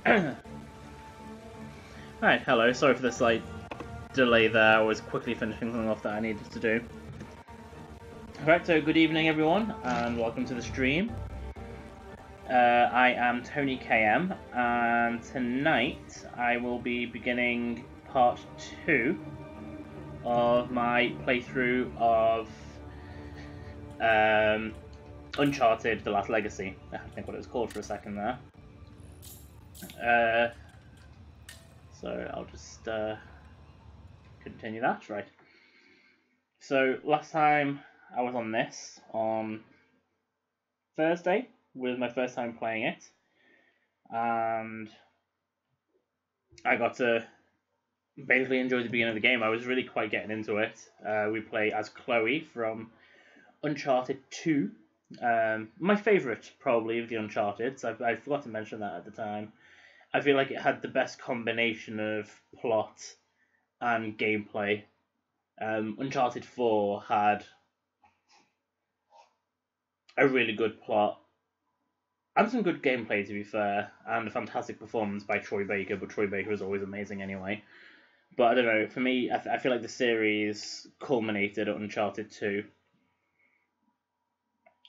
Alright, hello. Sorry for the slight delay there. I was quickly finishing something off that I needed to do. Alright, so good evening everyone, and welcome to the stream. I am Tony KM, and tonight I will be beginning part 2 of my playthrough of Uncharted: The Last Legacy. I think what it was called for a second there. So I'll just continue that, right. So last time I was on this, on Thursday, was my first time playing it, and I got to basically enjoy the beginning of the game. I was really quite getting into it. We play as Chloe from Uncharted 2. My favourite, probably, of the Uncharted. I forgot to mention that at the time. I feel like it had the best combination of plot and gameplay. Uncharted 4 had a really good plot and some good gameplay, to be fair, and a fantastic performance by Troy Baker, but Troy Baker is always amazing anyway. But I don't know, for me, I feel like the series culminated at Uncharted 2.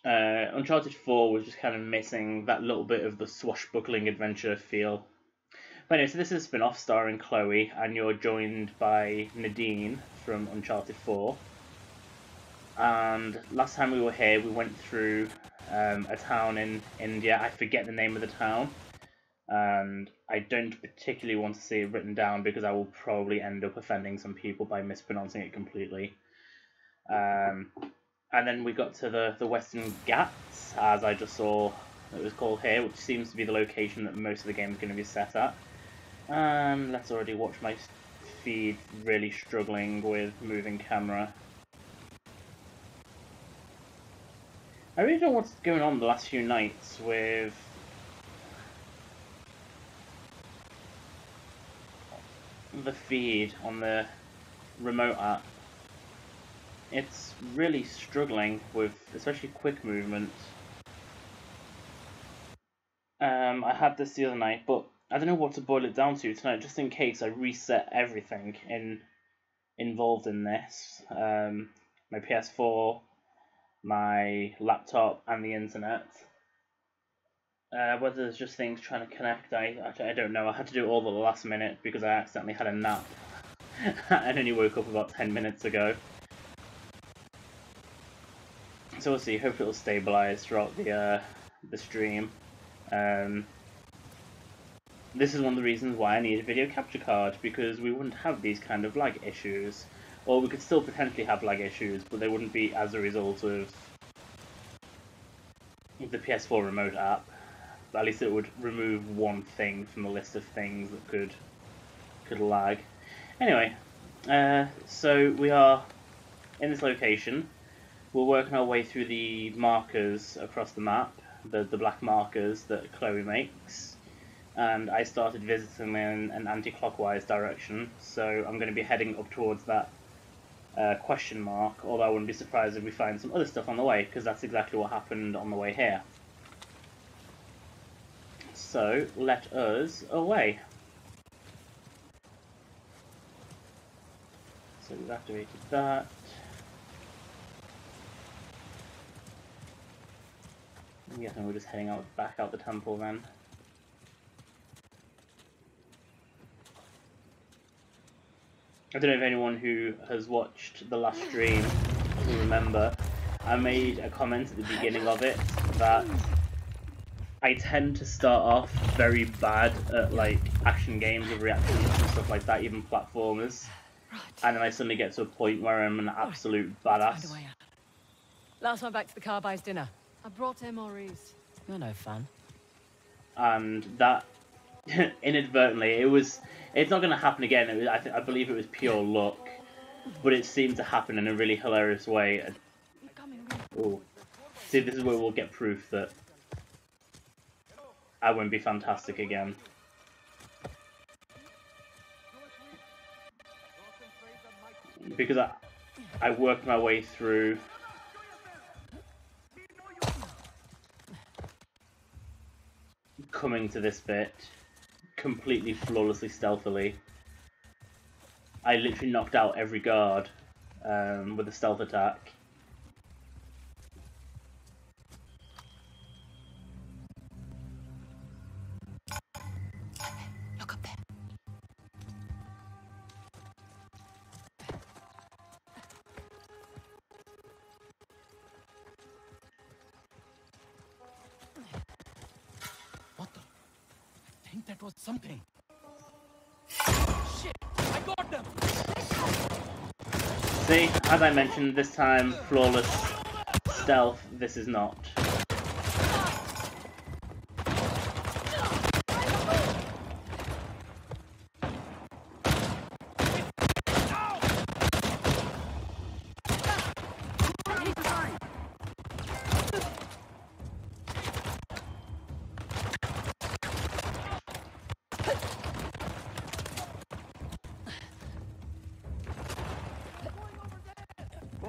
Uncharted 4 was just kind of missing that little bit of the swashbuckling adventure feel. But anyway, so this is a spin-off starring Chloe, and you're joined by Nadine from Uncharted 4. And last time we were here, we went through a town in India. I forget the name of the town, and I don't particularly want to see it written down because I will probably end up offending some people by mispronouncing it completely. And then we got to the Western Ghats, as I just saw it was called here, which seems to be the location that most of the game is going to be set at. And let's already watch my feed really struggling with moving camera. I really don't know what's going on the last few nights with the feed on the remote app. It's really struggling with especially quick movement. I had this the other night, but I don't know what to boil it down to tonight, just in case I reset everything involved in this. My PS4, my laptop, and the internet. Whether there's just things trying to connect, I don't know. I had to do it all at the last minute because I accidentally had a nap. I only woke up about 10 minutes ago. So we'll see. Hopefully it'll stabilize throughout the stream. This is one of the reasons why I need a video capture card, because we wouldn't have these kind of lag issues. Or we could still potentially have lag issues, but they wouldn't be as a result of the PS4 remote app. At least it would remove one thing from the list of things that could lag. Anyway, so we are in this location. We're working our way through the markers across the map, the black markers that Chloe makes. And I started visiting in an anti-clockwise direction, so I'm going to be heading up towards that question mark, although I wouldn't be surprised if we find some other stuff on the way, because that's exactly what happened on the way here. So, let us away. So we've activated that. I'm guessing we're just heading back out the temple then. I don't know if anyone who has watched the last stream will remember, I made a comment at the beginning of it that I tend to start off very bad at like action games with reactions and stuff like that, even platformers, and then I suddenly get to a point where I'm an absolute badass. Last one back to the car buys dinner. I brought MREs. You're no fun. And that inadvertently, it's not going to happen again. I believe it was pure luck, but it seemed to happen in a really hilarious way. Oh, see, this is where we'll get proof that I won't be fantastic again. Because I worked my way through coming to this bit completely flawlessly stealthily. I literally knocked out every guard with a stealth attack. Look up there. What the? I think that was something. Shit! I got them! See, as I mentioned, this time flawless stealth, this is not.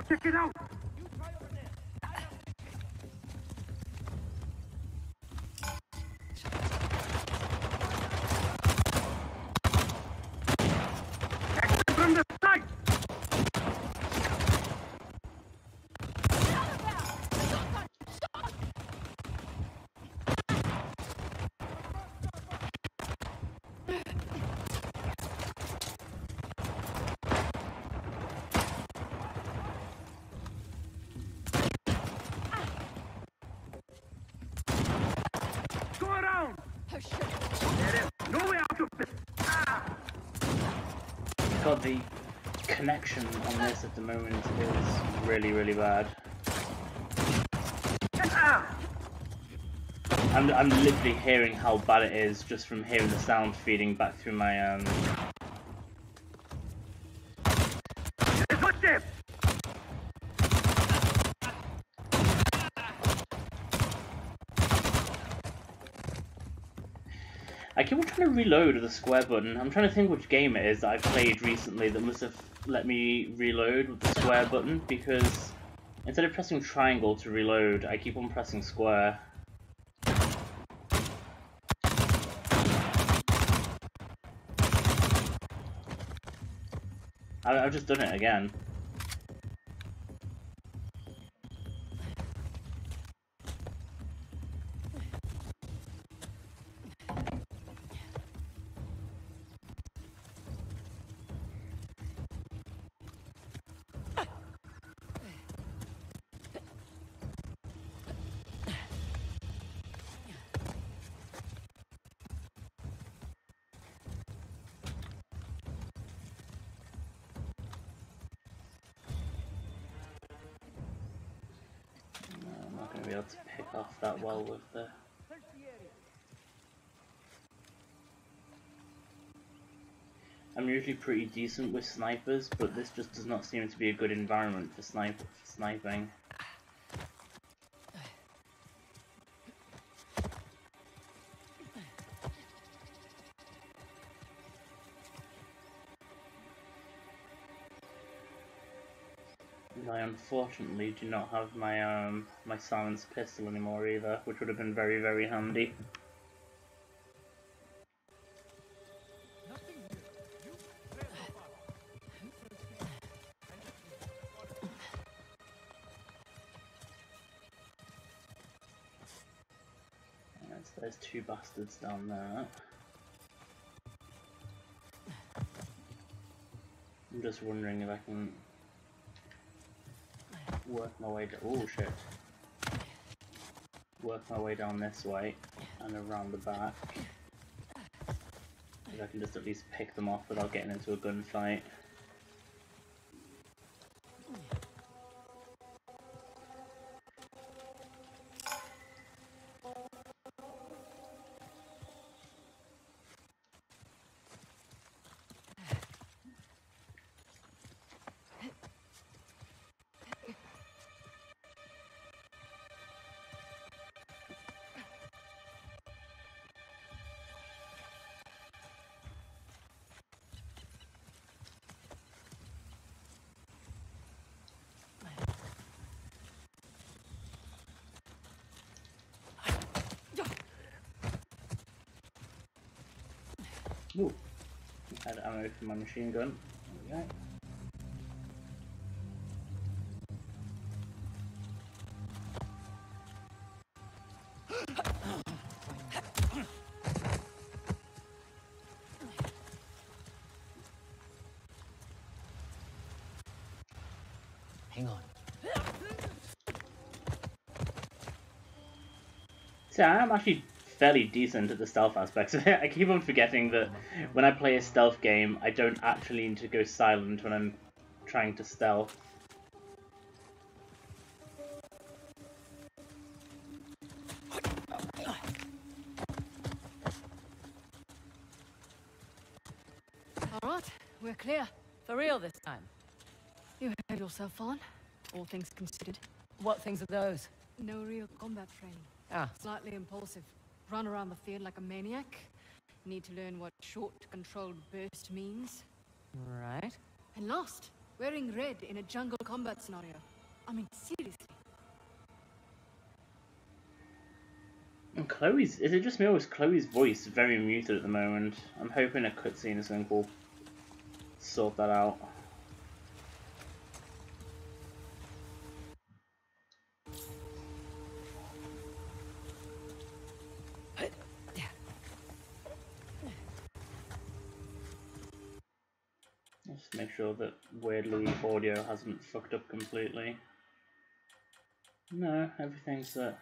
Check it out! Action from the side! Go around! Oh shit! There is no way out of this! God, the connection on this at the moment is really, really bad. I'm literally hearing how bad it is just from hearing the sound feeding back through my Footsteps! I keep on trying to reload with the square button. I'm trying to think which game it is that I've played recently that must have let me reload with the square button, because instead of pressing triangle to reload, I keep on pressing square. I've just done it again. I'm not going to be able to pick off that well with the... I'm usually pretty decent with snipers, but this just does not seem to be a good environment for sniping. And I unfortunately do not have my my silenced pistol anymore either, which would have been very, very handy. Alright, so there's two bastards down there. I'm just wondering if I can work my way down. Oh shit! Work my way down this way and around the back. If I can just at least pick them off without getting into a gunfight. Ooh. I had ammo for my machine gun. There we go. Hang on. So I'm actually fairly decent at the stealth aspects of it. I keep on forgetting that when I play a stealth game, I don't actually need to go silent when I'm trying to stealth. Alright, we're clear. For real this time. You had yourself on, all things considered. What things are those? No real combat training. Ah. Slightly impulsive. Run around the field like a maniac. Need to learn what short, controlled burst means. Right. And lost. Wearing red in a jungle combat scenario. I mean, seriously. And Chloe's... Is it just me or is Chloe's voice very muted at the moment? I'm hoping a cutscene or something will sort that out. Just make sure that weirdly audio hasn't fucked up completely. No, everything's set.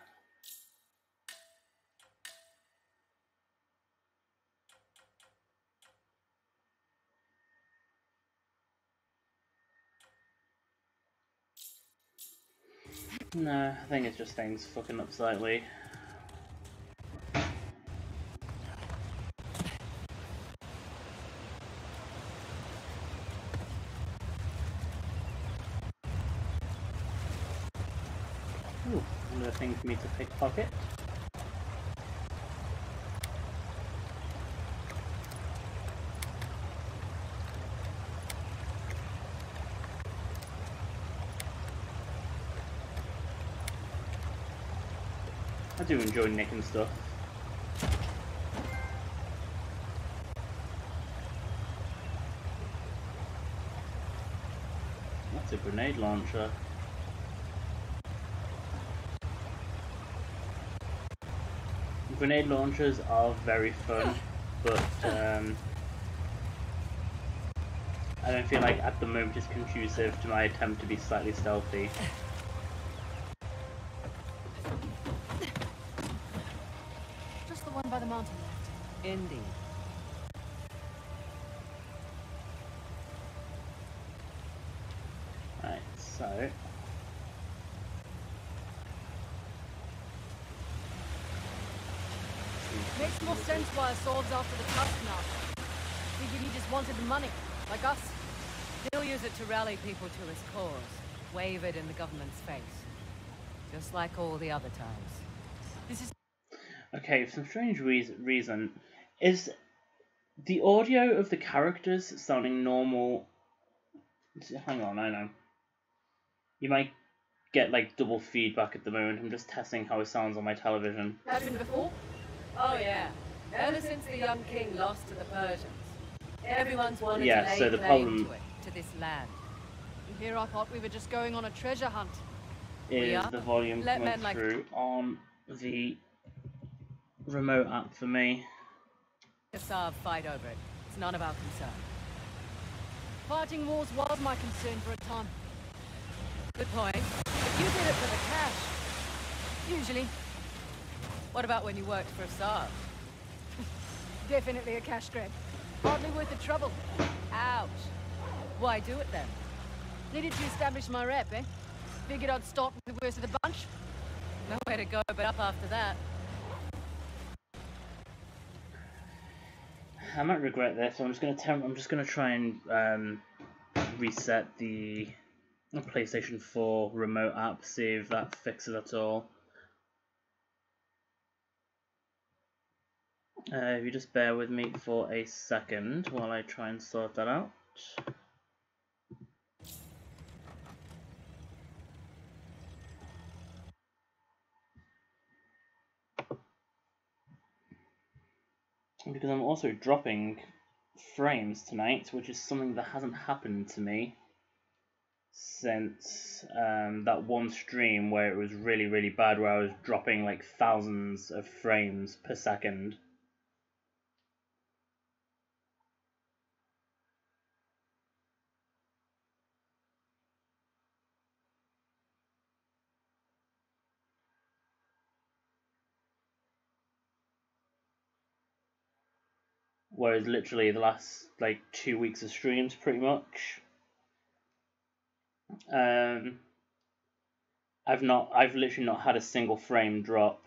No, I think it's just things fucking up slightly. Ooh, another thing for me to pickpocket. I do enjoy nicking stuff. That's a grenade launcher. Grenade launchers are very fun, but I don't feel like at the moment it's conducive to my attempt to be slightly stealthy. Just the one by the mountain left. Indeed. Right, so... Makes more sense why Assault's after the tusk now. Figured he just wanted the money, like us. He'll use it to rally people to his cause. Wave it in the government's face. Just like all the other times. This is... Okay, for some strange reason, is the audio of the characters sounding normal? Hang on, I know. You might get like double feedback at the moment. I'm just testing how it sounds on my television. Happened before? Oh yeah. Ever since the young king lost to the Persians. Everyone's wanted to lay so the claim problem to it, to this land. And here I thought we were just going on a treasure hunt. Is the volume Let coming men through on the remote app for me? Kassav fight over it. It's none of our concern. Fighting wars was my concern for a time. Good point. But you did it for the cash. Usually. What about when you worked for Assad? Definitely a cash grab. Hardly worth the trouble. Ouch. Why do it then? Needed to establish my rep, eh? Figured I'd start with the worst of the bunch. Nowhere to go but up after that. I might regret this. So I'm just gonna try and reset the PlayStation 4 remote app. See if that fixes it at all. If you just bear with me for a second while I try and sort that out. Because I'm also dropping frames tonight, which is something that hasn't happened to me since that one stream where it was really, really bad, where I was dropping like thousands of frames per second. Whereas literally the last like 2 weeks of streams, pretty much, I've literally not had a single frame drop.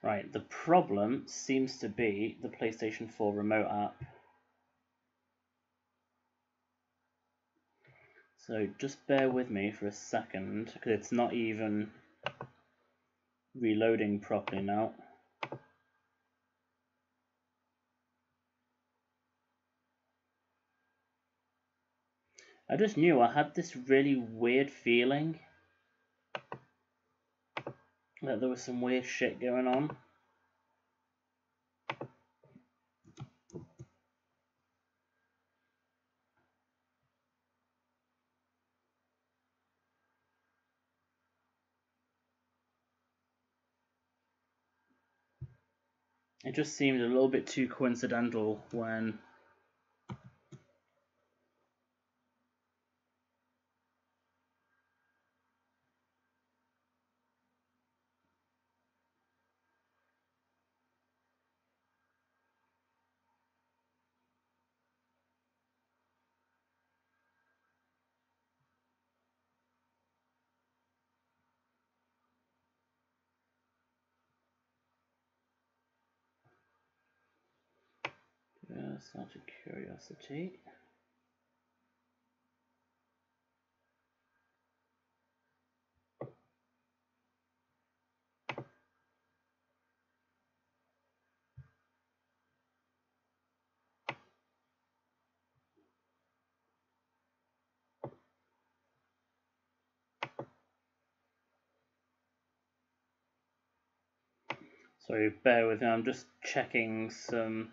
Right, the problem seems to be the PlayStation 4 remote app. So just bear with me for a second, because it's not even reloading properly now. I just knew I had this really weird feeling that there was some weird shit going on. It just seemed a little bit too coincidental when just out of curiosity. So bear with me, I'm just checking some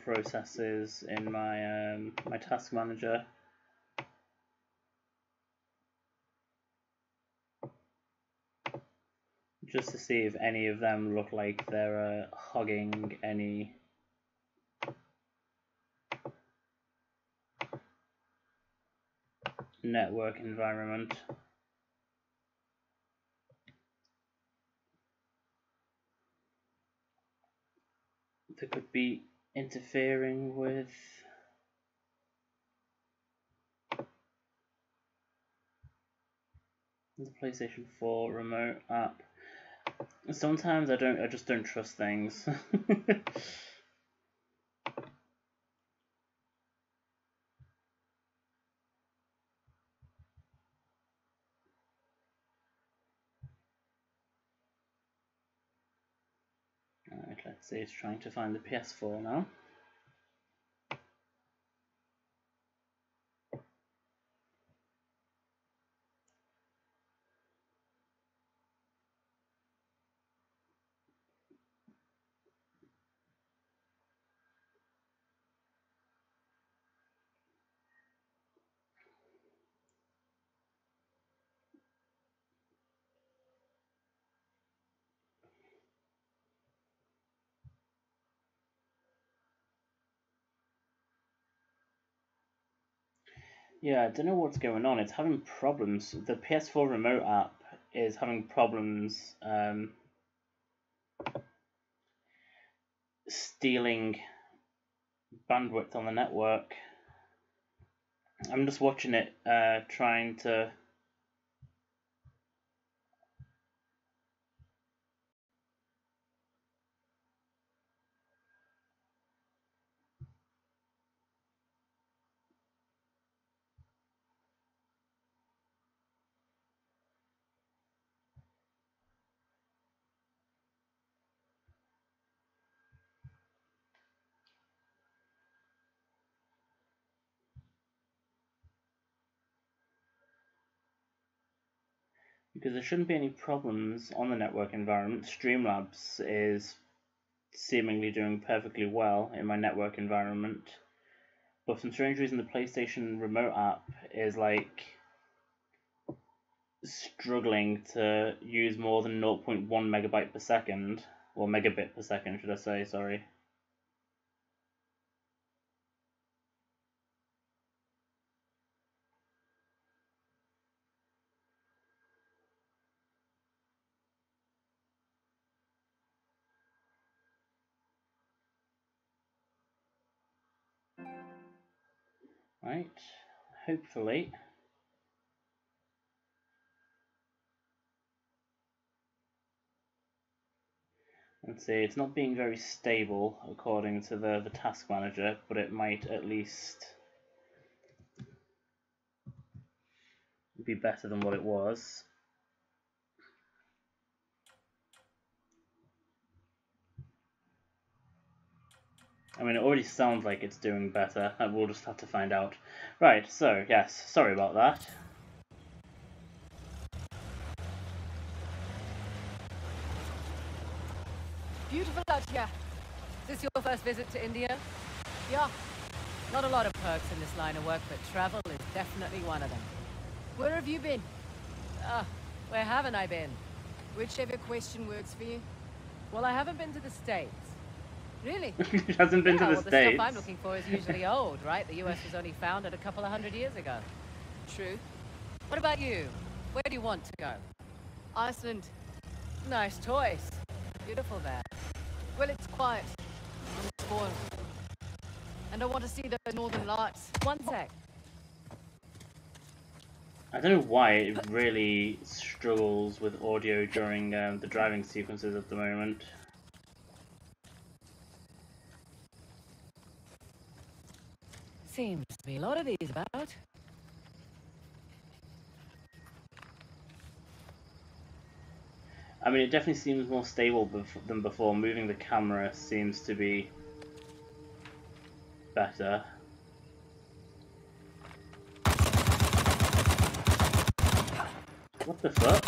processes in my my task manager. Just to see if any of them look like they're hogging any network environment. That could be interfering with the PlayStation 4 remote app. Sometimes I just don't trust things. Alright, let's see, it's trying to find the PS4 now. Yeah, I don't know what's going on. It's having problems. The PS4 remote app is having problems stealing bandwidth on the network. I'm just watching it trying to because there shouldn't be any problems on the network environment. Streamlabs is seemingly doing perfectly well in my network environment, but for some strange reason the PlayStation Remote app is like struggling to use more than 0.1 megabyte per second, or megabit per second should I say, sorry. Right, hopefully. Let's see, it's not being very stable according to the task manager, but it might at least be better than what it was. I mean, it already sounds like it's doing better. We'll just have to find out. Right, so, yes, sorry about that. Beautiful out here. Is this your first visit to India? Yeah. Not a lot of perks in this line of work, but travel is definitely one of them. Where have you been? Where haven't I been? Whichever question works for you. Well, I haven't been to the States. Really? It hasn't been to the well, States. The stuff I'm looking for is usually old, right? The US was only founded a couple of 100 years ago. True. What about you? Where do you want to go? Iceland. Nice choice. Beautiful there. Well, it's quiet. I'm spoiled. And I want to see those northern lights. One sec. I don't know why it really struggles with audio during the driving sequences at the moment. Seems to be a lot of these about. I mean, it definitely seems more stable than before. Moving the camera seems to be better. What the fuck?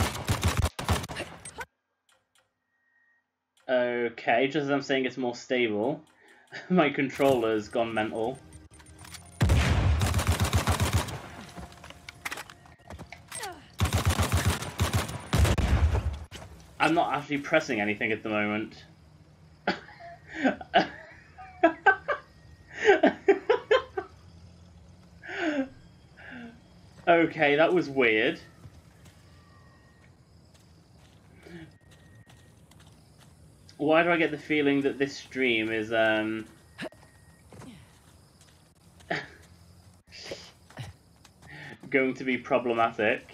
Okay, just as I'm saying it's more stable, my controller's gone mental. I'm not actually pressing anything at the moment. Okay, that was weird. Why do I get the feeling that this stream is going to be problematic?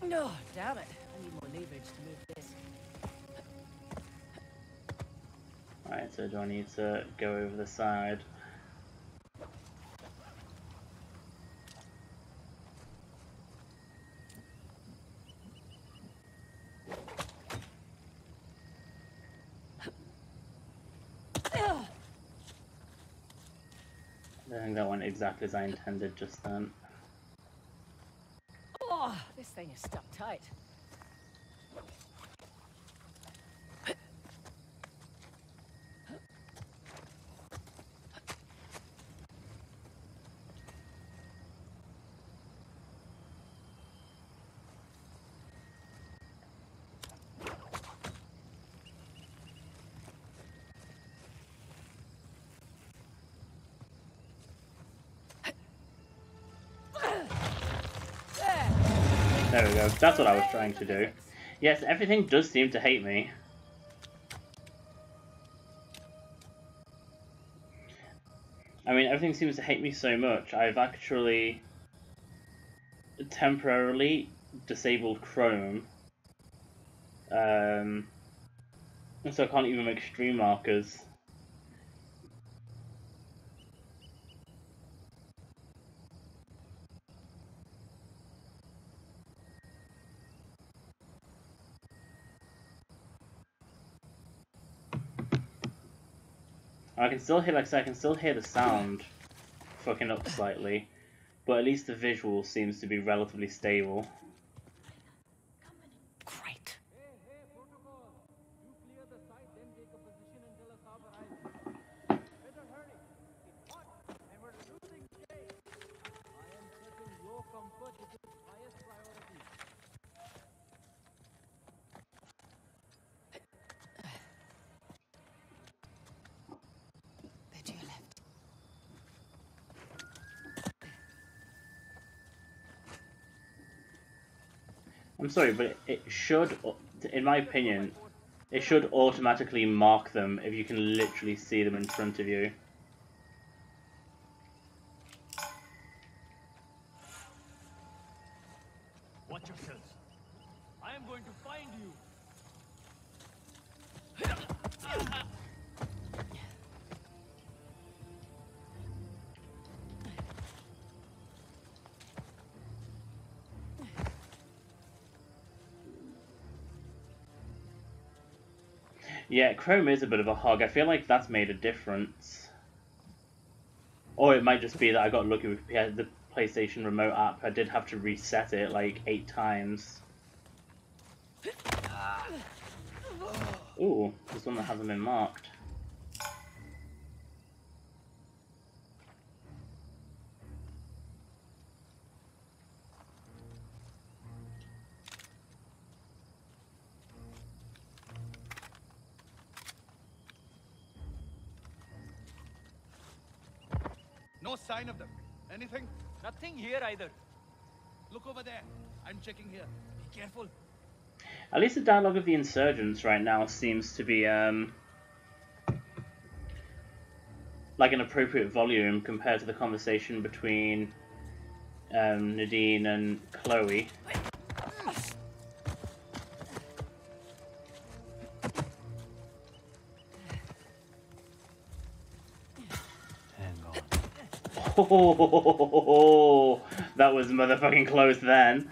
No, damn it. I need more leverage to move this. Right, so do I need to go over the side? I think that went exactly as I intended just then. Oh, this thing is stuck tight. There we go. That's what I was trying to do. Yes, everything does seem to hate me. I mean, everything seems to hate me so much. I've actually temporarily disabled Chrome. So I can't even make stream markers. I can still hear, like I said, I can still hear the sound fucking up slightly, but at least the visual seems to be relatively stable. Great. They're to your left. I'm sorry, but it should, in my opinion, it should automatically mark them if you can literally see them in front of you. Watch yourselves. I am going to find you. Yeah, Chrome is a bit of a hog. I feel like that's made a difference. Or it might just be that I got lucky with the PlayStation Remote app. I did have to reset it like 8 times. Ooh, there's one that hasn't been marked. No sign of them. Anything? Nothing here either. Look over there. I'm checking here. Be careful. At least the dialogue of the insurgents right now seems to be like an appropriate volume compared to the conversation between Nadine and Chloe. Hang on. Oh, that was motherfucking close then.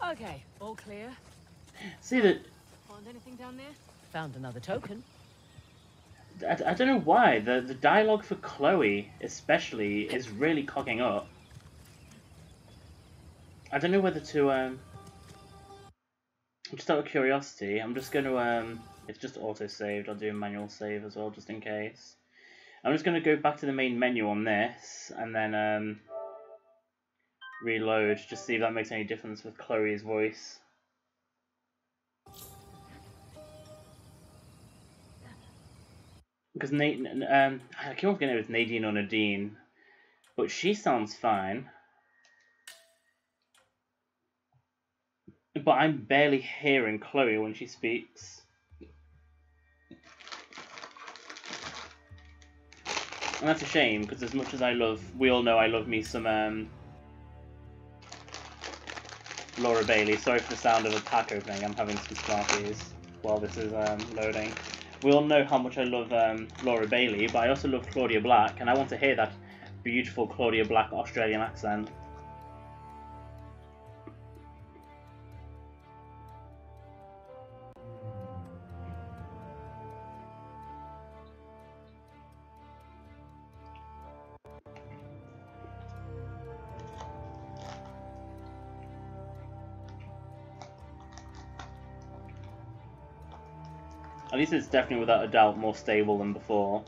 Okay, all clear. See that? Find anything down there? Found another token. I don't know why the dialogue for Chloe especially is really cocking up. I don't know whether to just out of curiosity, I'm just gonna it's just auto saved. I'll do a manual save as well just in case. I'm just gonna go back to the main menu on this and then reload, just see if that makes any difference with Chloe's voice. Because I keep on forgetting it was Nadine or Nadine, but she sounds fine. But I'm barely hearing Chloe when she speaks. And that's a shame, because as much as we all know I love me some Laura Bailey. Sorry for the sound of a pack opening, I'm having some Smarties while this is loading. We all know how much I love Laura Bailey, but I also love Claudia Black, and I want to hear that beautiful Claudia Black Australian accent. At least it's definitely, without a doubt, more stable than before.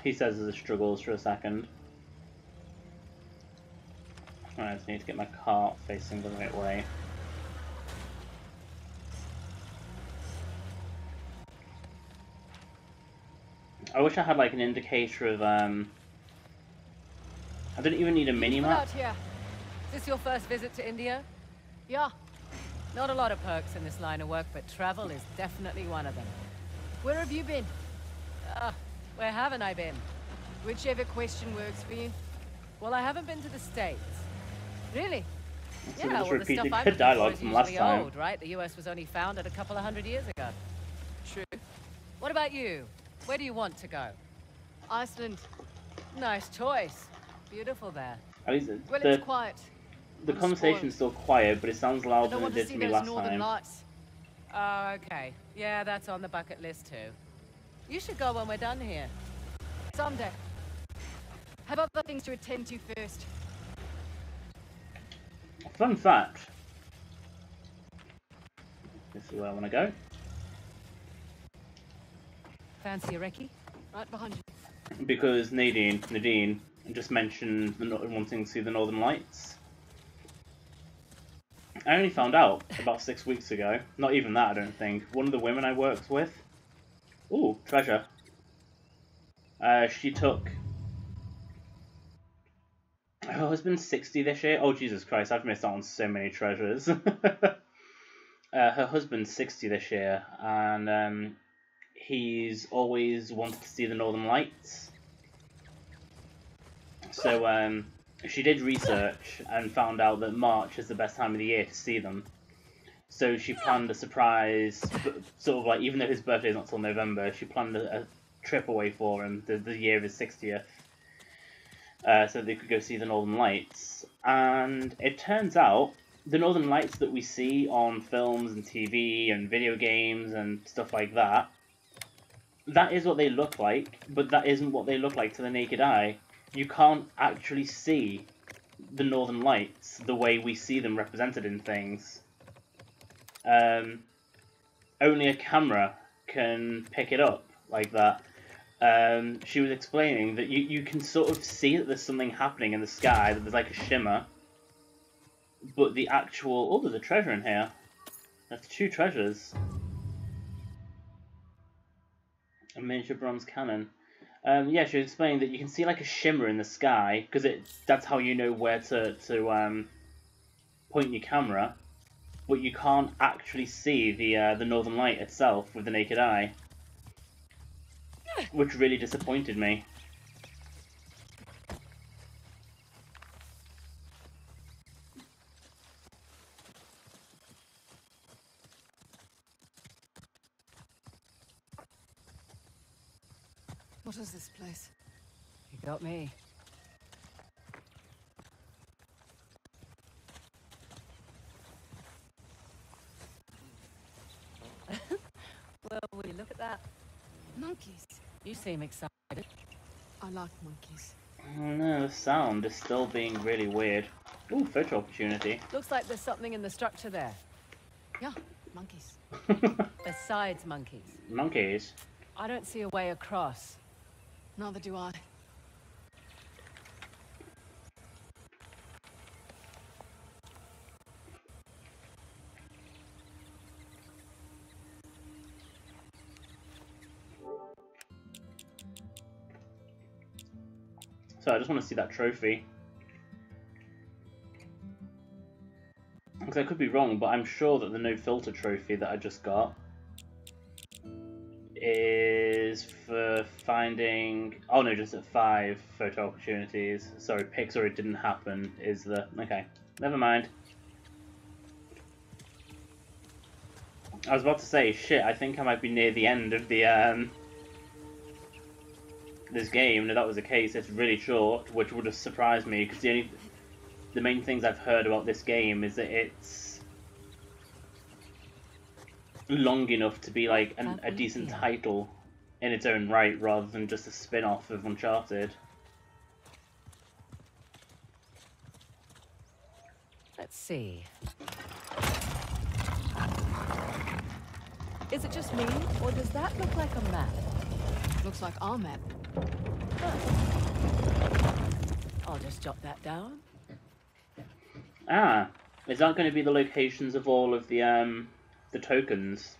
He says there's struggles for a second. I just need to get my cart facing the right way. I wish I had like an indicator of I don't even need a mini People map. out here. Is this your first visit to India? Yeah. Not a lot of perks in this line of work, but travel is definitely one of them. Where have you been? Where haven't I been? Whichever question works for you. Well, I haven't been to the States. Really? So Yeah, just well, the stuff repeating I'm the looking for dialogue is from last usually time. old, right? The US was only founded a couple of 100 years ago. True. What about you? Where do you want to go? Iceland. Nice choice. Beautiful there. At least Well, the it's quiet. the I'm conversation's still spoiled. quiet, but it sounds I louder don't than it want to did see to me those last northern time. lights. Oh, okay. Yeah, that's on the bucket list too. You should go when we're done here. Someday. Have other things to attend to first. Fun fact. This is where I want to go. Fancy a recce? Right behind you. Because Nadine just mentioned wanting to see the Northern Lights. I only found out about 6 weeks ago. Not even that, I don't think. One of the women I worked with. Ooh, treasure. She took... Her husband's 60 this year. Oh, Jesus Christ, I've missed out on so many treasures. Her husband's 60 this year, and he's always wanted to see the Northern Lights. So she did research and found out that March is the best time of the year to see them. So she planned a surprise, sort of like, even though his birthday is not till November, she planned a trip away for him the year of his 60th. So they could go see the Northern Lights. And it turns out, the Northern Lights that we see on films and TV and video games and stuff like that, that is what they look like, but that isn't what they look like to the naked eye. You can't actually see the Northern Lights the way we see them represented in things. Only a camera can pick it up like that. She was explaining that you can sort of see that there's something happening in the sky, that there's like a shimmer, but the actual... Oh, there's a treasure in here. That's 2 treasures. A miniature bronze cannon. Yeah, she was explaining that you can see like a shimmer in the sky, because that's how you know where to point your camera, but you can't actually see the Northern Light itself with the naked eye, which really disappointed me. What is this place? You got me. Well, will you look at that? Monkeys. You seem excited. I like monkeys. Oh no, the sound is still being really weird. Ooh, photo opportunity. Looks like there's something in the structure there. Yeah, monkeys. Besides monkeys. Monkeys. I don't see a way across. Neither do I. So I just want to see that trophy. Because I could be wrong, but I'm sure that the no filter trophy that I just got is for finding... Oh no, just at 5 photo opportunities. Sorry, pics or it didn't happen is the... Okay, never mind. I was about to say, shit, I think I might be near the end of the this game, and if that was the case, it's really short, which would have surprised me, because the main things I've heard about this game is that it's long enough to be like a decent title in its own right, rather than just a spin-off of Uncharted. Let's see. Is it just me, or does that look like a map? Looks like our map. I'll just jot that down. Ah, is that going to be the locations of all of the tokens?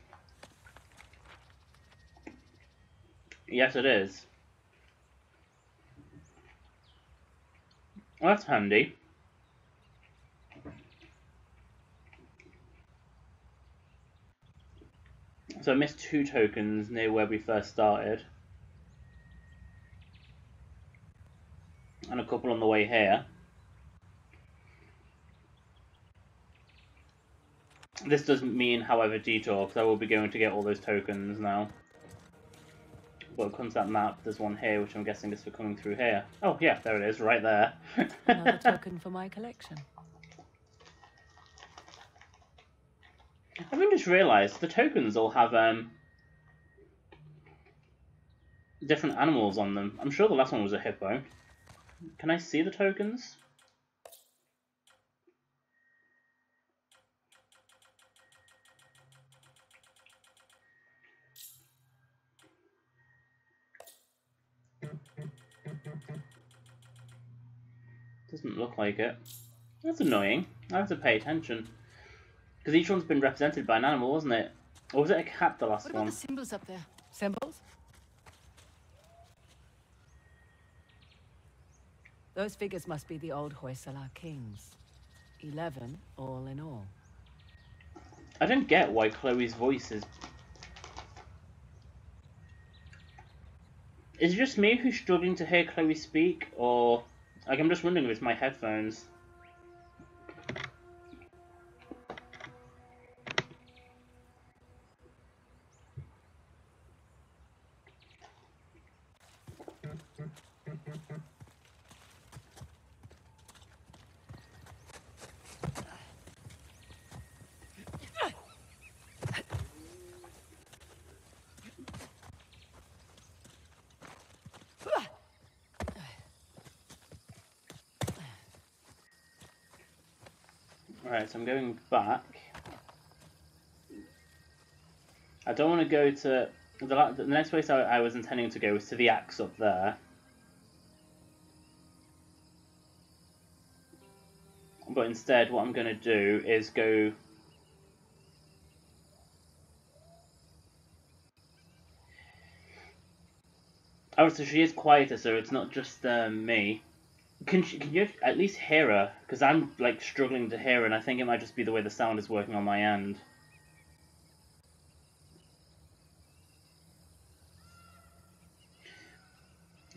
Yes, it is. Well, that's handy. So I missed 2 tokens near where we first started. And a couple on the way here. This doesn't mean, however, detour, because I will be going to get all those tokens now. But it comes to that map, there's one here, which I'm guessing is for coming through here. Oh, yeah, there it is, right there. Another token for my collection. I've just realised the tokens all have different animals on them. I'm sure the last one was a hippo. Can I see the tokens? Doesn't look like it. That's annoying. I have to pay attention. Because each one's been represented by an animal, wasn't it? Or was it a cat, the last What about one? the symbols up there? Symbols? Those figures must be the old Hoysala kings. 11 all in all. I don't get why Chloe's voice is... Is it just me who's struggling to hear Chloe speak, or... Like, I'm just wondering if it's my headphones. Alright, so I'm going back. I don't want to go to... The next place I was intending to go was to the axe up there. But instead, what I'm going to do is go... Oh, so she is quieter, so it's not just me. Can you at least hear her? Because I'm like struggling to hear her, and I think it might just be the way the sound is working on my end.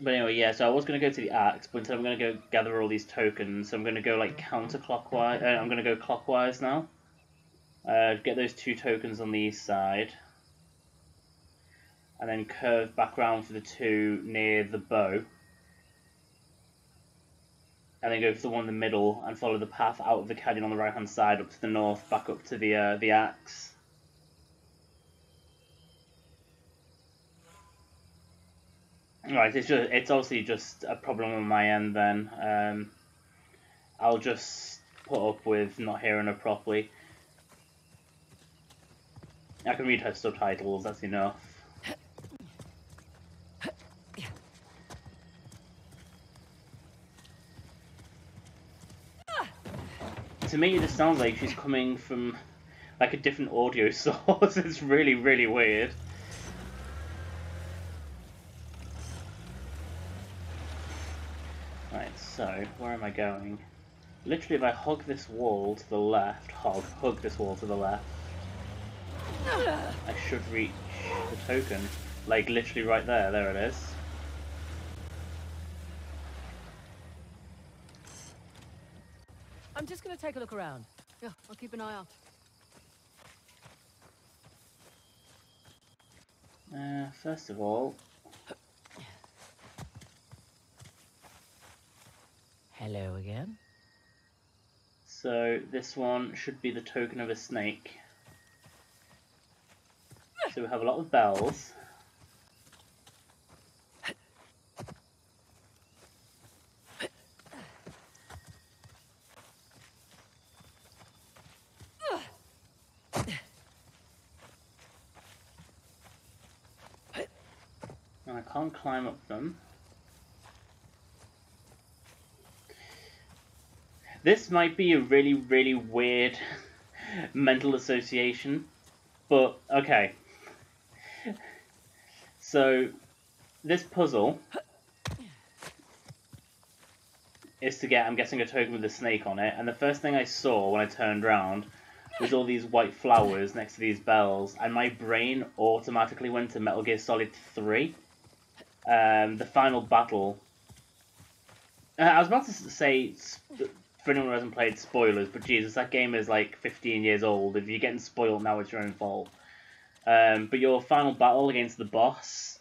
But anyway, yeah, so I was going to go to the axe, but instead I'm going to go gather all these tokens. So I'm going to go like counterclockwise. I'm going to go clockwise now. Get those 2 tokens on the east side. And then curve back around for the 2 near the bow. And then go for the one in the middle and follow the path out of the canyon on the right hand side up to the north, back up to the axe. Right, it's obviously just a problem on my end then. I'll just put up with not hearing her properly. I can read her subtitles, that's enough. To me, it just sounds like she's coming from like a different audio source. It's really, really weird. Right, so where am I going? Literally, if I hug this wall to the left, hug this wall to the left, I should reach the token. Like literally right there. There it is. I'm just going to take a look around. Yeah, I'll keep an eye out. First of all... Hello again. So this one should be the token of a snake. So we have a lot of bells. And I can't climb up them. This might be a really, really weird mental association, but okay. So, this puzzle is to get, I'm guessing, a token with a snake on it, and the first thing I saw when I turned around was all these white flowers next to these bells, and my brain automatically went to Metal Gear Solid 3. The final battle. I was about to say, for anyone who hasn't played, spoilers, but Jesus, that game is like 15 years old. If you're getting spoiled now, it's your own fault. But your final battle against the boss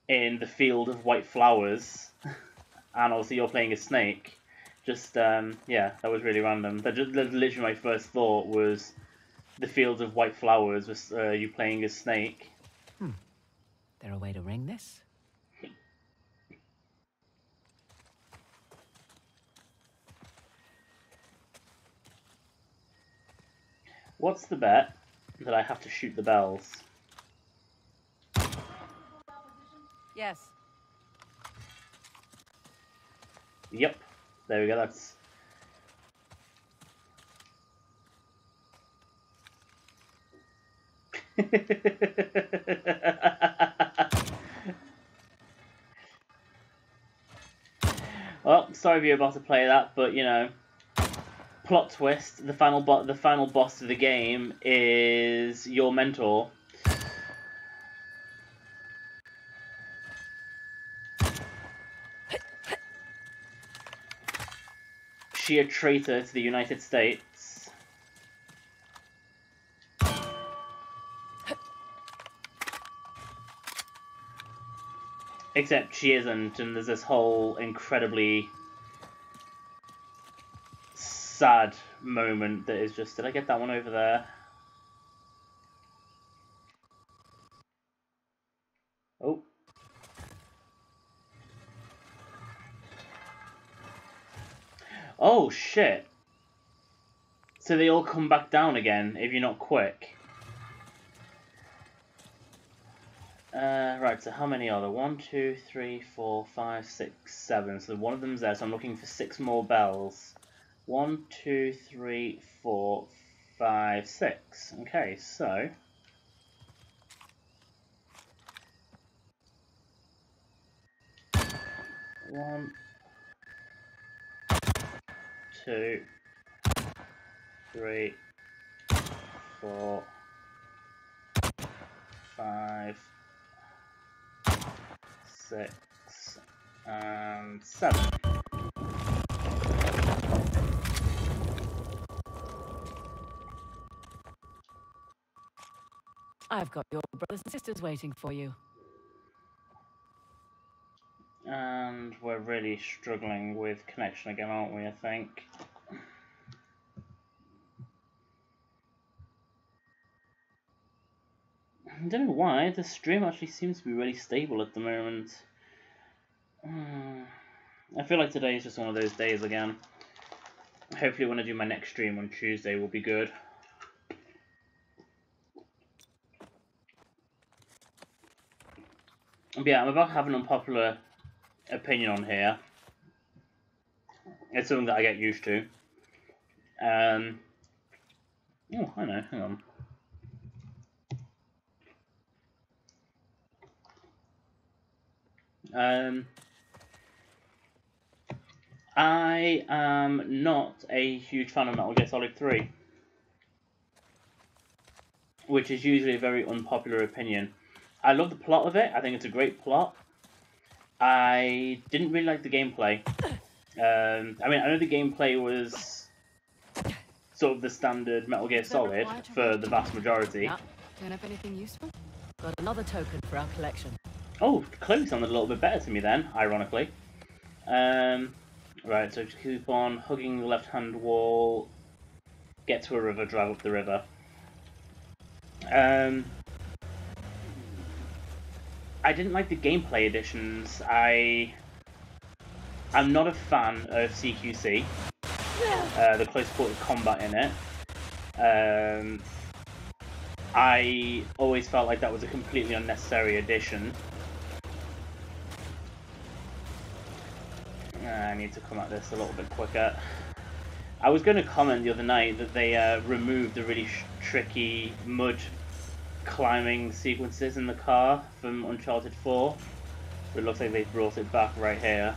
in the field of white flowers, and also you're playing a snake, just, yeah, that was really random. That's literally my first thought was the fields of white flowers was you playing a snake. There a way to ring this? What's the bet that I have to shoot the bells? Yes. Yep. There we go, that's... Well, sorry if you're about to play that, but you know, plot twist: the final boss of the game is your mentor. She a traitor to the United States. Except she isn't, and there's this whole incredibly sad moment that is just, did I get that one over there? Oh. Oh, shit. So they all come back down again if you're not quick. Right, so how many are there? 1, 2, 3, 4, 5, 6, 7. So one of them's there, so I'm looking for 6 more bells. 1, 2, 3, 4, 5, 6. Okay, so... One, 2, 3, 4, 5, 6, and 7. I've got your brothers and sisters waiting for you. And we're really struggling with connection again, aren't we, I think? I don't know why, the stream actually seems to be really stable at the moment. I feel like today is just one of those days again. Hopefully when I do my next stream on Tuesday will be good. But yeah, I'm about to have an unpopular opinion on here. It's something that I get used to. Oh, I know, hang on. I am not a huge fan of Metal Gear Solid 3. Which is usually a very unpopular opinion. I love the plot of it, I think it's a great plot. I didn't really like the gameplay. I mean, I know the gameplay was sort of the standard Metal Gear Solid for the vast majority. Yeah. Don't have anything useful? Got another token for our collection. Oh, Chloe sounded a little bit better to me then, ironically. Right, so just keep on hugging the left-hand wall, get to a river, drive up the river. I didn't like the gameplay additions. I'm not a fan of CQC, the close quarter combat in it. I always felt like that was a completely unnecessary addition. I need to come at this a little bit quicker. I was going to comment the other night that they removed the really tricky mud climbing sequences in the car from Uncharted 4. But it looks like they brought it back right here.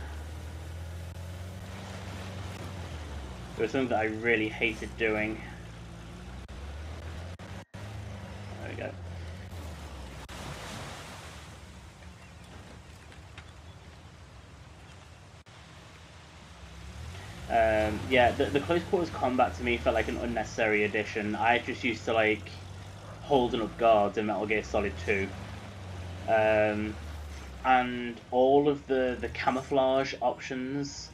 It was something that I really hated doing. There we go. Yeah, the close quarters combat to me felt like an unnecessary addition. I just used to like holding up guards in Metal Gear Solid 2. And all of the camouflage options,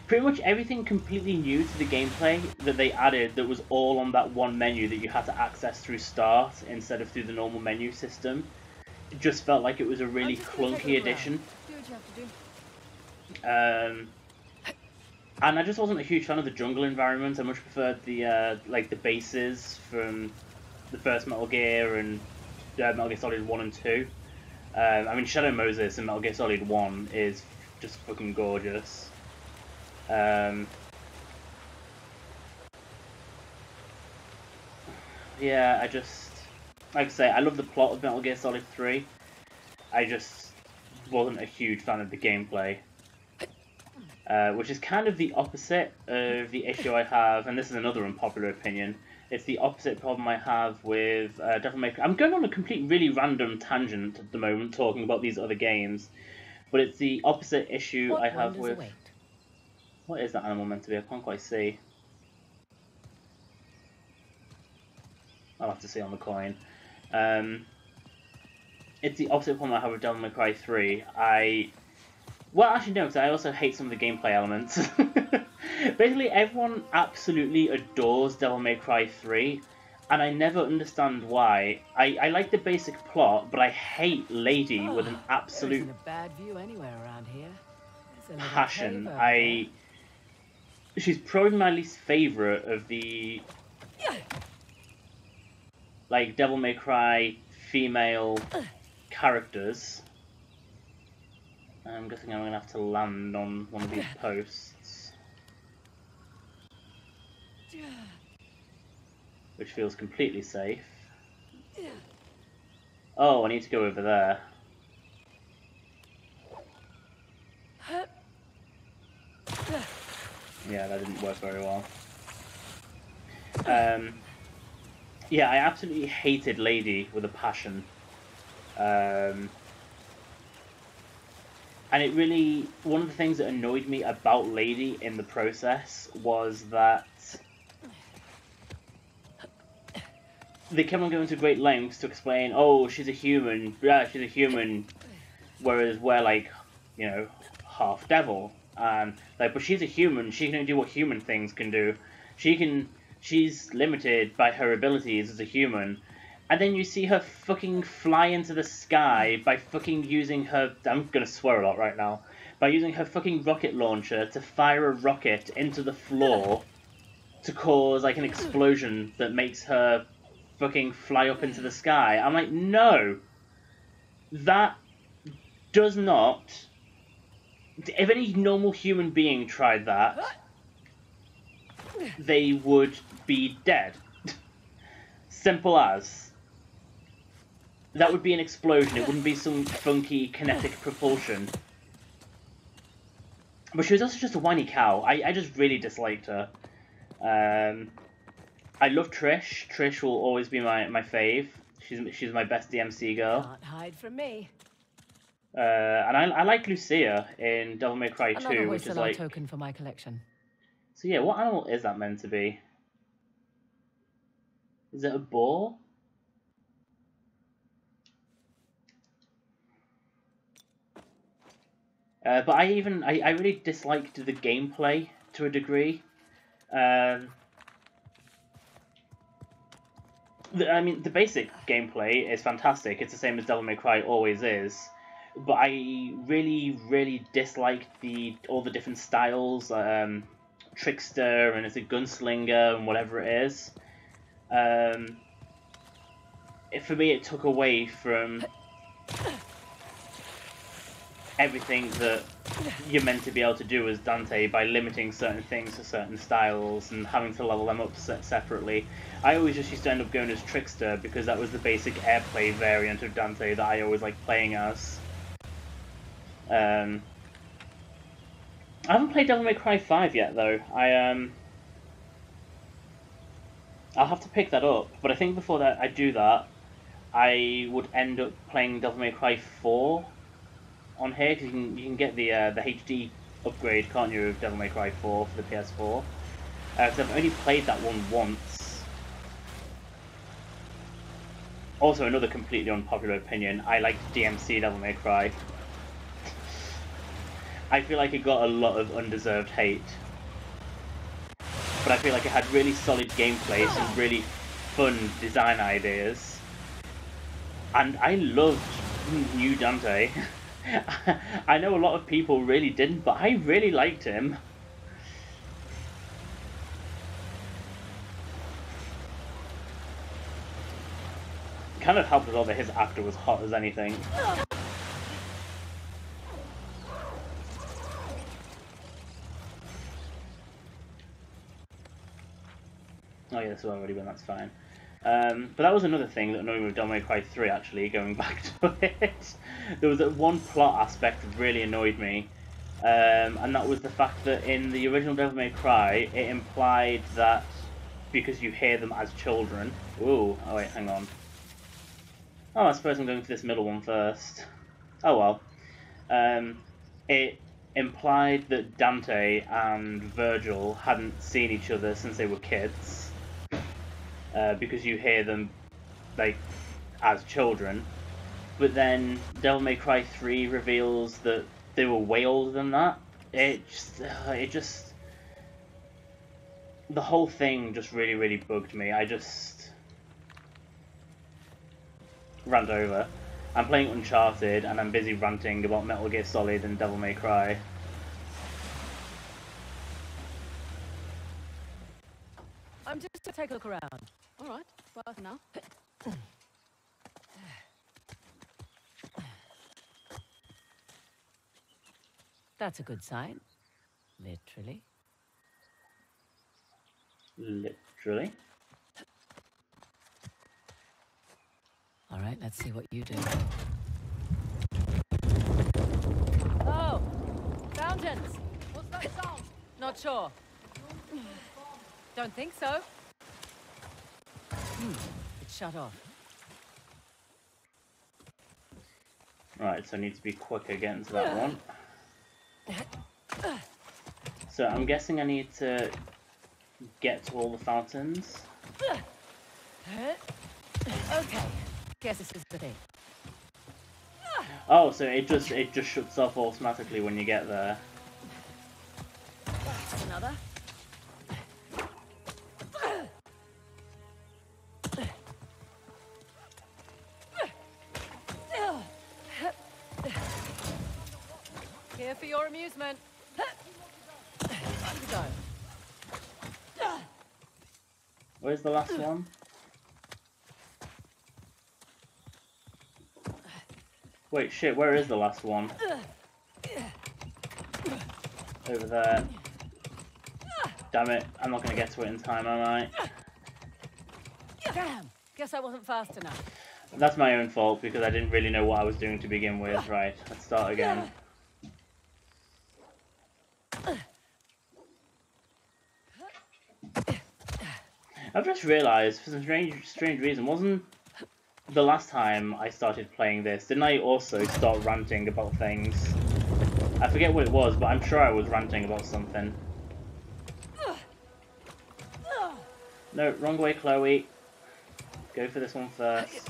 pretty much everything completely new to the gameplay that they added that was all on that one menu that you had to access through start instead of through the normal menu system. It just felt like it was a really clunky addition. Do what you have to do. And I just wasn't a huge fan of the jungle environment. I much preferred the like the bases from the first Metal Gear and Metal Gear Solid 1 and 2. I mean, Shadow Moses in Metal Gear Solid 1 is just fucking gorgeous. Yeah, I just, like I say, I love the plot of Metal Gear Solid 3. I just wasn't a huge fan of the gameplay. Which is kind of the opposite of the issue I have, and this is another unpopular opinion. It's the opposite problem I have with Devil May Cry. I'm going on a complete, really random tangent at the moment, talking about these other games, but it's the opposite issue I have with. What is that animal meant to be? I can't quite see. I'll have to see on the coin. It's the opposite problem I have with Devil May Cry 3. Well, actually no, because I also hate some of the gameplay elements. Basically, everyone absolutely adores Devil May Cry 3, and I never understand why. I like the basic plot, but I hate Lady with an absolute There isn't a bad view anywhere around here. There's a little passion. cave over She's probably my least favourite of the like Devil May Cry female characters. I'm guessing I'm going to have to land on one of these posts. Which feels completely safe. Oh, I need to go over there. Yeah, that didn't work very well. Yeah, I absolutely hated Lady with a passion. And it really, one of the things that annoyed me about Lady in the process was that they kept on going to great lengths to explain, oh, she's a human, yeah, she's a human, whereas we're like, you know, half devil. And like, but she's a human, she can only do what human things can do. She's limited by her abilities as a human. And then you see her fucking fly into the sky by fucking using her, I'm gonna swear a lot right now, by using her fucking rocket launcher to fire a rocket into the floor to cause like an explosion that makes her fucking fly up into the sky. I'm like, no, that does not, if any normal human being tried that, they would be dead. Simple as. That would be an explosion, it wouldn't be some funky kinetic propulsion. But she was also just a whiny cow. I just really disliked her. I love Trish. Trish will always be my fave. She's my best DMC girl. Can't hide from me. And I like Lucia in Devil May Cry 2, Another which is whistle like... token for my collection. So yeah, what animal is that meant to be? Is it a boar? But I really disliked the gameplay to a degree. I mean, the basic gameplay is fantastic. It's the same as Devil May Cry always is. But I really, really disliked all the different styles. Trickster, and it's a gunslinger, and whatever it is. For me, it took away from everything that you're meant to be able to do as Dante by limiting certain things to certain styles and having to level them up separately. I always just used to end up going as Trickster because that was the basic airplay variant of Dante that I always liked playing as. I haven't played Devil May Cry 5 yet, though. I'll have to pick that up, but I think before that I do that, I would end up playing Devil May Cry 4 on here, because you can get the HD upgrade, can't you, of Devil May Cry 4 for the PS4? Because I've only played that one once. Also, another completely unpopular opinion, I liked DMC Devil May Cry. I feel like it got a lot of undeserved hate. But I feel like it had really solid gameplay, some really fun design ideas. And I loved New Dante. I know a lot of people really didn't, but I really liked him. Kind of helped as well that his actor was hot as anything. Oh yeah, so I've already been, that's fine. But that was another thing that annoyed me with Devil May Cry 3, actually, going back to it. There was that one plot aspect that really annoyed me, and that was the fact that in the original Devil May Cry, it implied that because you hear them as children... Ooh, oh wait, hang on. Oh, I suppose I'm going for this middle one first. Oh well. It implied that Dante and Virgil hadn't seen each other since they were kids. Because you hear them, like, as children. But then Devil May Cry 3 reveals that they were way older than that. It just... The whole thing just really, really bugged me. I just... rant over. I'm playing Uncharted, and I'm busy ranting about Metal Gear Solid and Devil May Cry. I'm just to take a look around. All right, well now. That's a good sign. Literally. Literally. All right, let's see what you do. Oh, fountains. What's that sound? Not sure. Don't think so. It's shut off. Right, so I need to be quicker getting to that one. So I'm guessing I need to get to all the fountains. Okay. Guess this is the thing. Oh, so it just shuts off automatically when you get there. That's another. Here for your amusement. On you go. Where's the last one? Wait, shit, where is the last one? Over there. Damn it, I'm not gonna get to it in time, am I? Damn! Guess I wasn't fast enough. That's my own fault, because I didn't really know what I was doing to begin with. Right, let's start again. I've just realised, for some strange reason, wasn't the last time I started playing this, didn't I also start ranting about things? I forget what it was, but I'm sure I was ranting about something. No, wrong way, Chloe. Go for this one first.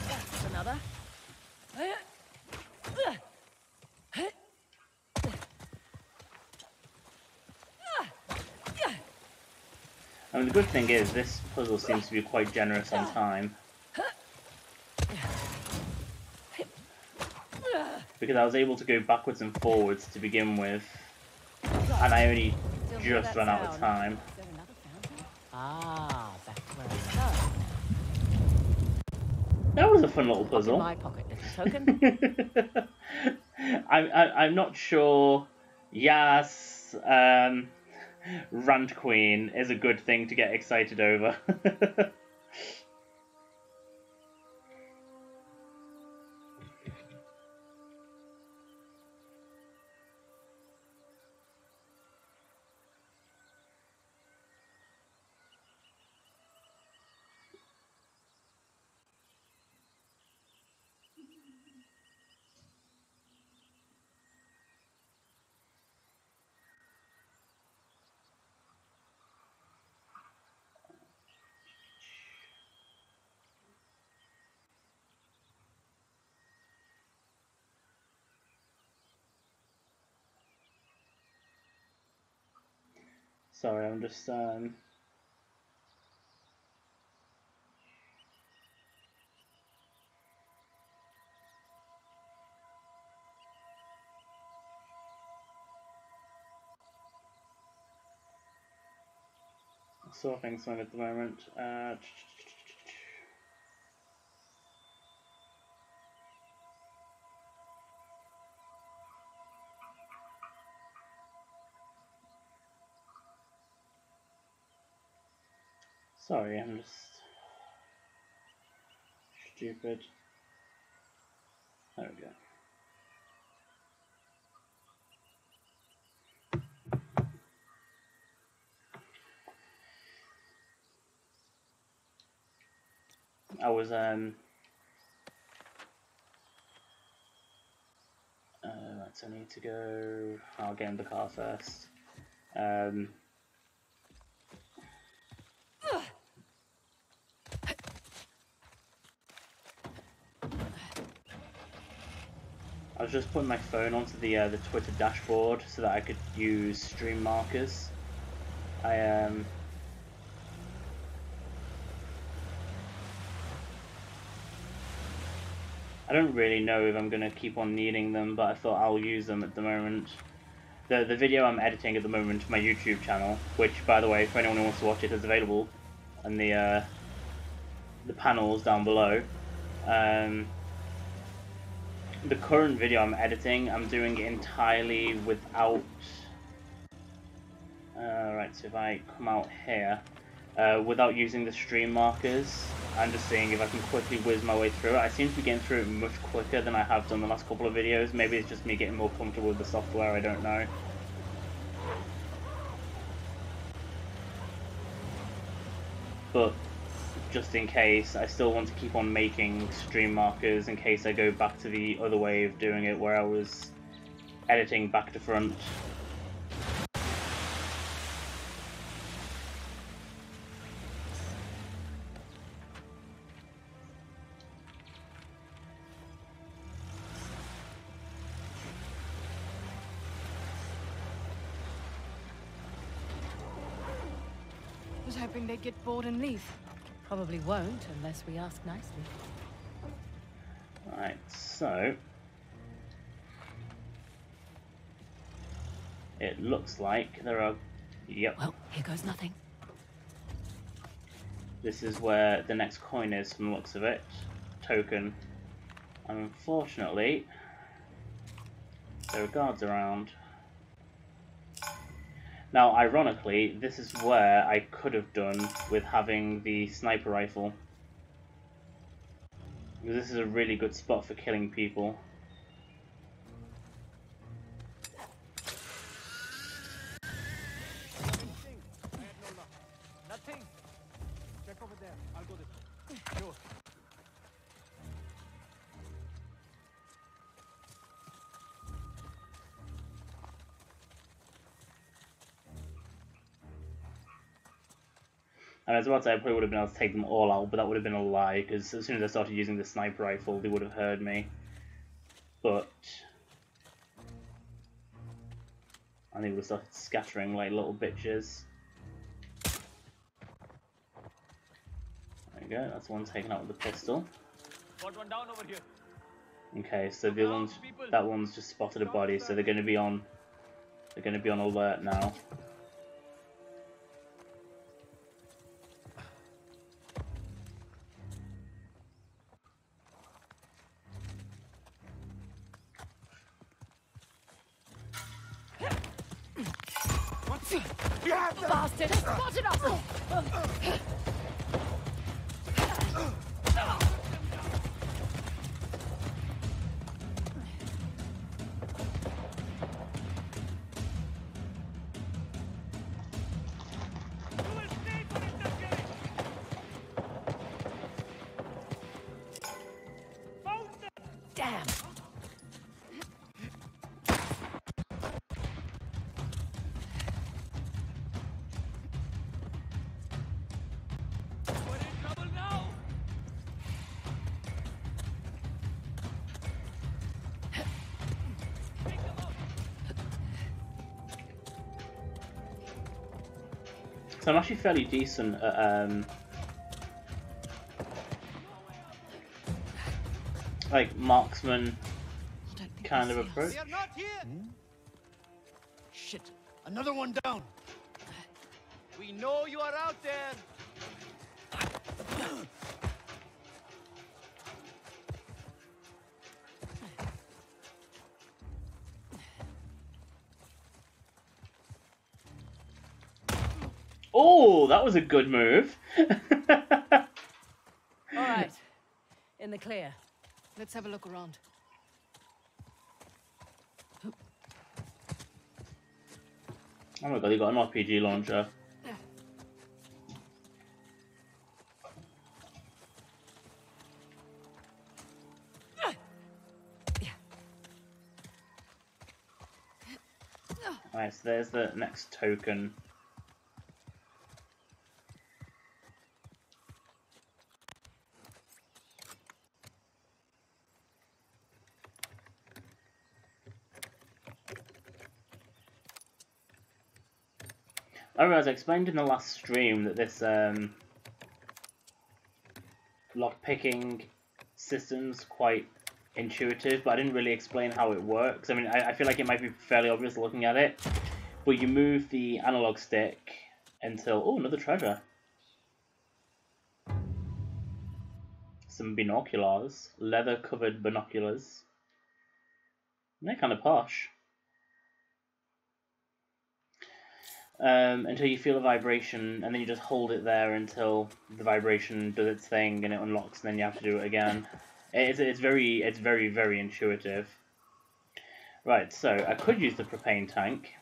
That's another. I mean, the good thing is, this puzzle seems to be quite generous on time. Because I was able to go backwards and forwards to begin with, and I only just ran out of time. Is there another fountain? Ah, back to where I started. That was a fun little Pop in puzzle. my pocket, little token. I'm not sure. Yes, Rant Queen is a good thing to get excited over. Sorry, I'm just sorting something at the moment. Sorry, I'm just stupid. There we go. I was right, so I need to go. I'll get in the car first. I was just putting my phone onto the Twitter dashboard so that I could use stream markers. I don't really know if I'm gonna keep on needing them, but I thought I'll use them at the moment. The video I'm editing at the moment for my YouTube channel, which, by the way, for anyone who wants to watch it, is available on the panels down below. The current video I'm editing, I'm doing entirely without. Right, so if I come out here, without using the stream markers, I'm just seeing if I can quickly whiz my way through it. I seem to be getting through it much quicker than I have done the last couple of videos. Maybe it's just me getting more comfortable with the software, I don't know. But just in case, I still want to keep on making stream markers in case I go back to the other way of doing it where I was editing back to front. I was hoping they'd get bored and leave. Probably won't unless we ask nicely. Right, so it looks like there are. Yep. Well, here goes nothing. This is where the next coin is from the looks of it. Token. And unfortunately, there are guards around. Now, ironically, this is where I could have done with having the sniper rifle. Because this is a really good spot for killing people. Nothing. Check over there. I'll go this way. Sure. And I was about to say I probably would have been able to take them all out, but that would have been a lie, because as soon as I started using the sniper rifle, they would have heard me. But and they would have started scattering like little bitches. There we go, that's one taken out with the pistol. Got one down over here. Okay, so the other one's, that one's just spotted a body, so they're gonna be on alert now. Bastard! I spotted us! Damn! We're in trouble now. Pick them up. So I'm actually fairly decent at like marksman kind of approach. They are not here. Shit. Another one down. We know you are out there. Oh, that was a good move. All right. In the clear. Let's have a look around. Oh my god, you got an RPG launcher. Alright, so there's the next token. I realised I explained in the last stream that this lockpicking system's quite intuitive, but I didn't really explain how it works. I mean, I feel like it might be fairly obvious looking at it, but you move the analog stick until... Oh, another treasure. Some binoculars. Leather-covered binoculars. They're kind of posh. Until you feel a vibration, and then you just hold it there until the vibration does its thing and it unlocks, and then you have to do it again. It's very intuitive. Right, so I could use the propane tank,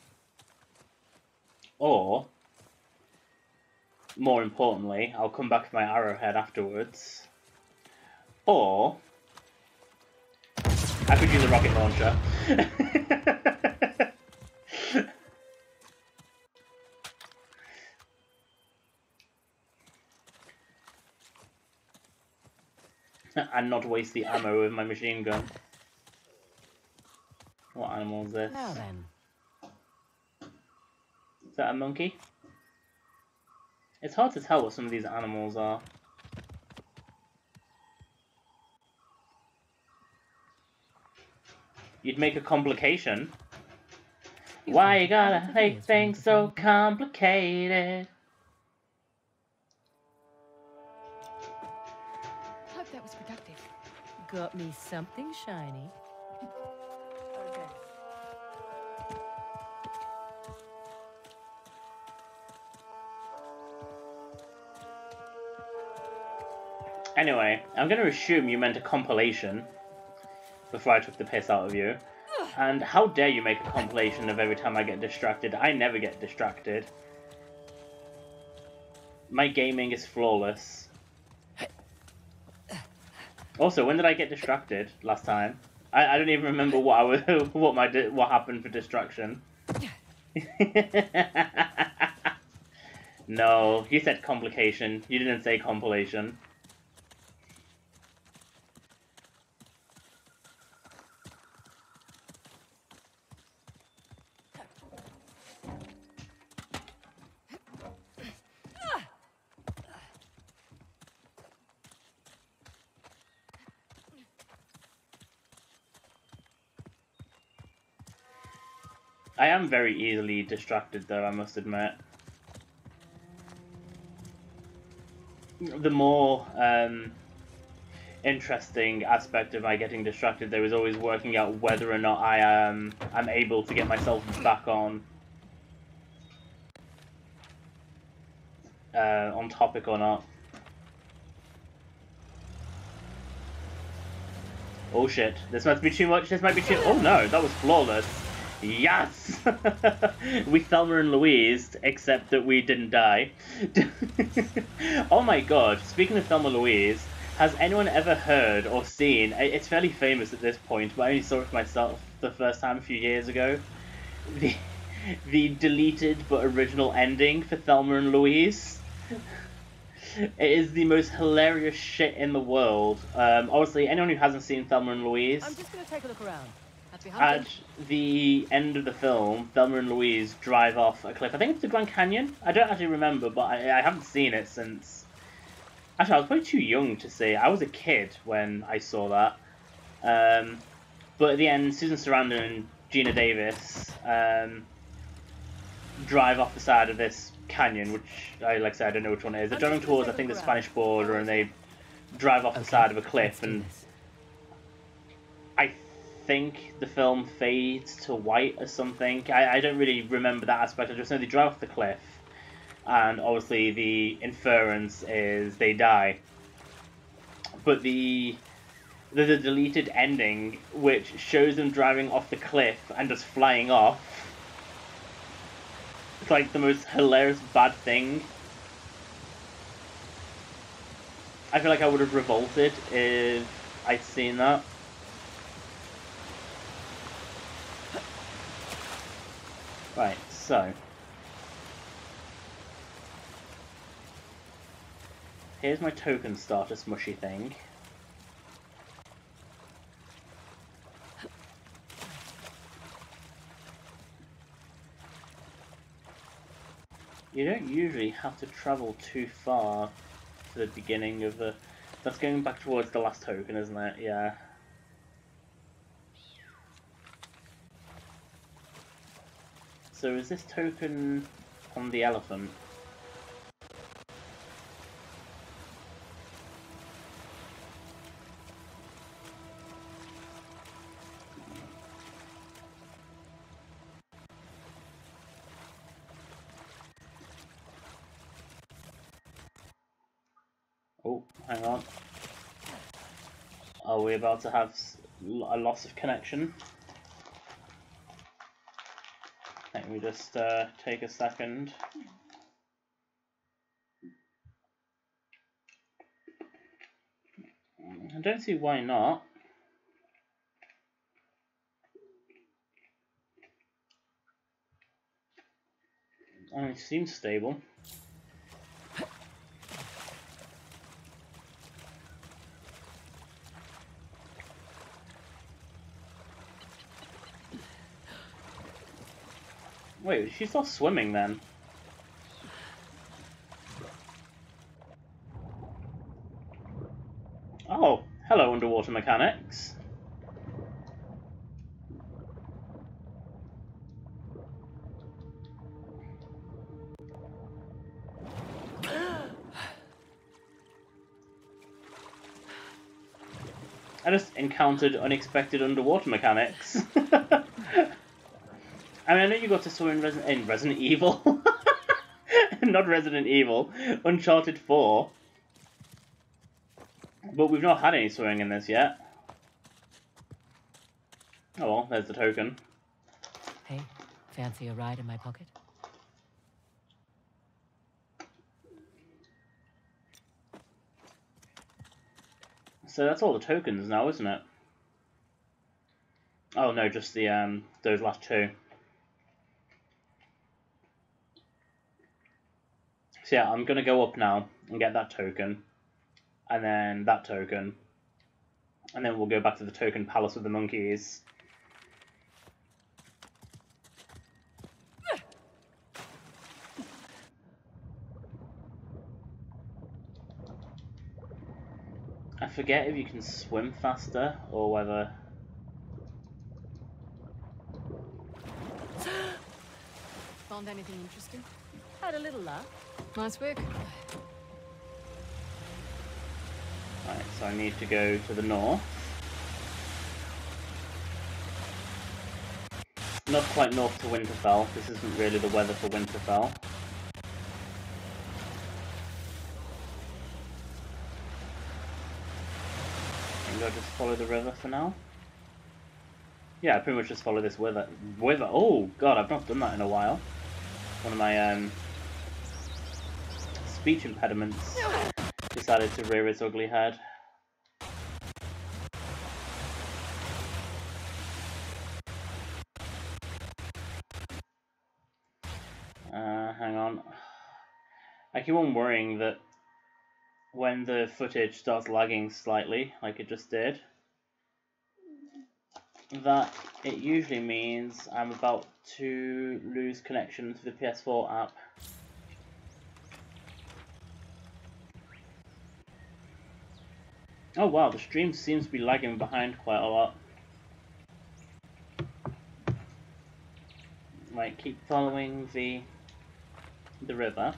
or more importantly, I'll come back to my arrowhead afterwards, or I could use a rocket launcher. And not waste the ammo with my machine gun. What animal is this? Now then. Is that a monkey? It's hard to tell what some of these animals are. You'd make a complication. Why you gotta make things so complicated? Hope that was productive. Got me something shiny. Okay. Anyway, I'm going to assume you meant a compilation before I took the piss out of you. And how dare you make a compilation of every time I get distracted? I never get distracted. My gaming is flawless. Also, when did I get distracted last time? I don't even remember what I was, what happened for distraction. No, you said complication. You didn't say compilation. I am very easily distracted though, I must admit. The more interesting aspect of my getting distracted though is always working out whether or not I'm able to get myself back on. on topic or not. Oh shit, this might be too much, this might be too... Oh no, that was flawless. Yes! We Thelma and Louise, except that we didn't die. Oh my god, speaking of Thelma and Louise, has anyone ever heard or seen, it's fairly famous at this point, but I only saw it for myself the first time a few years ago, the deleted but original ending for Thelma and Louise? It is the most hilarious shit in the world. Obviously, anyone who hasn't seen Thelma and Louise, I'm just gonna take a look around. at the end of the film, Thelma and Louise drive off a cliff. I think it's the Grand Canyon. I don't actually remember, but I haven't seen it since... Actually, I was probably too young to see. I was a kid when I saw that. But at the end, Susan Sarandon and Gina Davis drive off the side of this canyon, which, like I said, I don't know which one it is. They're driving towards, I think, the Spanish border, and they drive off the side of a cliff, and I think the film fades to white or something. I don't really remember that aspect. I just know they drive off the cliff, and obviously the inference is they die. But there's a deleted ending which shows them driving off the cliff and just flying off. It's like the most hilarious bad thing. I feel like I would have revolted if I'd seen that. Right, so here's my token starter smushy thing. You don't usually have to travel too far to the beginning of the... That's going back towards the last token, isn't it? Yeah. So is this token on the elephant? Oh, hang on. Are we about to have a loss of connection? Let me just take a second. I don't see why not. It seems stable. Wait, did she start swimming then? Oh, hello underwater mechanics. I just encountered unexpected underwater mechanics. I mean, I know you got to swim in Resident Evil. Not Resident Evil. Uncharted 4. But we've not had any swimming in this yet. Oh well, there's the token. Hey, fancy a ride in my pocket? So that's all the tokens now, isn't it? Oh no, just the those last two. So yeah, I'm gonna go up now and get that token, and then that token, and then we'll go back to the token palace with the monkeys. I forget if you can swim faster or whether... Found anything interesting? Had a little laugh. Nice work. Right, so I need to go to the north. Not quite north to Winterfell. This isn't really the weather for Winterfell. think I'll just follow the river for now. Yeah, I pretty much just follow this river. Oh god, I've not done that in a while. One of my speech impediments decided to rear its ugly head. Hang on. I keep on worrying that when the footage starts lagging slightly, like it just did, that it usually means I'm about to lose connection to the PS4 app. Oh wow, the stream seems to be lagging behind quite a lot. Right, keep following the river,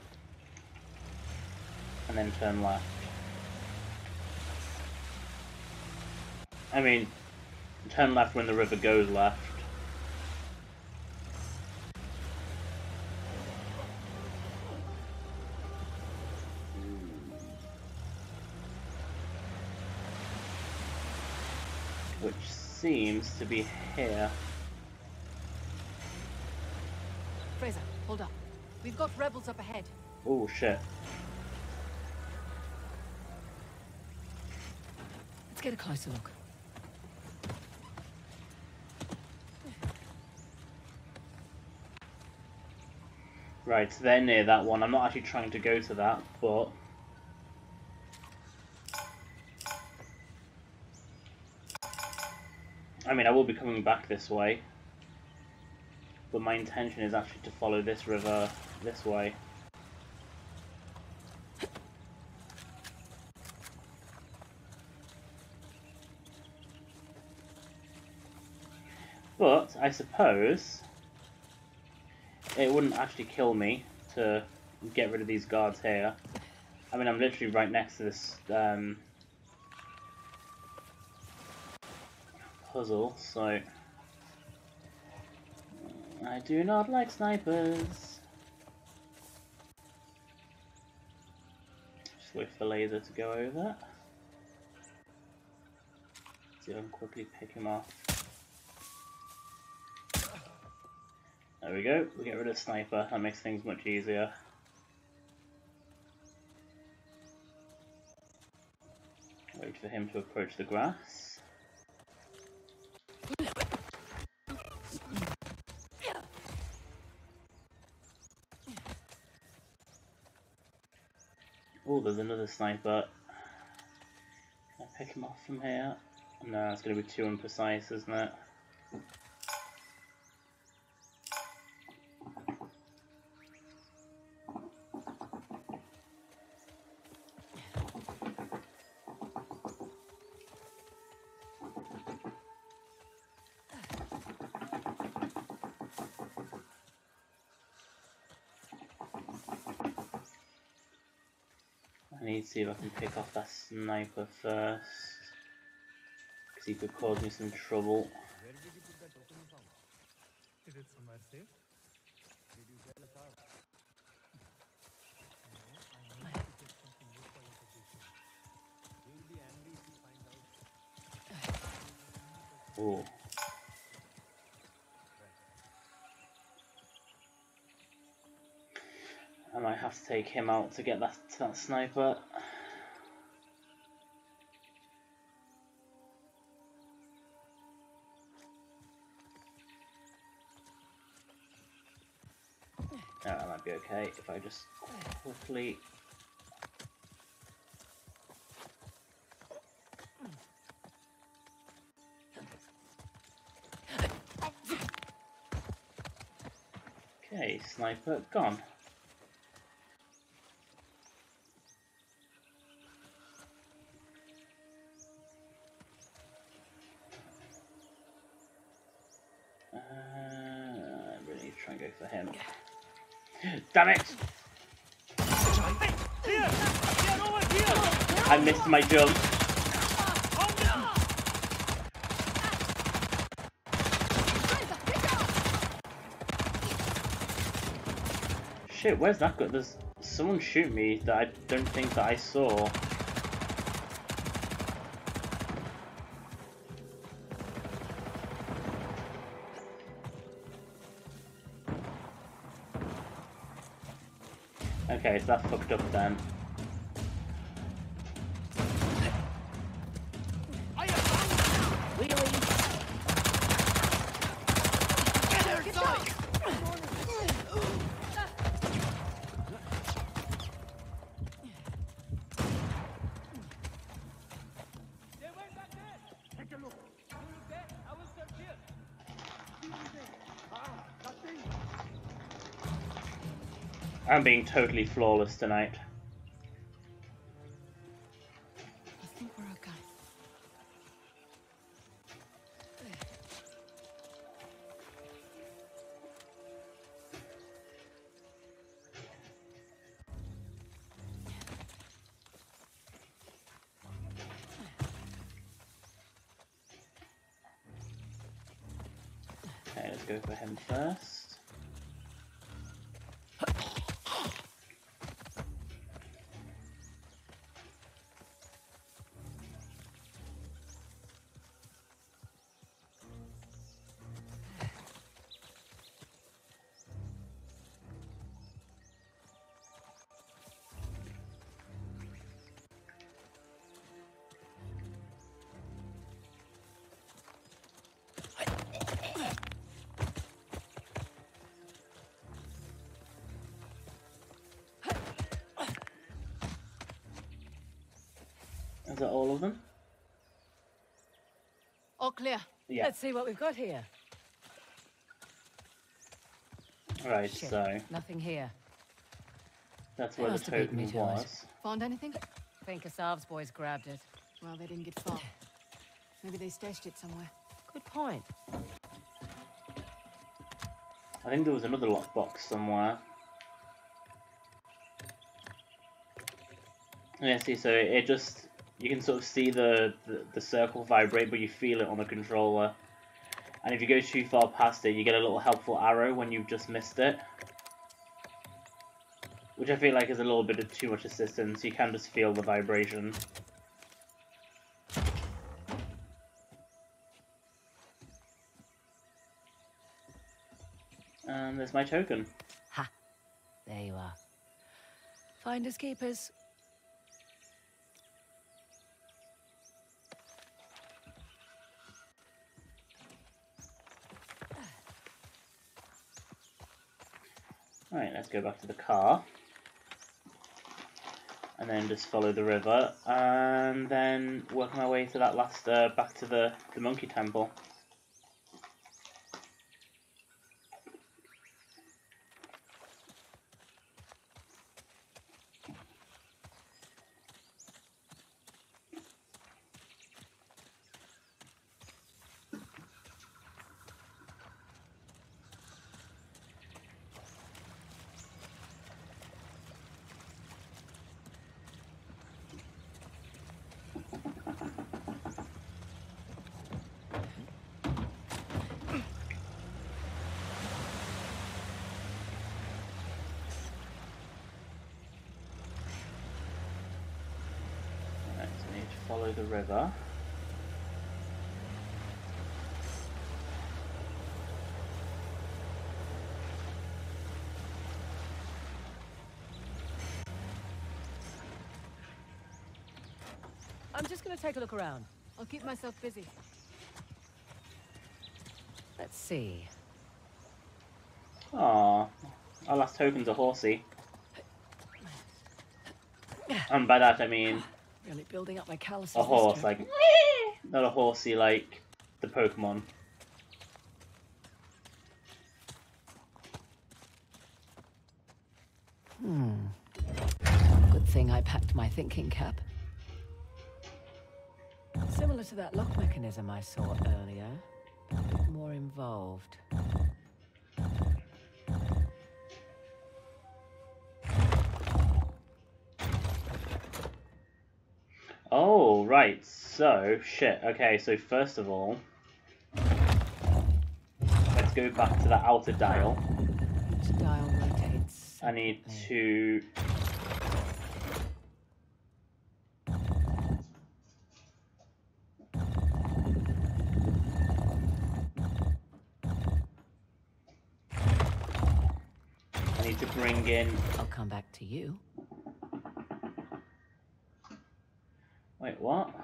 and then turn left. I mean, turn left when the river goes left. Which seems to be here. Fraser, hold up. We've got rebels up ahead. Oh shit. Let's get a closer look. Right, so they're near that one. I'm not actually trying to go to that, but I mean, I will be coming back this way, but my intention is actually to follow this river this way. But I suppose it wouldn't actually kill me to get rid of these guards here. I mean, I'm literally right next to this puzzle, so I do not like snipers. Just wait for the laser to go over. See if I can quickly pick him off. There we go, we get rid of sniper, that makes things much easier. Wait for him to approach the grass. Oh, there's another sniper. Can I pick him off from here? No, it's going to be too imprecise, isn't it? I need to see if I can pick off that sniper first, because he could cause me some trouble. Where did you put that token you found? Is it somewhere safe? Did you sell a car? No, I need to get something new for your position. We will be angry if you find out. Oh. I might have to take him out to get that sniper. Oh, that might be okay if I just quickly. Okay, sniper gone. I really need to try and go for him. Damn it! I missed my jump. Shit, where's that go? There's someone shooting me that I don't think that I saw. Okay, so that fucked up then. I'm being totally flawless tonight. I think we're okay. Okay, let's go for him first. Is that all of them? All clear. Yeah. Let's see what we've got here. Right, Shit, so nothing here. that's where the must have beaten me token to it. was. Found anything? Think Asav's boys grabbed it. Well, they didn't get far. Maybe they stashed it somewhere. Good point. I think there was another lockbox somewhere. Yeah, see, so it just, you can sort of see the circle vibrate, but you feel it on the controller. And if you go too far past it, you get a little helpful arrow when you've just missed it. Which I feel like is a little bit of too much assistance. You can just feel the vibration. And there's my token. Ha! There you are. Finders keepers. Right, let's go back to the car. And then just follow the river. And then work my way to that last, back to the monkey temple. Right, so I need to follow the river. I'm just gonna take a look around. I'll keep myself busy. Let's see. Aww, our last token's a horsey. And by that I mean Really building up my calluses. a horse, like, not a horsey like the Pokemon. Good thing I packed my thinking cap. Similar to that lock mechanism I saw earlier, but a bit more involved. Oh, right, so, shit, okay, so first of all, let's go back to the outer dial. Each dial rotates. I need separately. to... I need to bring in... I'll come back to you. Wait, what?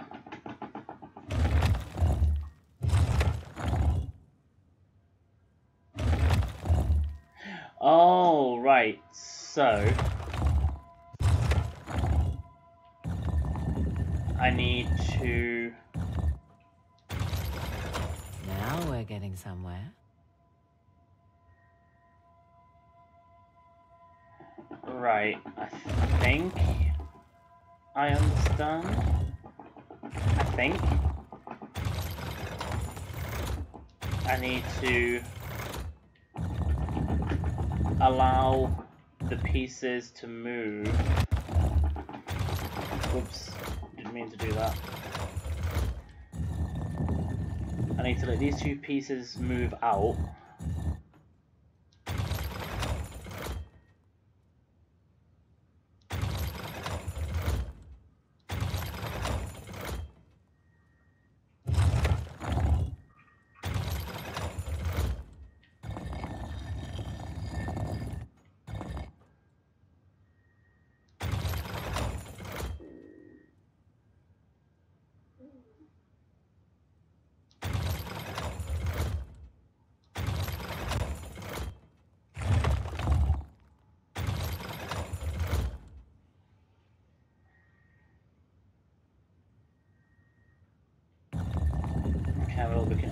Oh, right. So... I need to... Now we're getting somewhere. Right, I think I understand. I think I need to allow the pieces to move. Oops, didn't mean to do that. I need to let these two pieces move out.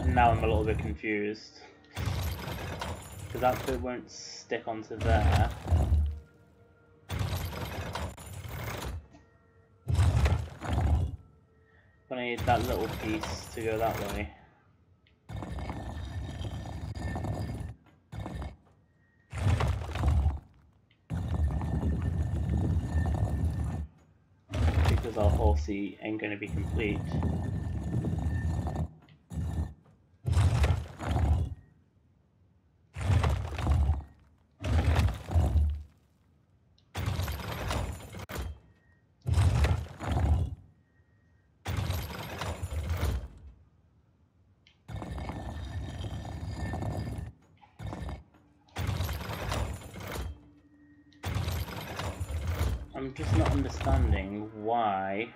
Now I'm a little bit confused because that bit won't stick onto there. But I need that little piece to go that way. Because our horsey ain't going to be complete. I'm just not understanding why.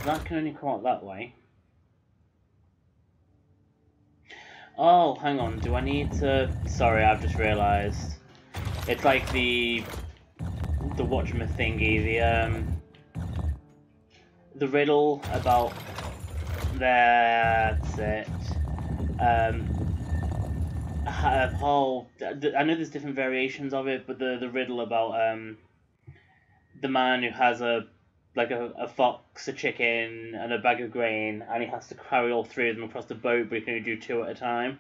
That can only come out that way. Oh, hang on, do I need to... Sorry, I've just realised. It's like the whatchamathingy, the riddle about... That's it. Whole... I know there's different variations of it, but the riddle about the man who has a fox, a chicken, and a bag of grain, and he has to carry all three of them across the boat, but he can only do two at a time,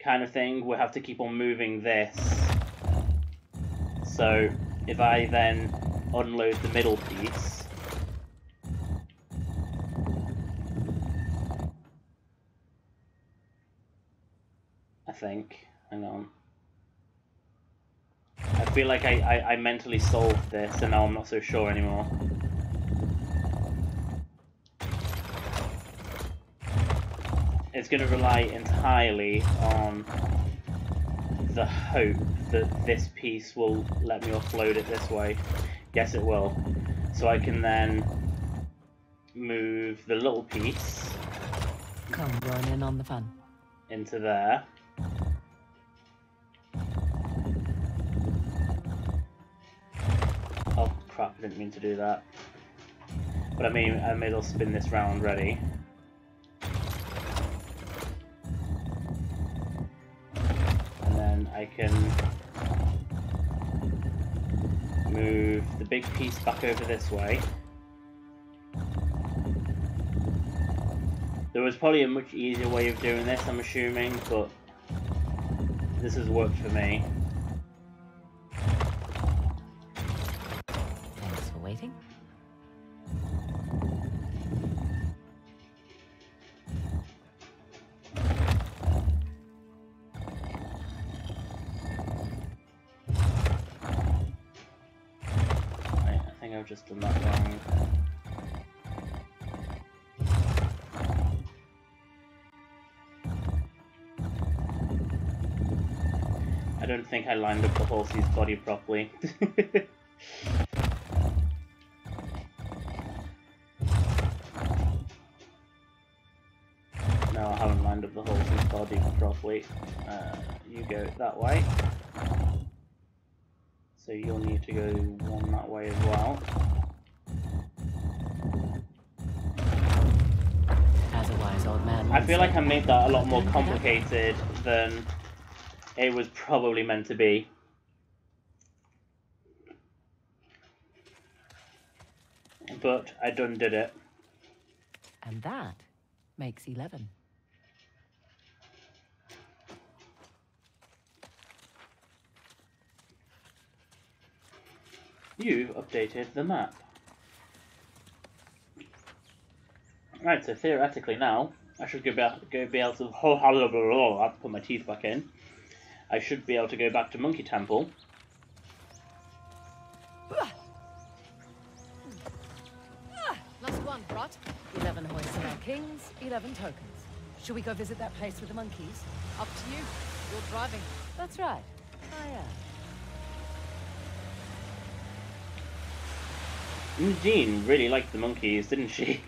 kind of thing. We'll have to keep on moving this. So, if I then unload the middle piece... I think. Hang on. I feel like I mentally solved this, and now I'm not so sure anymore. It's going to rely entirely on the hope that this piece will let me offload it this way. Yes, it will. So I can then move the little piece. Come join in on the fun. Into there. Oh crap, I didn't mean to do that. But I may as well spin this round ready. And then I can Move the big piece back over this way. There was probably a much easier way of doing this, I'm assuming, but this has worked for me. Thanks for waiting. Right, I think I've just done that wrong. I don't think I lined up the horse's body properly. No, I haven't lined up the horse's body properly. You go that way. So you'll need to go one that way as well. As a wise old man. I feel like I made that a lot more complicated than it was probably meant to be. But I done did it. And that makes 11. You've updated the map. Right, so theoretically now, I should be able to... I'll put my teeth back in. I should be able to go back to Monkey Temple. Last one, Rot. 11 Hoysala kings, 11 tokens. Should we go visit that place with the monkeys? Up to you. You're driving. That's right. I am. Jean really liked the monkeys, didn't she?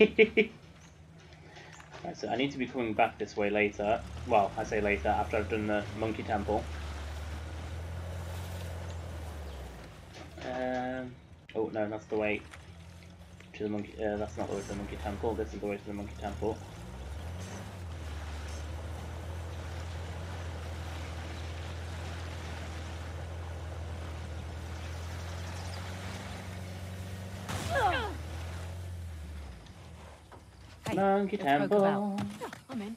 Right, so I need to be coming back this way later. Well, I say later, after I've done the Monkey Temple. Oh no, that's the way to the monkey. That's not the way to the Monkey Temple. This is the way to the Monkey Temple. Hey, Monkey let's poke about. Temple. Yeah, I'm in.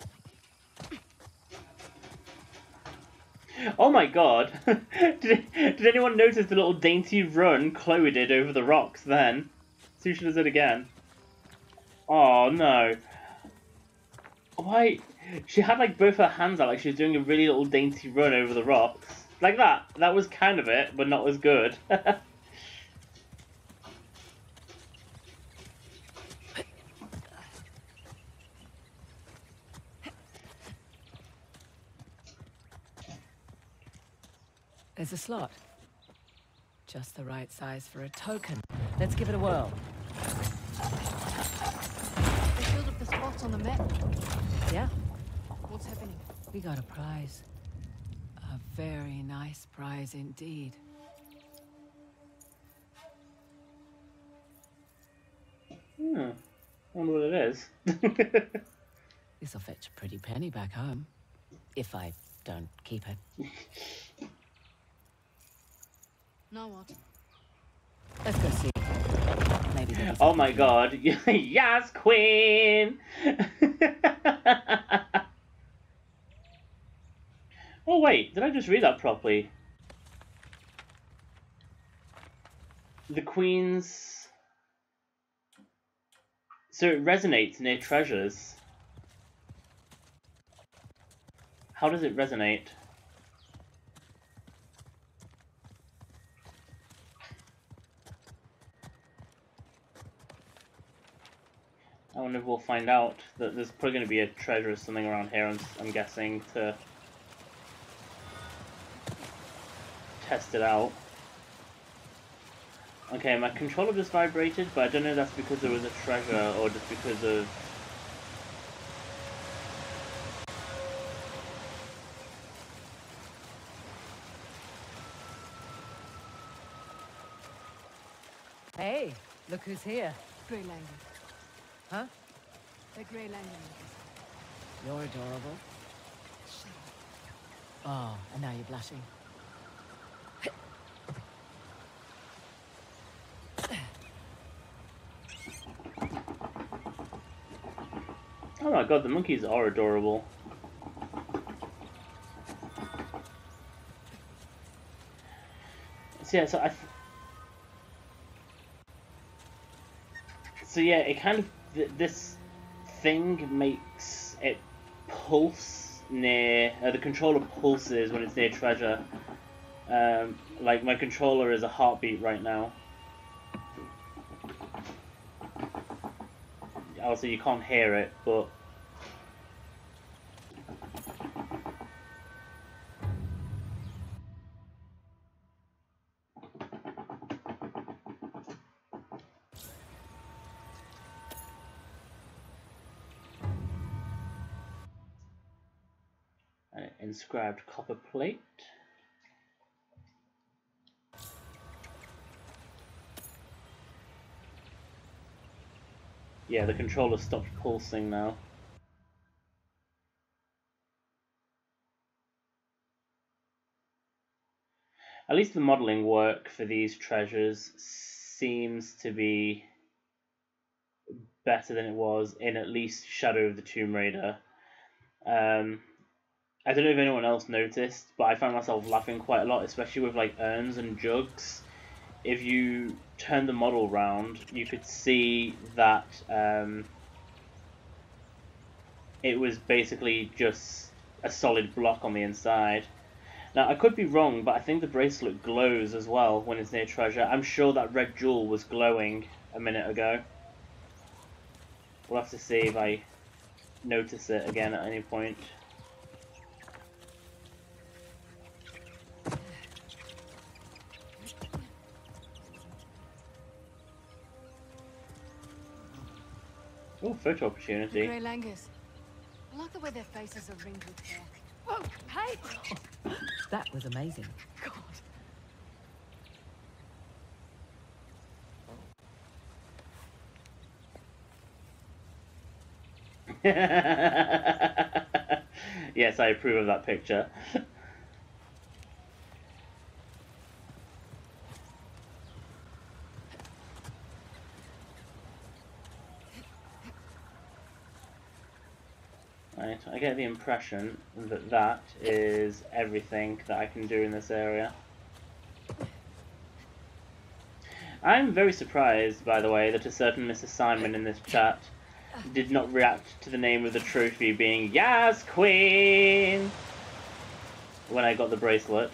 Oh my god! did anyone notice the little dainty run Chloe did over the rocks then? Susha does it again. Oh no. Why? She had like both her hands out like she was doing a really little dainty run over the rocks. Like that. That was kind of it, but not as good. There's a slot. Just the right size for a token. Let's give it a whirl. They filled up the spots on the map. Yeah? What's happening? We got a prize. A very nice prize indeed. I wonder what it is. This'll fetch a pretty penny back home. If I don't keep it. Now what? Let's go see. Maybe there's Oh my god. Yes, queen! Oh wait, did I just read that properly? The queen's... So it resonates near treasures. How does it resonate? I wonder if we'll find out that there's probably going to be a treasure or something around here, I'm guessing, to test it out. Okay, my controller just vibrated, but I don't know if that's because there was a treasure or just because of... Hey, look who's here. Grey Langan. Huh? The Grey Langan. You're adorable. Oh, and now you're blushing. Oh my god, the monkeys are adorable. So yeah, so yeah, it kind of this thing makes it pulse near the controller pulses when it's near treasure. Like my controller is a heartbeat right now. Also, you can't hear it, but an inscribed copper plate. Yeah, the controller stopped pulsing now. At least the modeling work for these treasures seems to be better than it was in at least Shadow of the Tomb Raider. I don't know if anyone else noticed, but I found myself laughing quite a lot, especially with like urns and jugs. If you turn the model round, you could see that it was basically just a solid block on the inside. Now, I could be wrong, but I think the bracelet glows as well when it's near treasure. I'm sure that red jewel was glowing a minute ago. We'll have to see if I notice it again at any point. Oh, photo opportunity. Grey Langus. I like the way their faces are ringed with hair. Whoa, hey! That was amazing. God. Yes, I approve of that picture. Right, I get the impression that that is everything that I can do in this area. I'm very surprised, by the way, that a certain Mrs. Simon in this chat did not react to the name of the trophy being Yas Queen when I got the bracelet.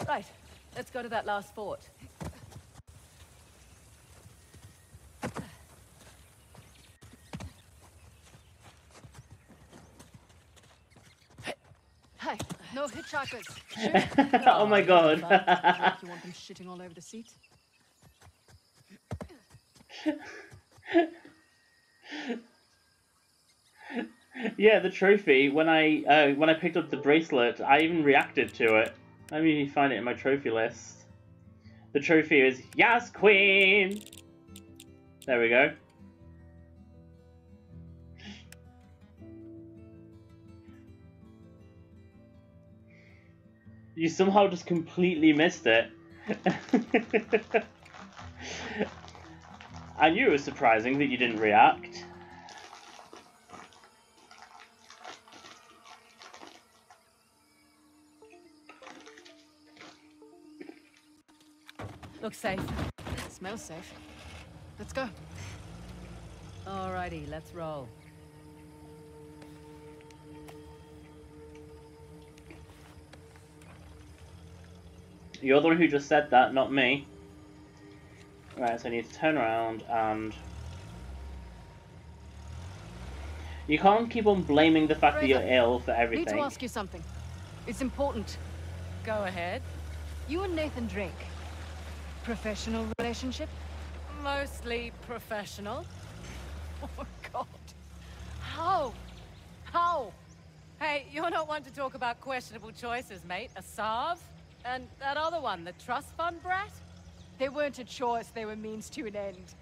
Right, let's go to that last fort. Hey, no hitchhikers. Shoot. Oh my god. Like you want them shitting all over the seat? Yeah, the trophy, when I picked up the bracelet, I even reacted to it. Let me find it in my trophy list. The trophy is Yas Queen! There we go. You somehow just completely missed it. I knew it was surprising that you didn't react. Looks safe. Smells safe. Let's go. Alrighty, let's roll. You're the one who just said that, not me. Right, so I need to turn around and... You can't keep on blaming the fact that you're ill for I need everything. to ask you something. It's important. Go ahead. You and Nathan Drake. Professional relationship? Mostly professional. Oh, God. How? How? Hey, you're not one to talk about questionable choices, mate. Asav? And that other one, the trust fund brat? They weren't a choice, they were means to an end.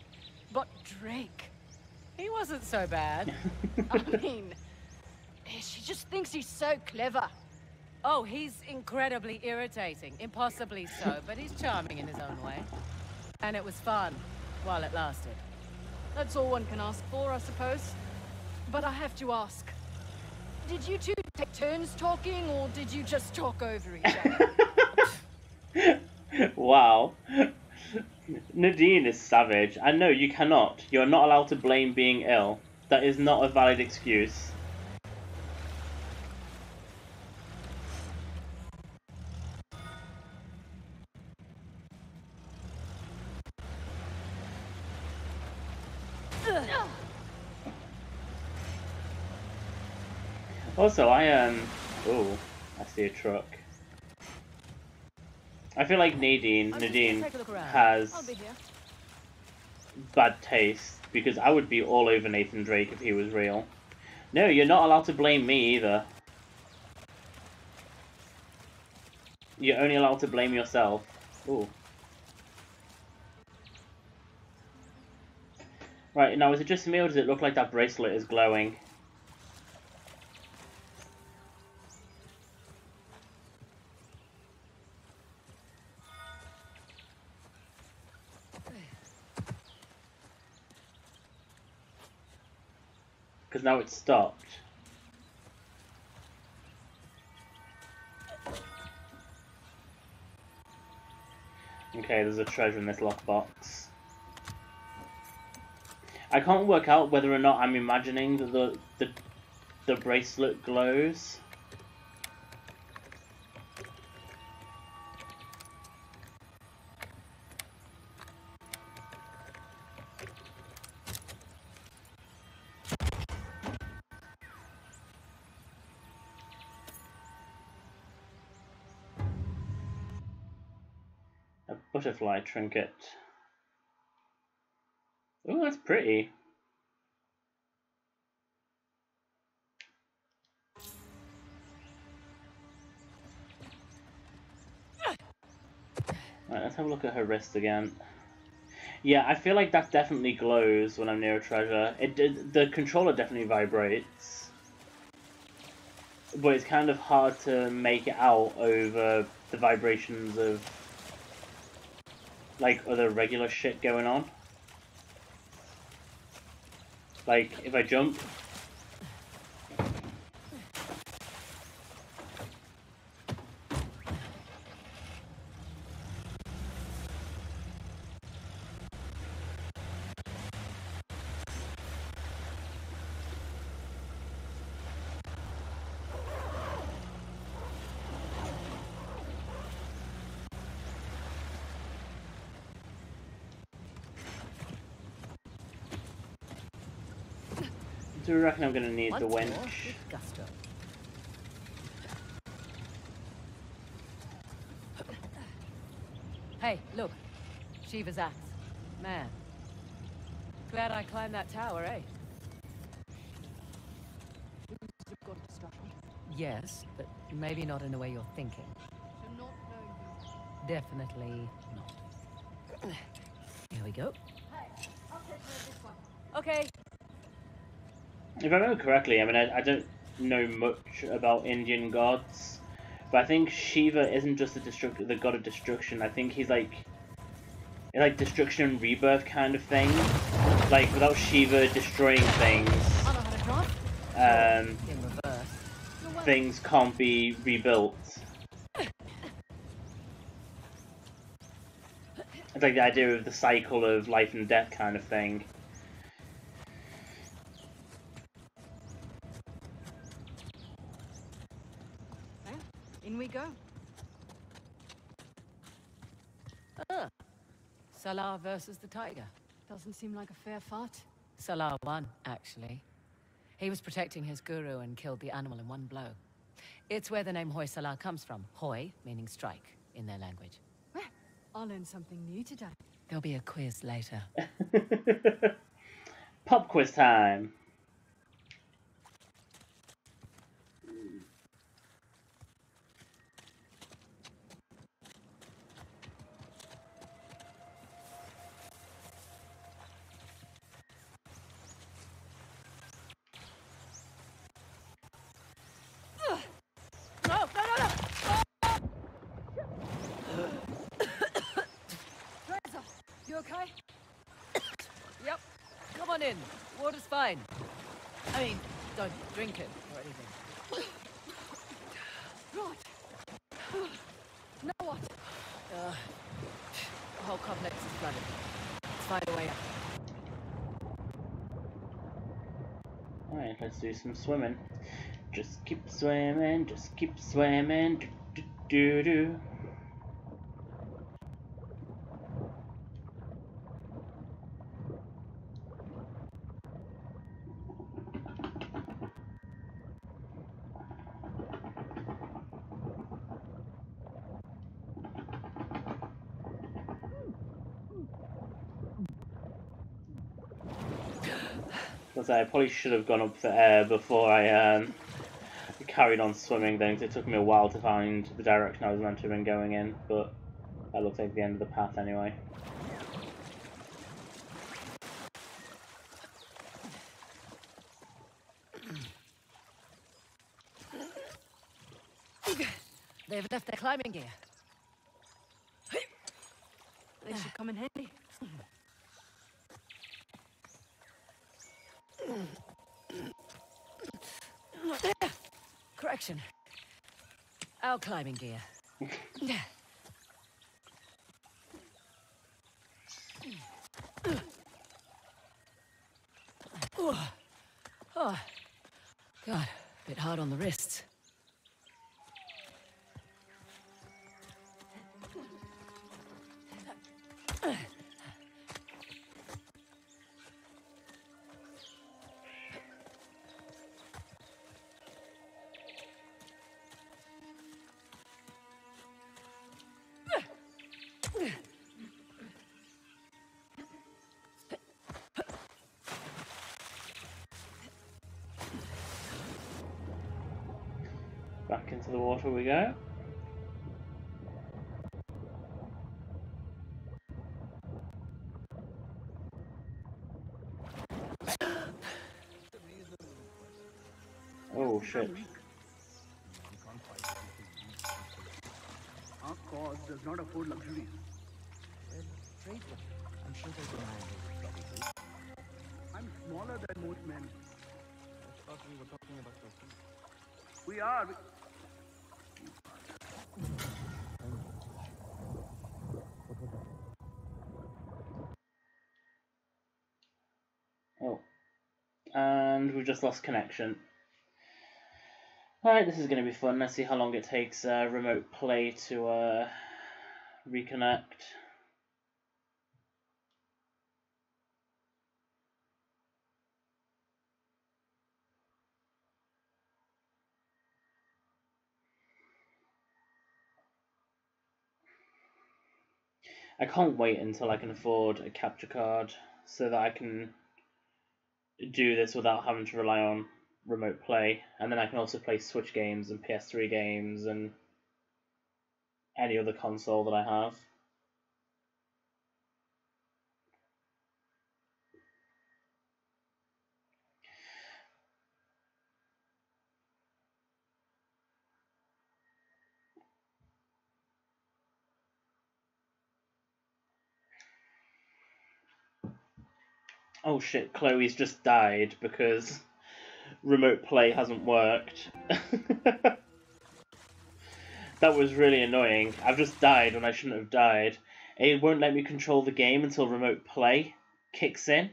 But Drake. He wasn't so bad. I mean, she just thinks he's so clever. Oh, he's incredibly irritating. Impossibly so, but he's charming in his own way. And it was fun, while it lasted. That's all one can ask for, I suppose. But I have to ask. Did you two take turns talking, or did you just talk over each other? Wow. Nadine is savage. And no, you cannot. You're not allowed to blame being ill. That is not a valid excuse. Also, oh, I see a truck. I feel like Nadine has I'll be here. bad taste, because I would be all over Nathan Drake if he was real. No, you're not allowed to blame me either. You're only allowed to blame yourself. Ooh. Right, now is it just me or does it look like that bracelet is glowing? Because now it's stopped. Okay, there's a treasure in this lockbox. I can't work out whether or not I'm imagining that the bracelet glows. A butterfly trinket. Oh, that's pretty. Right, let's have a look at her wrist again. Yeah, I feel like that definitely glows when I'm near a treasure. The controller definitely vibrates. But it's kind of hard to make it out over the vibrations of like other regular shit going on. Like if I jump. Do you reckon I'm going to need the winch? Gusto. Hey, look. Shiva's axe. Man. Glad I climbed that tower, eh? Yes, but maybe not in the way you're thinking. Definitely not. Here we go. Okay. If I remember correctly, I mean, I don't know much about Indian gods, but I think Shiva isn't just the god of destruction. I think he's like destruction and rebirth kind of thing. Like, without Shiva destroying things, things can't be rebuilt. It's like the idea of the cycle of life and death kind of thing. In we go. Salah versus the tiger. Doesn't seem like a fair fight. Salah won, actually. He was protecting his guru and killed the animal in one blow. It's where the name Hoysala comes from. Hoy, meaning strike, in their language. Well, I'll learn something new today. There'll be a quiz later. Pop quiz time. in. Water's fine. I mean, don't drink it or anything. Right. Now what? The whole complex is flooded. Let's find a way out. Alright, let's do some swimming. Just keep swimming, just keep swimming. Do, do, do, do. I probably should have gone up for air before I carried on swimming then, 'cause it took me a while to find the direction I was meant to have been going in, but that looks like the end of the path anyway. They've left their climbing gear. They should come in handy. Correction. Our climbing gear. Oh, God, a bit hard on the wrists. Back into the water we go. Oh shit. Our cause does not afford luxuries. I'm sure they can handle it. I'm smaller than most men. I thought we were talking about your feet. We are. Oh. And we've just lost connection. Alright, this is going to be fun. Let's see how long it takes remote play to reconnect. I can't wait until I can afford a capture card so that I can do this without having to rely on remote play, and then I can also play Switch games and PS3 games and any other console that I have. Oh shit, Chloe's just died because remote play hasn't worked. That was really annoying. I've just died when I shouldn't have died. It won't let me control the game until remote play kicks in,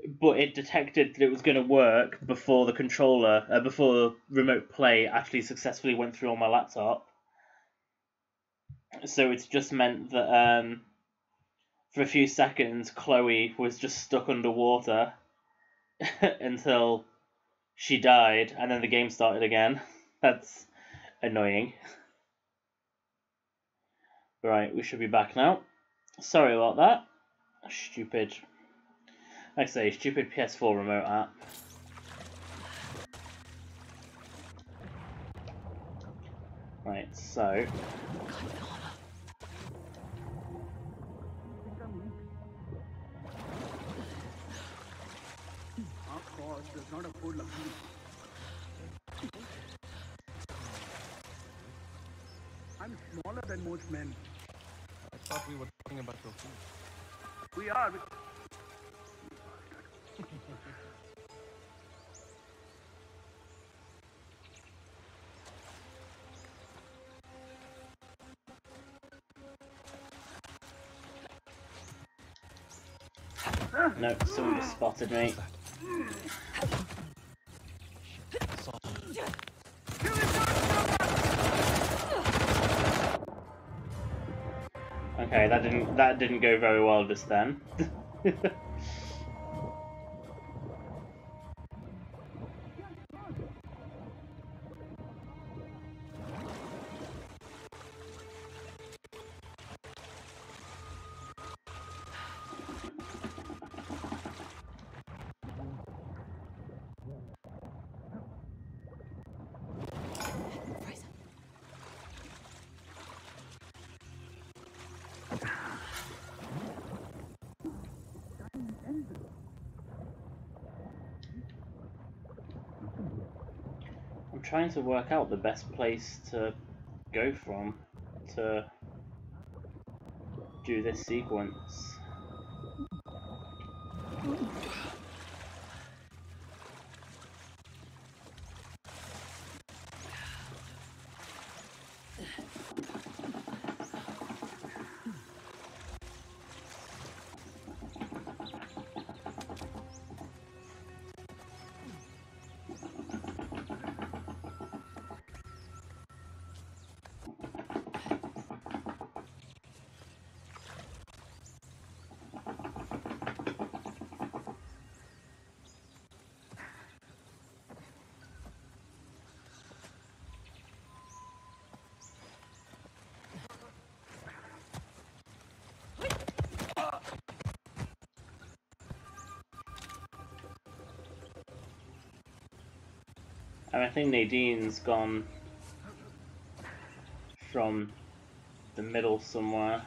but it detected that it was going to work before the controller, before remote play actually successfully went through on my laptop. So it's just meant that for a few seconds, Chloe was just stuck underwater until she died, and then the game started again. That's annoying. Right, we should be back now. Sorry about that. Stupid. Like I say, stupid PS4 remote app. Right, so... Our cause does not afford luxuries. I'm smaller than most men. I thought we were talking about your feet. We are. No, someone just spotted me. Okay, that didn't go very well just then. I'm trying to work out the best place to go from to do this sequence. And I think Nadine's gone from the middle somewhere.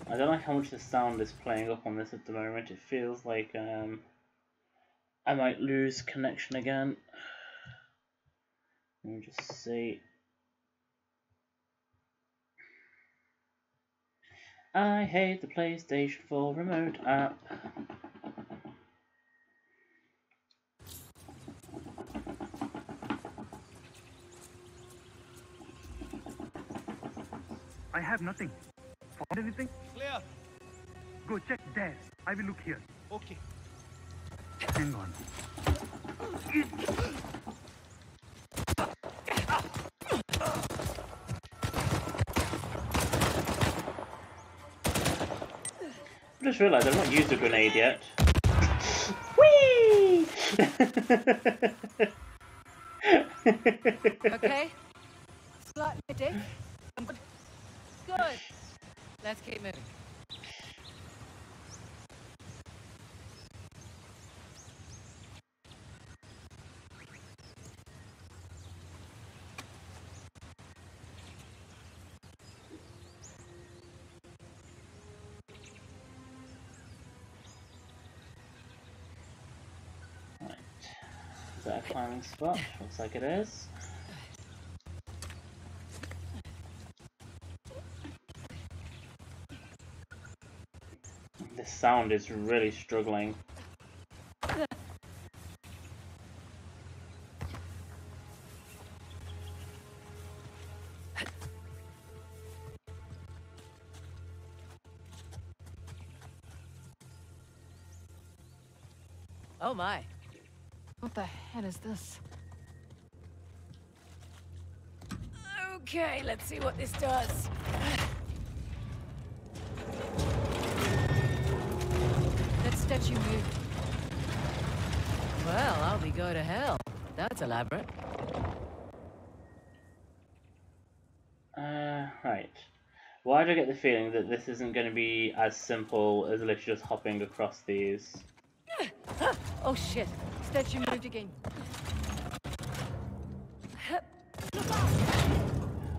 I don't like how much the sound is playing up on this at the moment. It feels like I might lose connection again. Let me just see. I hate the PlayStation 4 remote app. I have nothing. Found anything? Clear. Go check there. I will look here. Okay. Hang on. I just realised I've not used a grenade yet. Whee! Okay? Slightly dick. I'm good. Good. Let's keep moving. Right. Is that a climbing spot? Looks like it is. This sound is really struggling. Oh my. What the hell is this? Okay, let's see what this does. That statue moved. Well, I'll be go to hell. That's elaborate. Right. Why do I get the feeling that this isn't going to be as simple as literally just hopping across these? Oh shit. Statue moved again.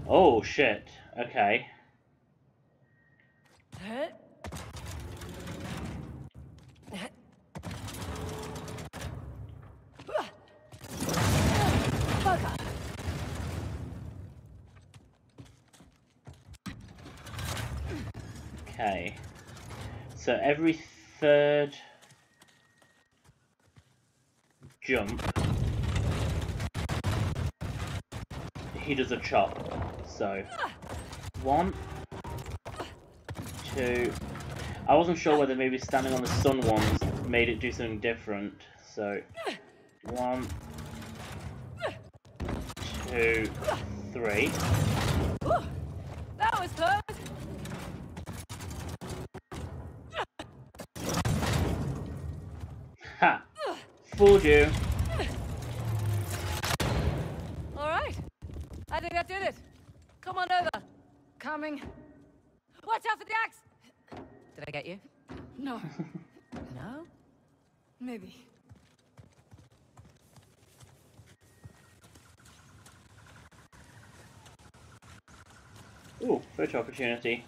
Oh shit. Okay. Okay. So every third jump, he does a chop. So 1, 2. I wasn't sure whether maybe standing on the sun ones made it do something different. So 1, 2, 3. That was close. Ha! Fooled you. All right. I think that did it. Come on over. Coming. Watch out for the axe. Did I get you? No, No? maybe. Ooh, photo opportunity.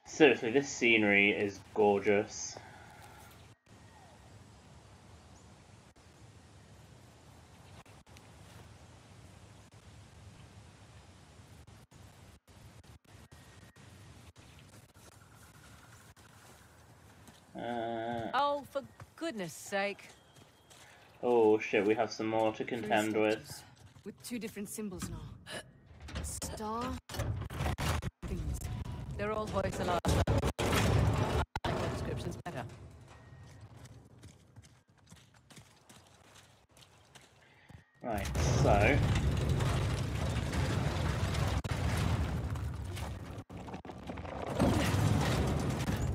Seriously, this scenery is gorgeous. Oh, for goodness sake. Oh shit, we have some more to contend with. With 2 different symbols now. Star. Things. They're all voxelar. I like the descriptions better. Right, so...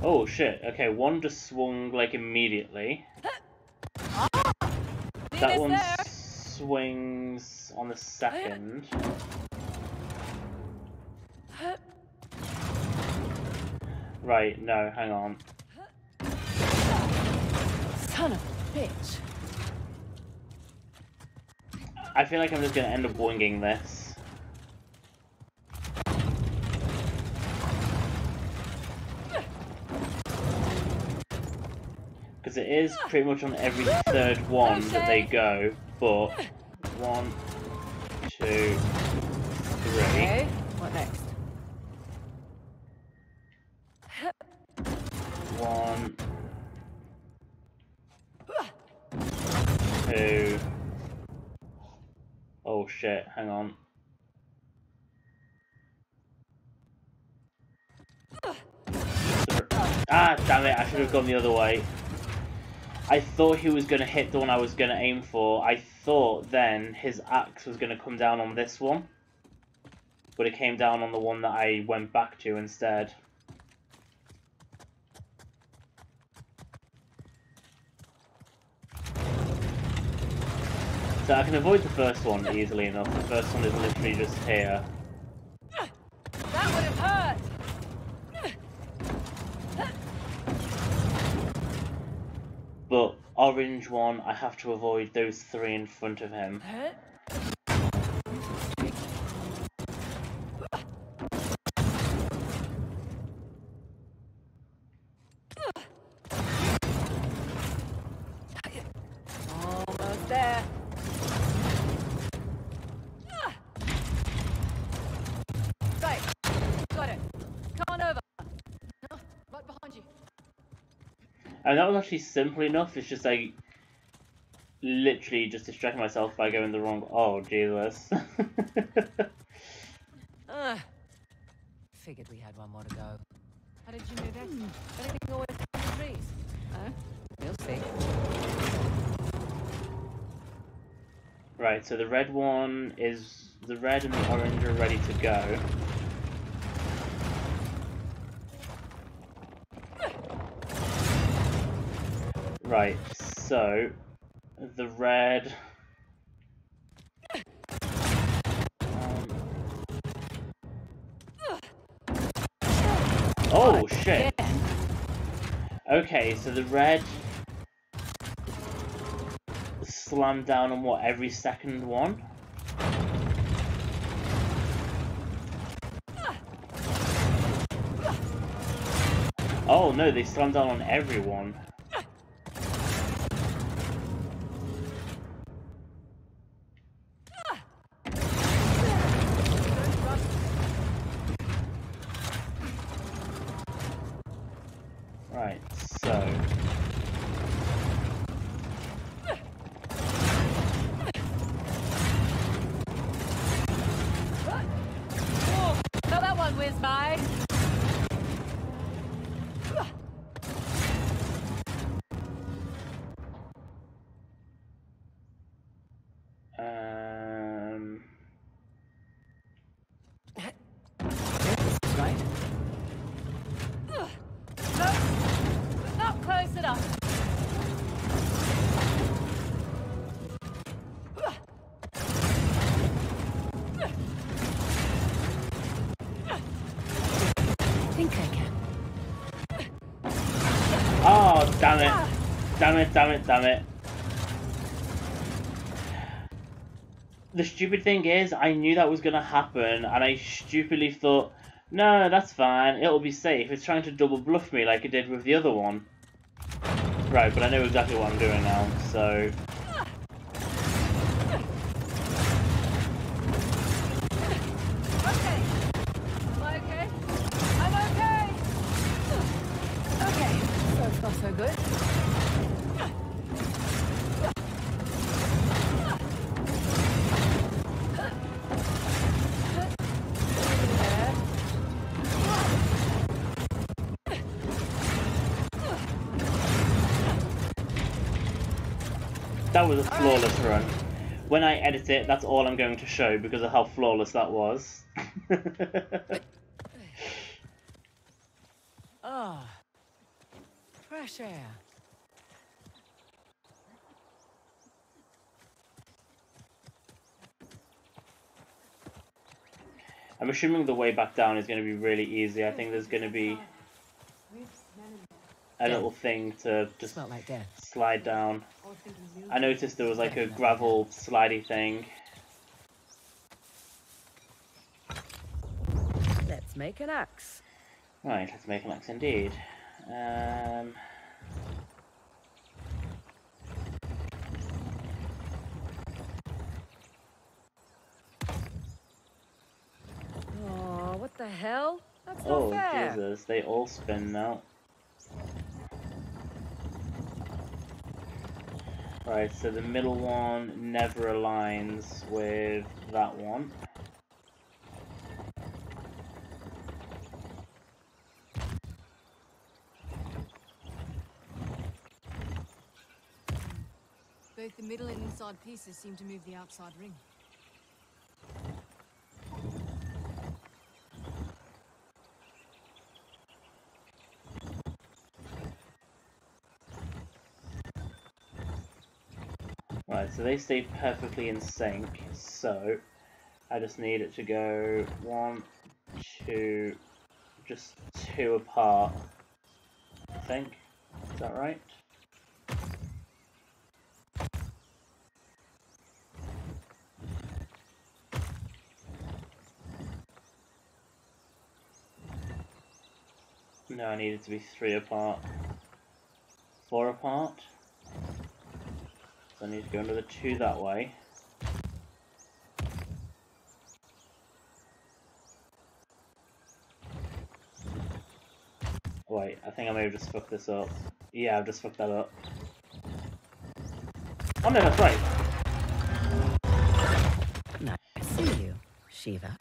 Oh shit, okay, one just swung like immediately. That one swings on the second. Right, no, hang on. Son of a bitch. I feel like I'm just gonna end up winging this. Because it is pretty much on every third one that they go, but 1, 2, 3. Okay, what next? 1, 2. Oh shit, hang on. Ah, damn it, I should have gone the other way. I thought he was going to hit the one I was going to aim for. I thought then his axe was going to come down on this one. But it came down on the one that I went back to instead. So I can avoid the first one easily enough. The first one is literally just here. That would have hurt. But orange one, I have to avoid those 3 in front of him. Almost there. Right, got it. Come on over. No, right behind you. And that was actually simple enough. It's just like literally just distracting myself by going the wrong. Oh Jesus! Figured we had one more to go. How did you know that? Anything always comes in threes? Huh? We'll see. Right. So the red one is the red and the orange are ready to go. Right. So the red. Oh shit! Okay, so the red slammed down on what, every second one? Oh no, they slammed down on everyone. Right, so... Oh, let that one whiz by. Right? No, not close enough. I think I can. Oh, damn it. Damn it, damn it, damn it. The stupid thing is, I knew that was going to happen, and I stupidly thought, no, that's fine, it'll be safe. It's trying to double bluff me like it did with the other one. Right, but I know exactly what I'm doing now, so... Okay. Am I okay? I'm okay. Okay, so far so good. That was a flawless run. When I edit it, that's all I'm going to show because of how flawless that was. Ah, fresh air. I'm assuming the way back down is going to be really easy. I think there's going to be a little thing to just Smelled like death. slide down. I noticed there was like a gravel slidey thing. Let's make an axe. Right, let's make an axe indeed. Oh, what the hell? That's Oh, not fair. Jesus, they all spin now. Right, so the middle one never aligns with that one. Both the middle and inside pieces seem to move the outside ring. Right, so they stay perfectly in sync, so I just need it to go 1, 2, just 2 apart, I think. Is that right? No, I need it to be 3 apart. 4 apart. So I need to go another 2 that way. Wait, I think I may have just fucked this up. Yeah, I've just fucked that up. Oh no, that's right! Nice to see you, Shiva.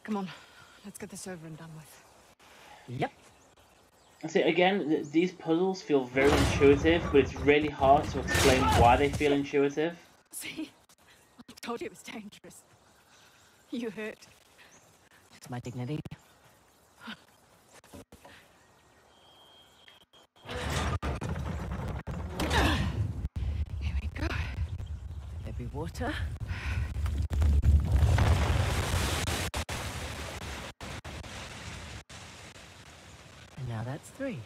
Come on, let's get this over and done with. Yep. See, again, these puzzles feel very intuitive, but it's really hard to explain why they feel intuitive. See? I told you it was dangerous. You hurt. It's my dignity. Here we go. There be water. And now that's 3.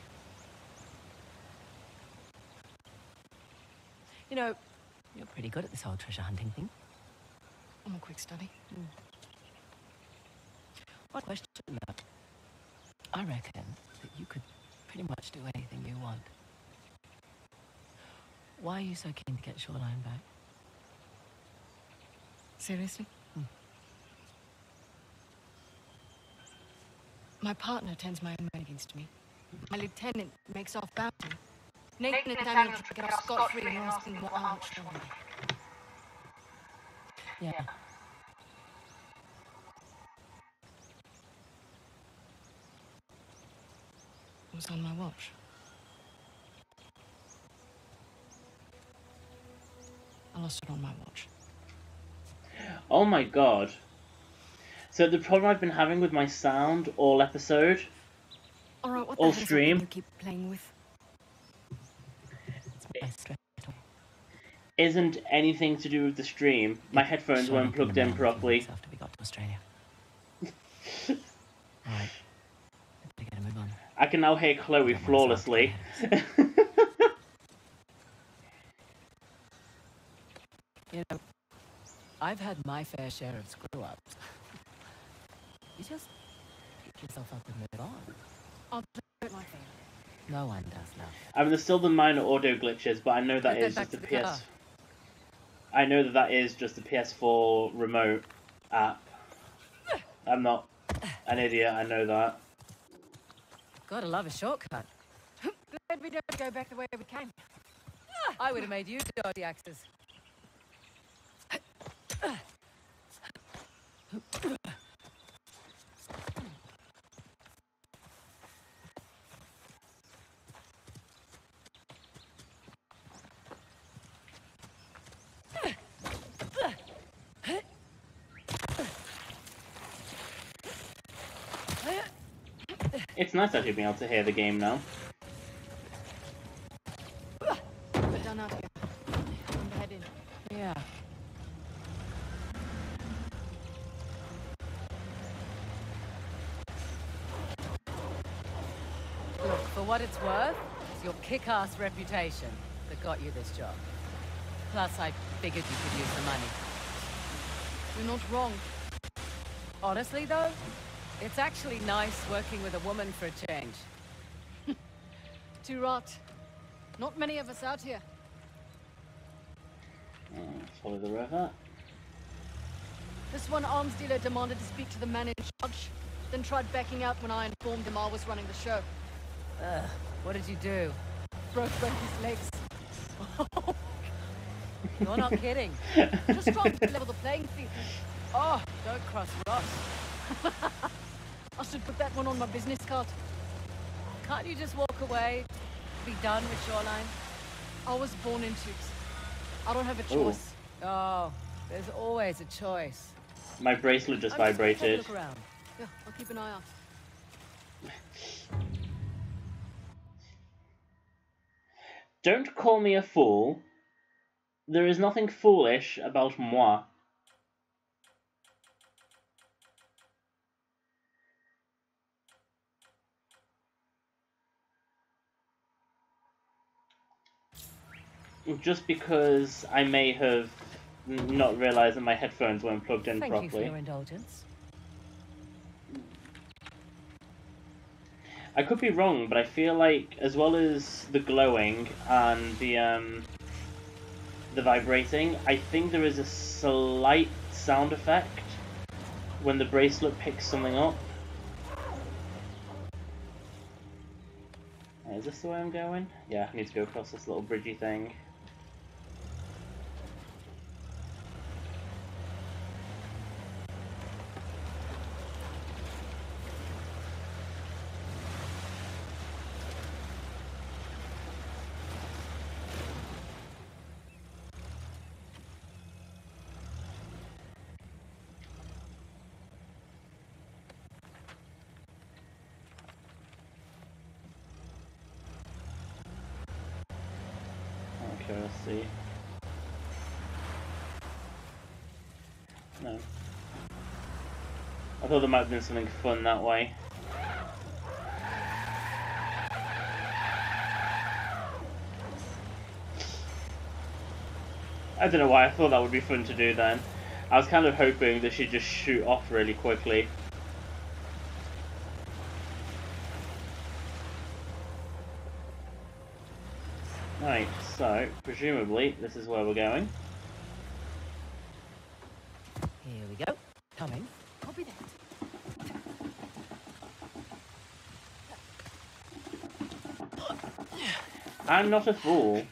You know, you're pretty good at this whole treasure hunting thing. I'm a quick study. One question though. I reckon that you could pretty much do anything you want. Why are you so keen to get Shoreline back? Seriously? My partner turns my own man against me. My lieutenant makes off bounty. Nathan and Daniel to get off scot-free and you're asking what I want for me. Yeah. It was on my watch. I lost it on my watch. Oh my god. So the problem I've been having with my sound all episode, Alright, what all the hell stream, is that thing you keep playing with? My stress. isn't anything to do with the stream. My headphones Showed weren't up plugged the in mail a few properly. weeks after we got to Australia. Alright. I gotta move on. I can now hear Chloe flawlessly. You know, I've had my fair share of screw-ups. You just pick yourself up and move on. I'll do it like that. No one does, love. I mean, there's still the minor audio glitches, but I know that Get is back just the to the car. PS. I know that that is just the PS4 remote app. I'm not an idiot. I know that. Gotta love a shortcut. Glad we don't go back the way we came. I would have made you dodge the axes. It's nice actually being able to hear the game now. We're done out here. Time to head in. Yeah. Look, for what it's worth, it's your kick-ass reputation that got you this job. Plus, I figured you could use the money. You're not wrong. Honestly, though, it's actually nice working with a woman for a change. Too right. Not many of us out here. Follow the river. This one arms dealer demanded to speak to the man in charge, then tried backing out when I informed him I was running the show. Ugh, what did you do? Broke both his legs. You're not kidding. Just trying to level the playing field. Oh, don't cross Ross. I should put that one on my business card. Can't you just walk away? Be done with Shoreline? I was born into it. I don't have a Ooh. choice. Oh, there's always a choice. My bracelet just I'm gonna take a vibrated. look around. Yeah, I'll keep an eye out. Don't call me a fool. There is nothing foolish about moi. Just because I may have not realised that my headphones weren't plugged in Thank you for properly. your indulgence. I could be wrong, but I feel like as well as the glowing and the vibrating, I think there is a slight sound effect when the bracelet picks something up. Is this the way I'm going? Yeah, I need to go across this little bridgey thing. Okay, let's see. No. I thought there might have been something fun that way. I don't know why I thought that would be fun to do then. I was kind of hoping that she'd just shoot off really quickly. Right, so presumably this is where we're going. Here we go. Coming. Copy that. I'm not a fool.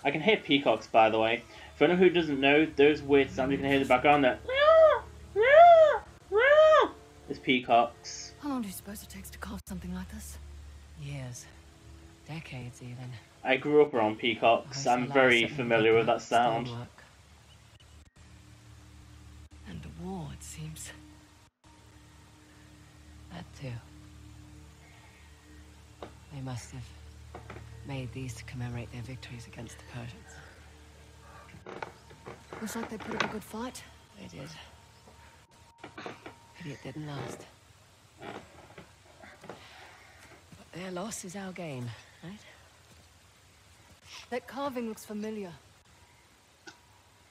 I can hear peacocks, by the way. For anyone who doesn't know, those weird sounds you can hear in the background, that is peacocks. How long do you suppose it takes to carve something like this? Years. Decades, even. I grew up around peacocks. I'm very familiar with that sound. Stonework. And the war, it seems. That too. They must have made these to commemorate their victories against the Persians. Looks like they put up a good fight. They did. Pity it didn't last. But their loss is our gain, right? That carving looks familiar.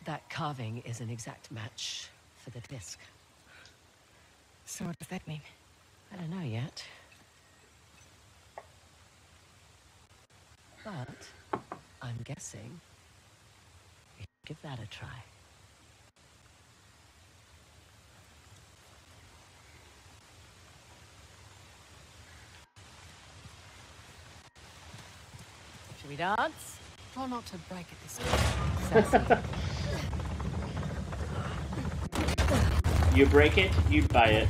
That carving is an exact match for the disc. So what does that mean? I don't know yet. But I'm guessing we should give that a try. Should we dance? Try not to break it this time. You break it, you buy it.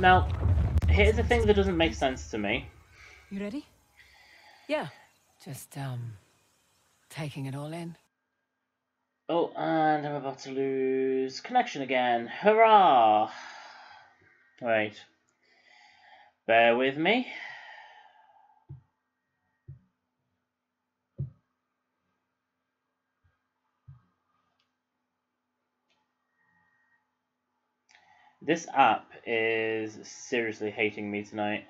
Now, here's the thing that doesn't make sense to me. You ready? Yeah. Just, taking it all in. Oh, and I'm about to lose connection again. Hurrah! Wait. Bear with me. This app is seriously hating me tonight.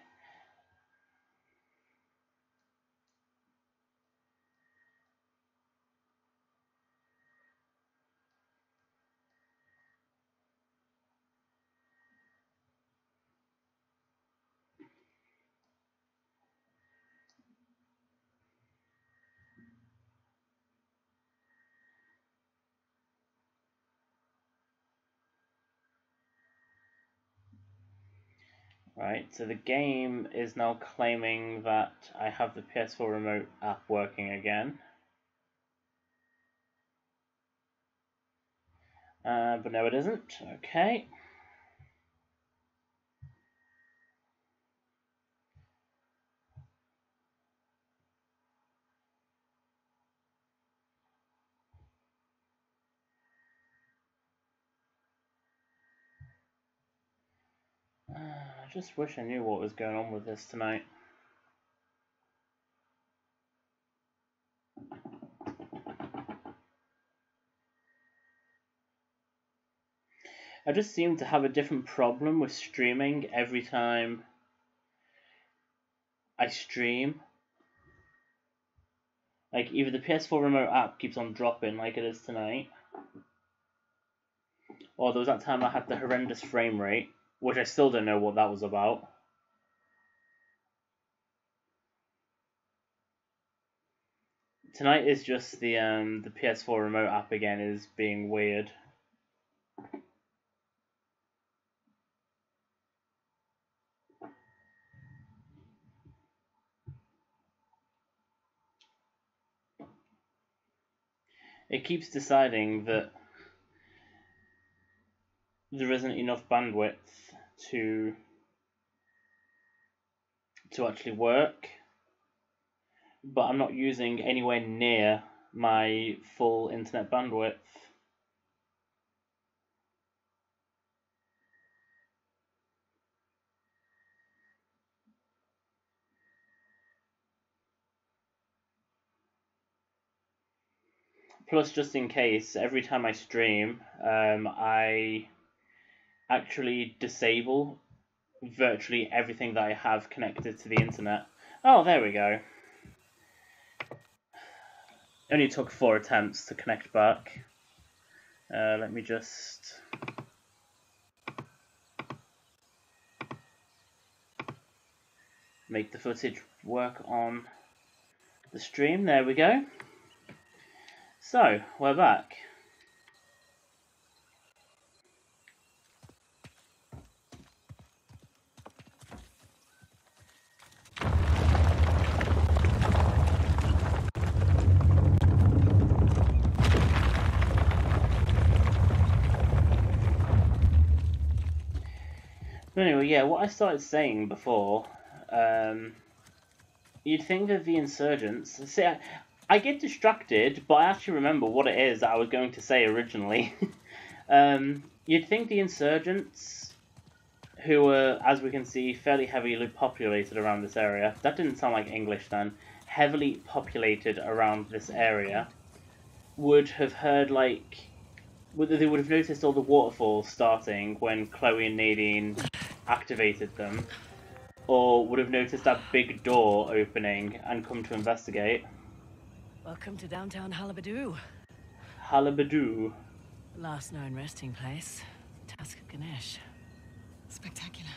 Right, so the game is now claiming that I have the PS4 remote app working again. But no, it isn't. Okay. I just wish I knew what was going on with this tonight. I just seem to have a different problem with streaming every time I stream. Like, either the PS4 remote app keeps on dropping like it is tonight, or there was that time I had the horrendous frame rate, which I still don't know what that was about. Tonight is just the PS4 remote app again is being weird. It keeps deciding that there isn't enough bandwidth to actually work, but I'm not using anywhere near my full internet bandwidth. Plus, just in case, every time I stream, I actually disable virtually everything that I have connected to the internet. Oh, there we go. Only took 4 attempts to connect back. Let me just... make the footage work on the stream. There we go. So, we're back. anyway, yeah, what I started saying before, you'd think that the insurgents... See, I get distracted, but I actually remember what it is that I was going to say originally. You'd think the insurgents, who were, as we can see, fairly heavily populated around this area, that didn't sound like English then, heavily populated around this area, would have heard, like, they would have noticed all the waterfalls starting when Chloe and Nadine activated them, or would have noticed that big door opening and come to investigate. Welcome to downtown Halabadu. Halabadu. The last known resting place. Tusk of Ganesh. Spectacular.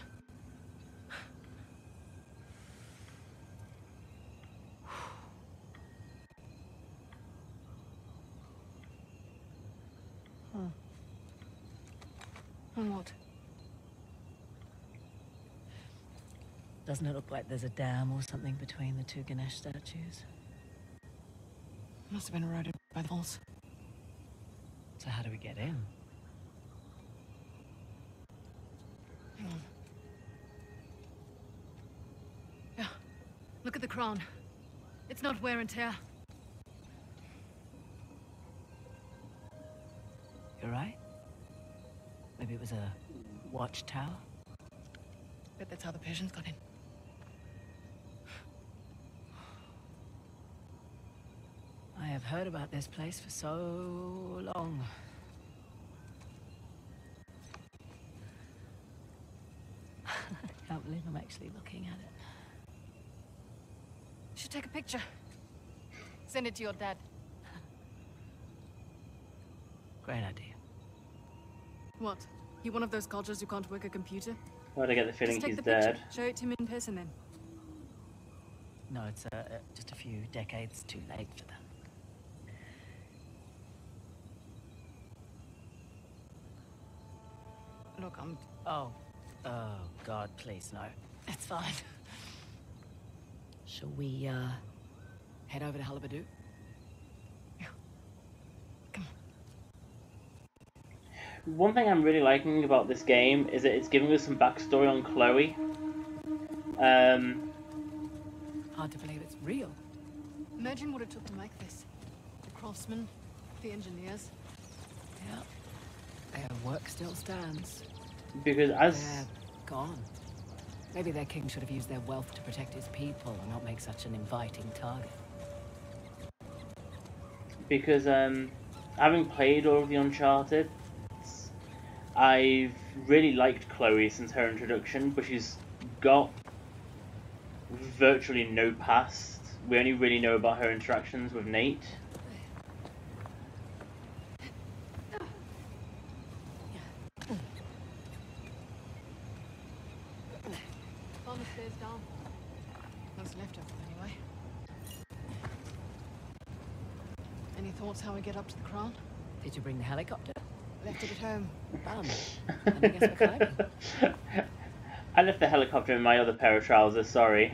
And what? Doesn't it look like there's a dam or something between the two Ganesh statues? Must have been eroded by the falls. So how do we get in? Hang on. Yeah. Look at the crown. It's not wear and tear. You're right. Maybe it was a watchtower? Bet that's how the Persians got in. I have heard about this place for so long. I can't believe I'm actually looking at it. You should take a picture. Send it to your dad. Great idea. What? You one of those cultures who can't work a computer? Why'd I get the feeling Just take he's the picture. dead? Show it to him in person then. No, it's just a few decades too late for that. Look, I'm... Oh. Oh, God, please, no. It's fine. Shall we, head over to Halabadu? One thing I'm really liking about this game is that it's giving us some backstory on Chloe. Hard to believe it's real. Imagine what it took to make this. The craftsmen, the engineers. Yeah. Their work still stands. Because as... They're gone. Maybe their king should have used their wealth to protect his people and not make such an inviting target. Because, having played all of the Uncharted, I've really liked Chloe since her introduction, but she's got virtually no past. We only really know about her interactions with Nate. Found the stairs down. What's left of them anyway. Any thoughts how we get up to the crown? Did you bring the helicopter? Left it at home. And I guess we're climbing. I left the helicopter in my other pair of trousers, sorry.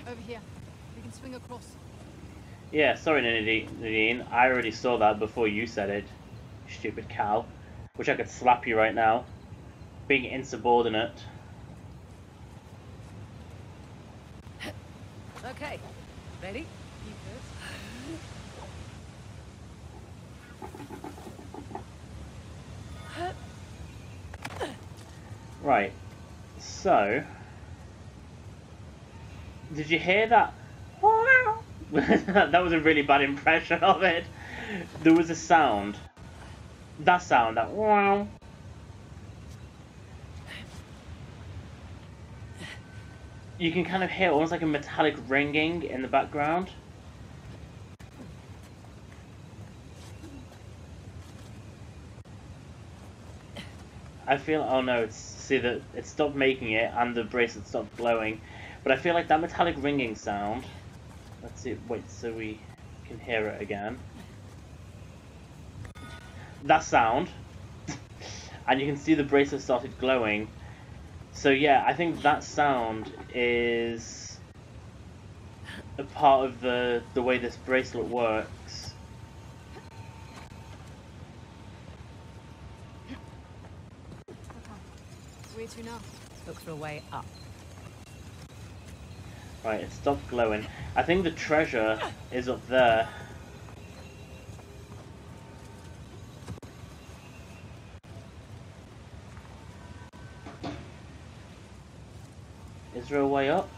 Over here. We can swing across. Yeah, sorry Nadine, I already saw that before you said it. Stupid cow. Wish I could slap you right now. Being insubordinate. Okay, ready? You first. Right. So... Did you hear that? That was a really bad impression of it. There was a sound. That sound, that wow. You can kind of hear almost like a metallic ringing in the background. I feel, oh no, see that it stopped making it and the bracelet stopped glowing. But I feel like that metallic ringing sound, let's see, wait so we can hear it again. That sound, and you can see the bracelet started glowing. So yeah, I think that sound is a part of the way this bracelet works. Where to now? Look for a way up. Right, it stopped glowing. I think the treasure is up there. Is there a way up?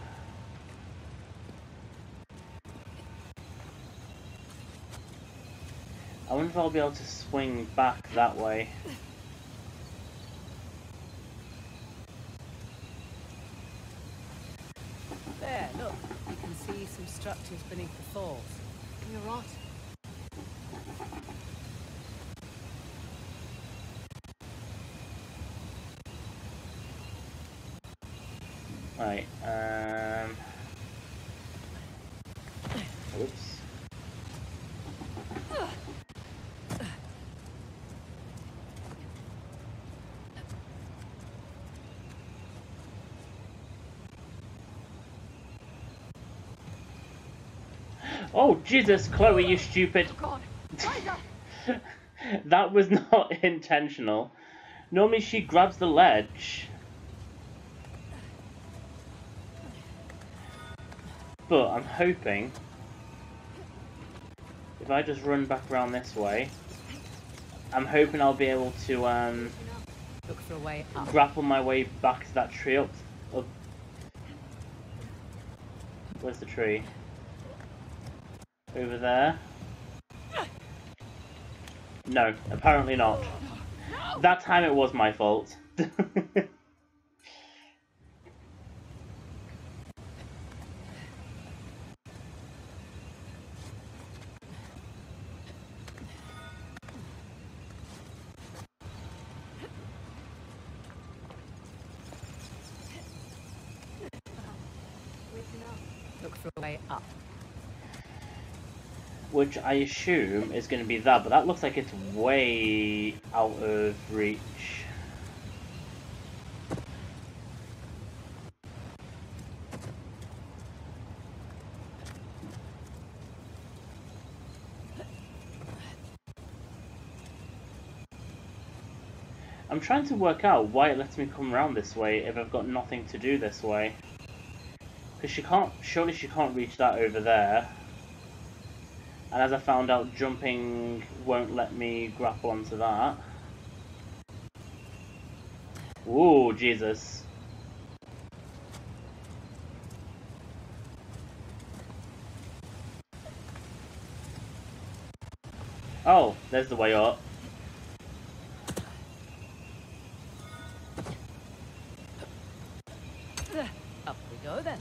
I wonder if I'll be able to swing back that way. There, look. You can see some structures beneath the falls. You're right. Right, oops. Oh, Jesus, Chloe, you stupid. God. That was not intentional. Normally she grabs the ledge. But I'm hoping if I just run back around this way, I'm hoping I'll be able to Look for a way up. grapple my way back to that tree up. Where's the tree? Over there? No, apparently not. That time it was my fault. Look for a way up. Which I assume is going to be that, but that looks like it's way out of reach. I'm trying to work out why it lets me come around this way if I've got nothing to do this way. Because she can't, surely she can't reach that over there. And as I found out, jumping won't let me grapple onto that. Ooh, Jesus. Oh, there's the way up. Up we go then.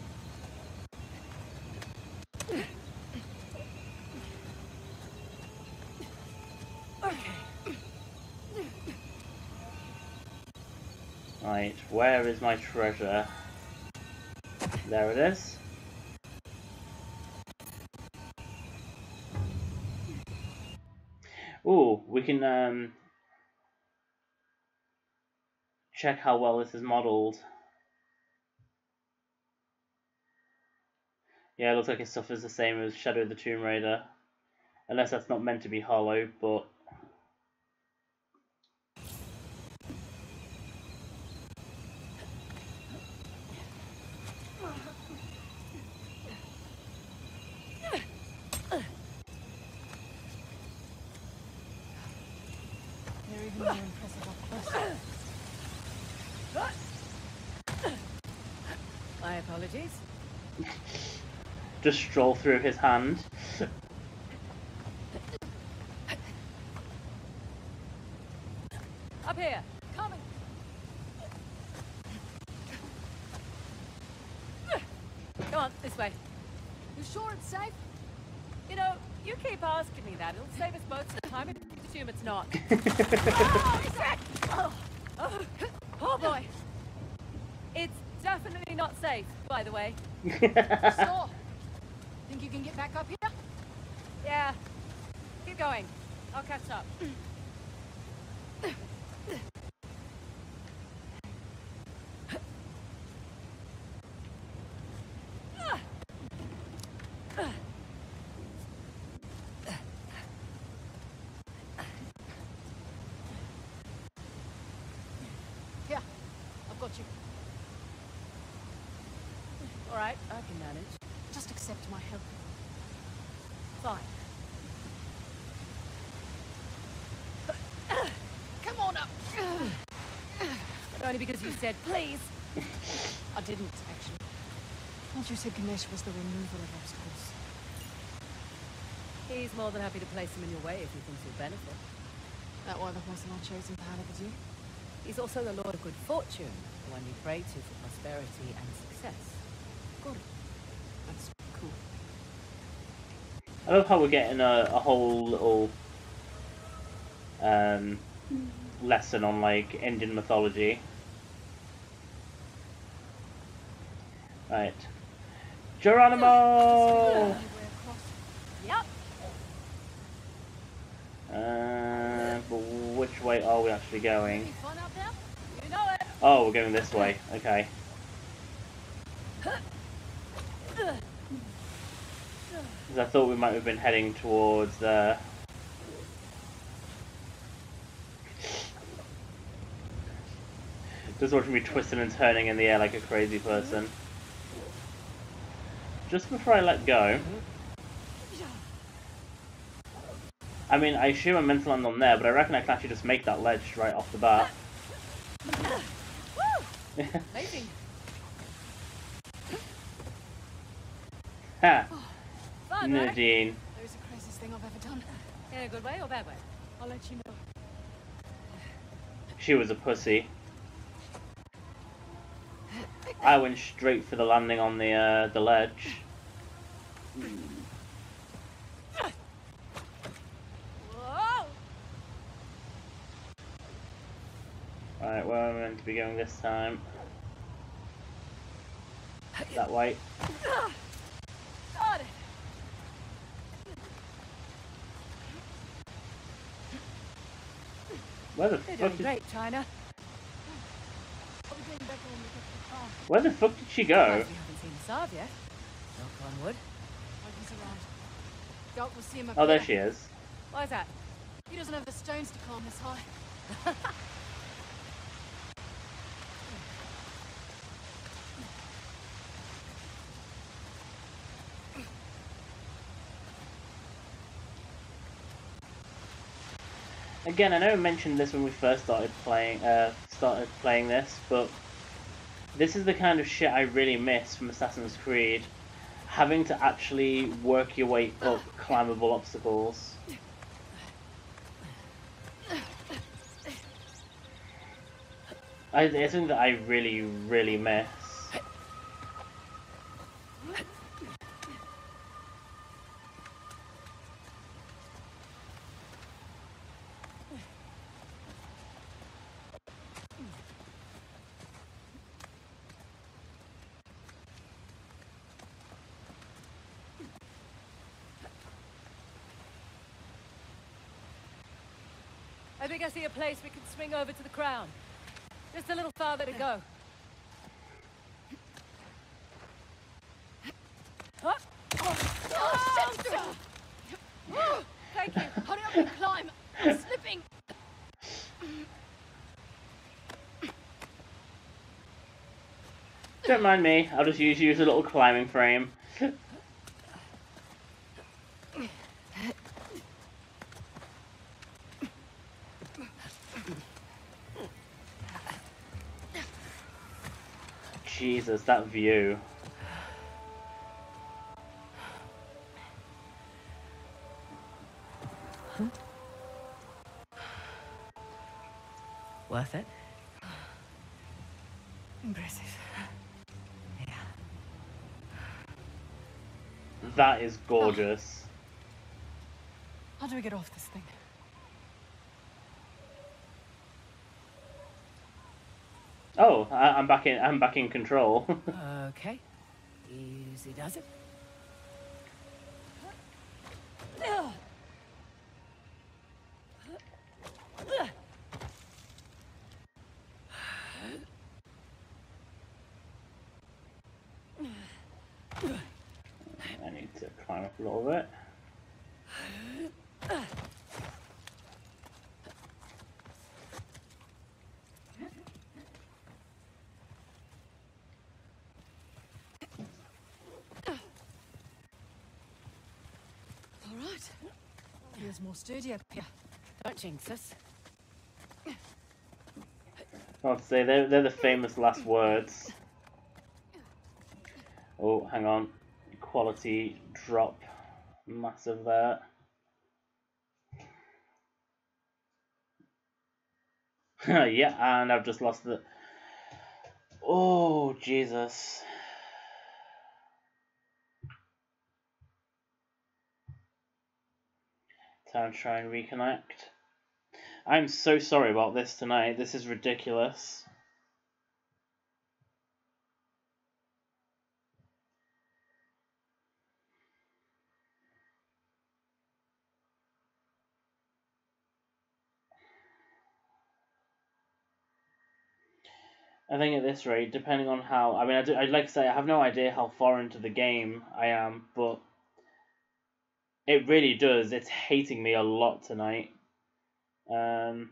Right, where is my treasure? There it is. Ooh, we can check how well this is modelled. Yeah, it looks like it suffers the same as Shadow of the Tomb Raider. Unless that's not meant to be hollow, but... They're even more impressive up close. My apologies. Just stroll through his hand. Up here. Coming. Go on, this way. You sure it's safe? You know, you keep asking me that. It'll save us both some time if you assume it's not. Oh boy. It's definitely not safe, by the way. Sure. Think you can get back up here? Yeah. Keep going. I'll catch up. without you. All right, I can manage. Just accept my help. Fine. Come on up. But only because you said please. I didn't, actually. Thought you said Ganesh was the removal of obstacles. He's more than happy to place him in your way if he thinks you'll benefit. That why the person I chose in power was you? He's also the Lord of Good Fortune, the one you pray to for prosperity and success. Good. That's cool. I love how we're getting a whole little lesson on like Indian mythology. Right. Geronimo! Yep. But which way are we actually going? Any fun out there? You know it. Oh, we're going this way. Okay. Because I thought we might have been heading towards the... Just watching me twisting and turning in the air like a crazy person. Just before I let go... I mean, I assume I'm meant to land on there, but I reckon I can actually just make that ledge right off the bat. Amazing. Ha! Fun, right? Nadine. That was the craziest thing I've ever done. In a good way or bad way? I'll let you know. She was a pussy. I went straight for the landing on the ledge. Whoa! Right, where am I meant to be going this time? That way. Got it. Where the You're fuck doing did, great, China. I'll be getting back when we get to the car. where the fuck did she Glad go? we haven't seen Sav yet. Knock on wood. Hope he's around. Doc will see him up Oh, there there. she is. Why is that? He doesn't have the stones to climb this high. Again, I know I mentioned this when we first started playing this, but this is the kind of shit I really miss from Assassin's Creed. Having to actually work your way up climbable obstacles. It's something that I really, really miss. I think I see a place we can swing over to the crown. Just a little farther to go. Huh? Oh, shit! Thank you. Hurry up and climb! I'm slipping! Don't mind me, I'll just use a little climbing frame. Jesus, that view. Worth it? Impressive. Yeah. That is gorgeous. How do we get off this thing? Oh, I'm back in. I'm back in control. Okay. Easy does it. I need to climb up a little bit. feels more sturdy up here. Don't jinx us. I'd say they're the famous last words. Oh, hang on. Quality drop. Massive there. Yeah, and I've just lost the... Oh, Jesus. Time to try and reconnect. I'm so sorry about this tonight. This is ridiculous. I think at this rate, depending on how... I mean, I'd like to say I have no idea how far into the game I am, but it really does. It's hating me a lot tonight. But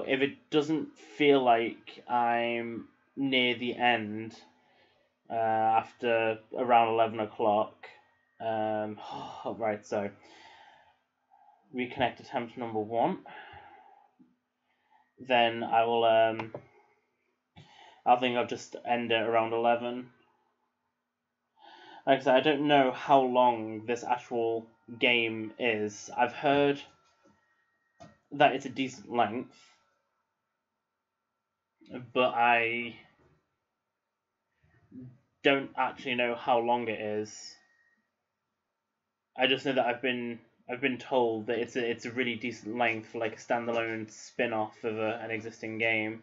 if it doesn't feel like I'm near the end after around 11 o'clock... right, so... Reconnect attempt number 1. Then I will, I think I'll just end it around 11. Like I said, I don't know how long this actual game is. I've heard that it's a decent length, but I don't actually know how long it is. I just know that I've been told that it's a really decent length for like a standalone spin-off of an existing game.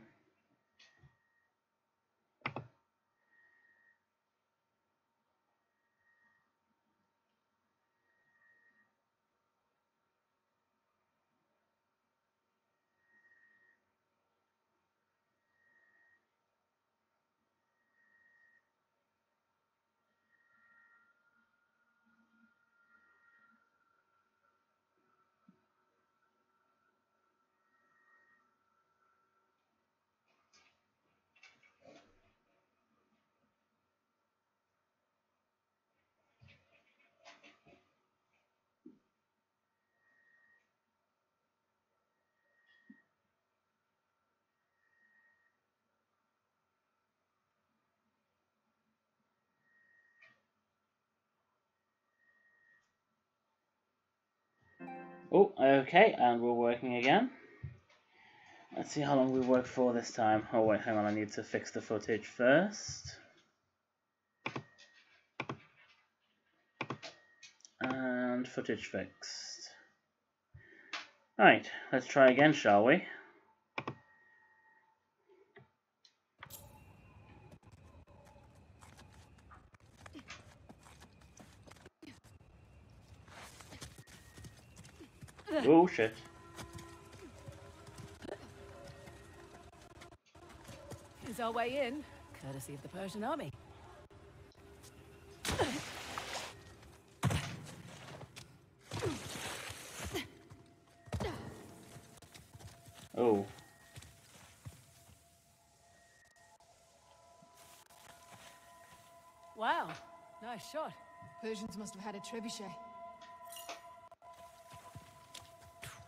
Oh, okay, and we're working again. Let's see how long we work for this time. Oh wait, hang on, I need to fix the footage first. And footage fixed. Right, let's try again, shall we? Oh shit. Here's our way in, courtesy of the Persian army. Oh. Wow, nice shot. Persians must have had a trebuchet.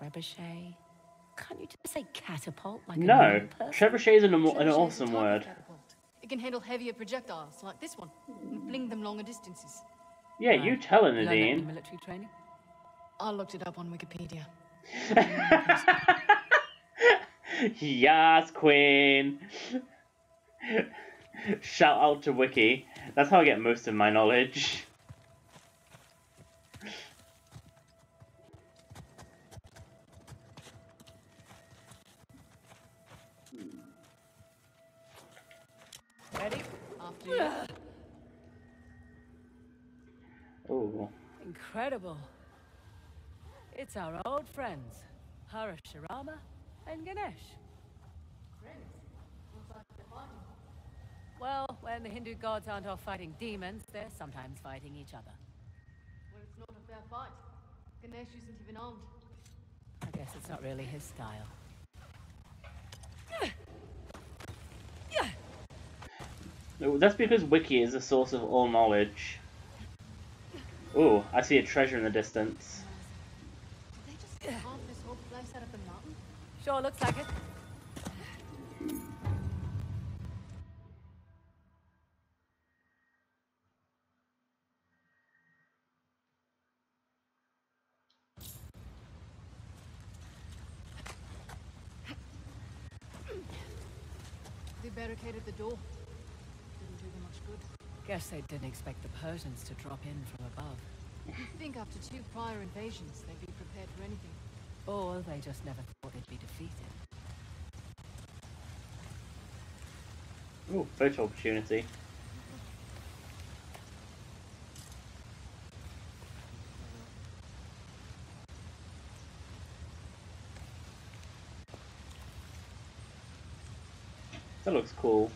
Trebuchet? Can't you just say catapult like a No, normal person? trebuchet is an Trebuchet is a awesome type of word. catapult. It can handle heavier projectiles like this one and fling them longer distances. Yeah, you tell her, Learn that in Nadine. military training? I looked it up on Wikipedia. Yes, Queen. Shout out to Wiki. That's how I get most of my knowledge. Ready? After you. Oh. Incredible. It's our old friends, Parashurama and Ganesh. Well, when the Hindu gods aren't off fighting demons, they're sometimes fighting each other. Well, it's not a fair fight. Ganesh isn't even armed. I guess it's not really his style. No, that's because Wiki is the source of all knowledge. Ooh, I see a treasure in the distance. Did they just carve this whole place out of the mountain? Sure looks like it. They barricaded the door. Didn't do them much good. Guess they didn't expect the Persians to drop in from above. You'd think after 2 prior invasions, they'd be prepared for anything. Or they just never thought they'd be defeated. Ooh, photo opportunity. That looks cool.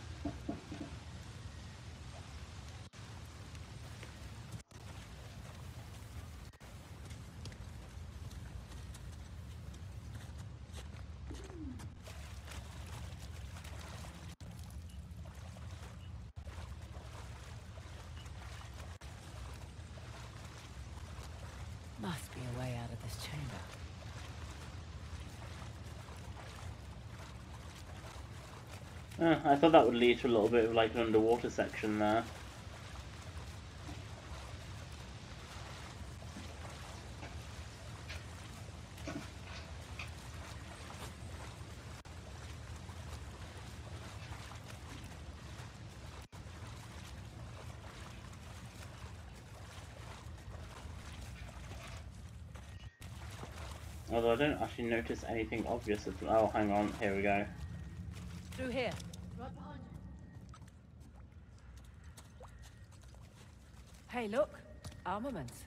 Must be a way out of this chamber. I thought that would lead to a little bit of like an underwater section there. Although I don't actually notice anything obvious. Oh, hang on, here we go. Through here. Right behind you. Hey, look. Armaments.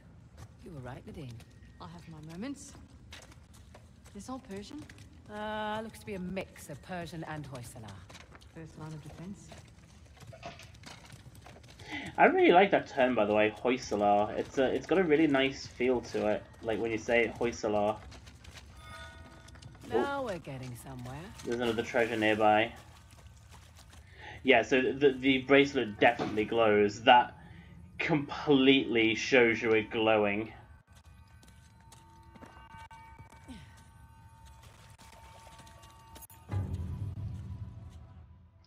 You were right, Nadine. I have my moments. This all Persian? Looks to be a mix of Persian and Hoysala. First line of defense. I really like that term, by the way, Hoysala. It's got a really nice feel to it. Like when you say it, Hoysala. Now we're getting somewhere. There's another treasure nearby. Yeah, so the bracelet definitely glows. That completely shows you it glowing.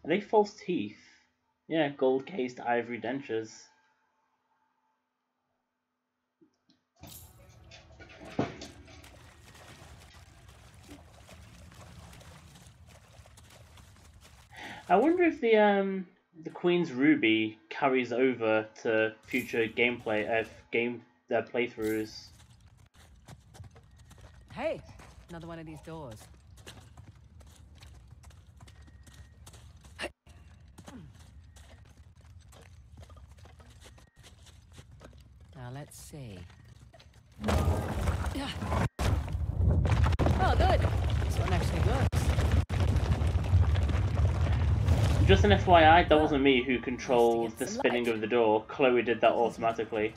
Are they false teeth? Yeah, gold cased ivory dentures. I wonder if the Queen's Ruby carries over to future gameplay playthroughs. Hey, another one of these doors. Now let's see. Oh, good. This one actually works. Just an FYI, that wasn't me who controlled the spinning of the door. Chloe did that automatically.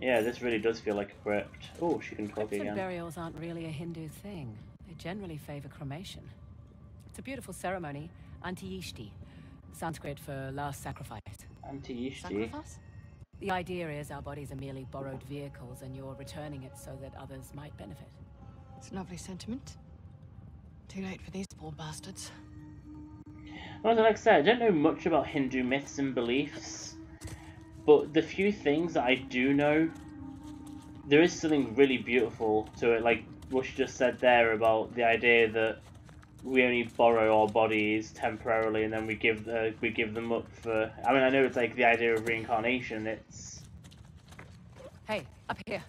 Yeah, this really does feel like a crypt. Oh, she can talk Crypts and again. burials aren't really a Hindu thing. They generally favor cremation. It's a beautiful ceremony, Antiyishti, Sanskrit for last sacrifice. Antiyishti. Sacrifice? The idea is our bodies are merely borrowed vehicles and you're returning it so that others might benefit. It's a lovely sentiment. Too late for these poor bastards. Well, like I said, I don't know much about Hindu myths and beliefs, but the few things that I do know, there is something really beautiful to it, like what you just said there about the idea that we only borrow our bodies temporarily and then we give them up for. I mean, I know it's like the idea of reincarnation. It's Hey, up here.